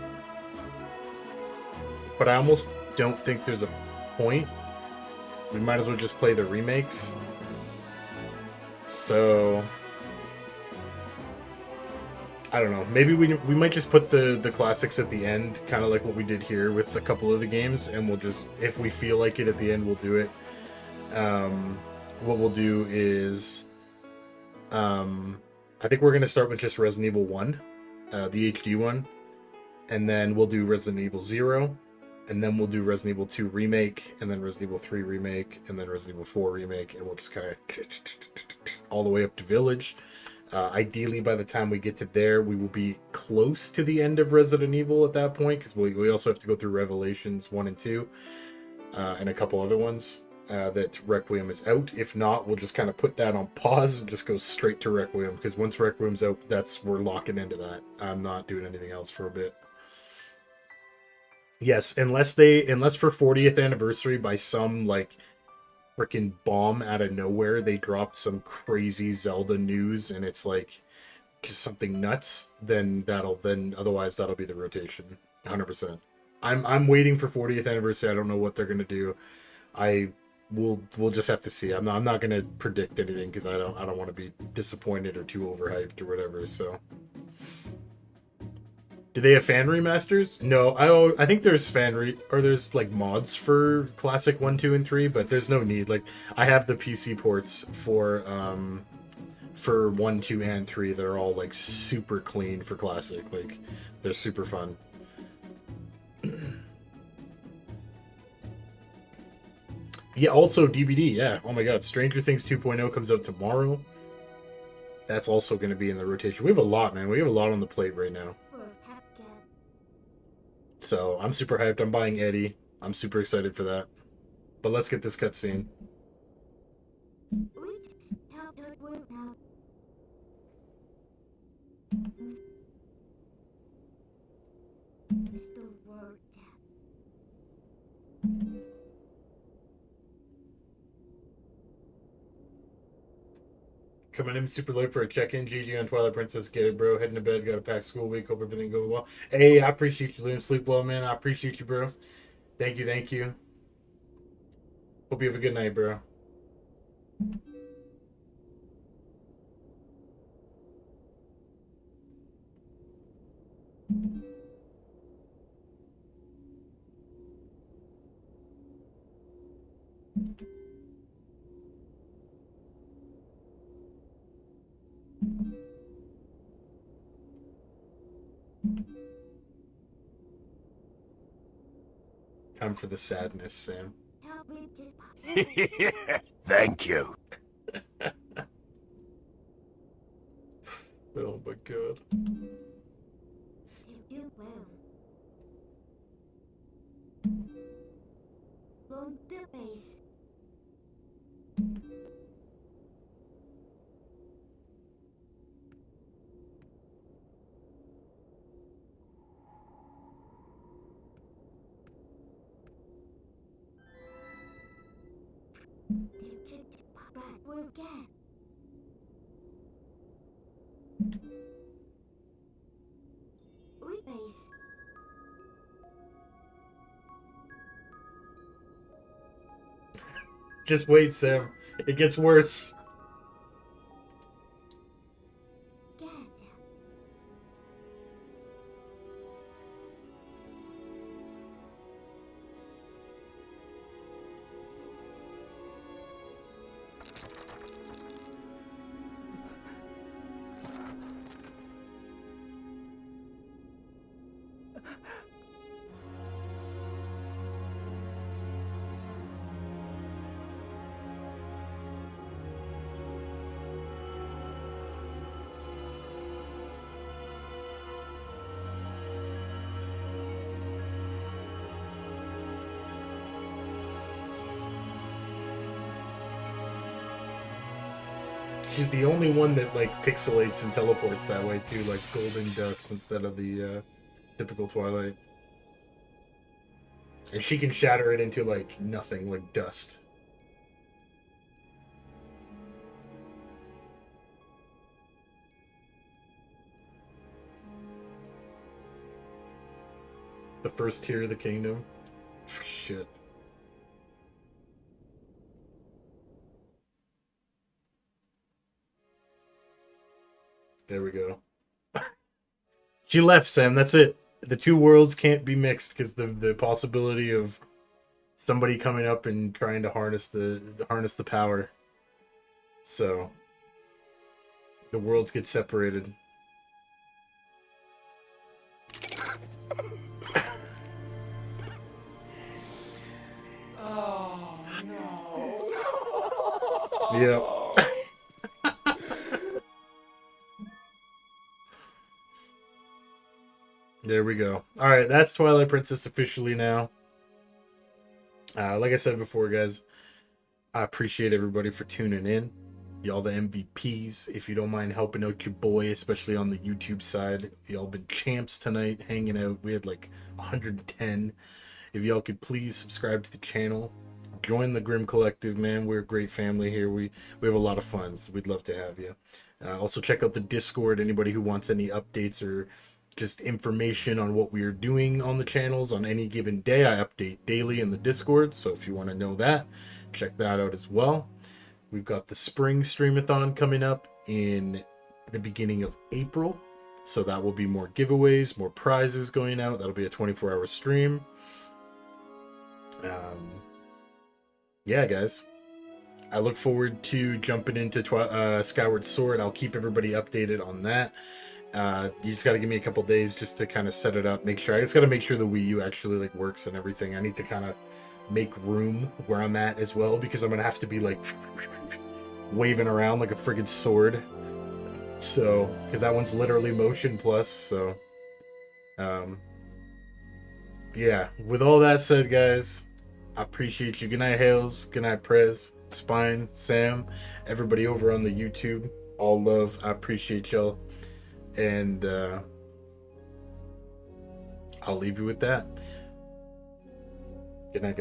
A: but I almost don't think there's a point. We might as well just play the remakes. So I don't know. Maybe we might just put the classics at the end, kind of like what we did here with a couple of the games, and we'll just, if we feel like it at the end, we'll do it. What we'll do is, I think we're going to start with just Resident Evil 1, the HD one, and then we'll do Resident Evil 0, and then we'll do Resident Evil 2 Remake, and then Resident Evil 3 Remake, and then Resident Evil 4 Remake, and we'll just kind of all the way up to Village. Ideally, by the time we get to there, we will be close to the end of Resident Evil at that point, because we also have to go through Revelations 1 and 2, and a couple other ones. That Requiem is out. If not, we'll just kind of put that on pause and just go straight to Requiem, because once Requiem's out, we're locking into that. I'm not doing anything else for a bit. Yes, unless for 40th anniversary, by some like freaking bomb out of nowhere, they dropped some crazy Zelda news and it's like just something nuts, then otherwise that'll be the rotation. 100%. I'm waiting for 40th anniversary. I don't know what they're gonna do. We'll just have to see. I'm not gonna predict anything because I don't want to be disappointed or too overhyped or whatever. So, do they have fan remasters? No, I think there's there's like mods for classic 1, 2, and 3, but there's no need. Like I have the PC ports for 1, 2, and 3. They're all like super clean for classic. Like they're super fun. Yeah, also DVD, yeah. Oh my god, Stranger Things 2.0 comes out tomorrow. That's also going to be in the rotation. We have a lot, man. We have a lot on the plate right now. So, I'm super hyped. I'm buying Eddie. I'm super excited for that. But let's get this cutscene. Coming in super late for a check-in. GG on Twilight Princess. Get it, bro. Heading to bed. Got a packed school week. Hope everything goes well. Hey, I appreciate you, Liam. Sleep well, man. I appreciate you, bro. Thank you. Hope you have a good night, bro. Time for the sadness, Sam.
D: Thank you.
A: Oh my god. Just wait, Sam. It gets worse. She's the only one that like pixelates and teleports that way too, like golden dust instead of the typical Twilight. And she can shatter it into like nothing, like dust. The first tier of the kingdom. Shit. There we go. She left, Sam. That's it. The two worlds can't be mixed because the possibility of somebody coming up and trying to harness the power. So the worlds get separated.
F: Oh, no.
A: Yeah. There we go. All right, that's Twilight Princess officially now. Like I said before, guys, I appreciate everybody for tuning in. Y'all the MVPs. If you don't mind helping out your boy, especially on the YouTube side, y'all been champs tonight, hanging out. We had like 110. If y'all could please subscribe to the channel, join the Grim Collective, man. We're a great family here. We have a lot of fun, so we'd love to have you. Also check out the Discord. Anybody who wants any updates or just information on what we are doing on the channels on any given day, I update daily in the Discord. So if you want to know that, check that out as well. We've got the spring streamathon coming up in the beginning of April. So that will be more giveaways, more prizes going out. That'll be a 24-hour stream. Yeah, guys. I look forward to jumping into Skyward Sword. I'll keep everybody updated on that. You just got to give me a couple days just to kind of set it up. I just got to make sure the Wii U actually like works and everything. I need to kind of make room where I'm at as well, because I'm gonna have to be like waving around like a friggin' sword. So, because that one's literally motion plus. So, yeah. With all that said, guys, I appreciate you. Good night, Hales. Good night, Prez, Spine, Sam, everybody over on the YouTube. All love. I appreciate y'all. And I'll leave you with that. Good night, guys.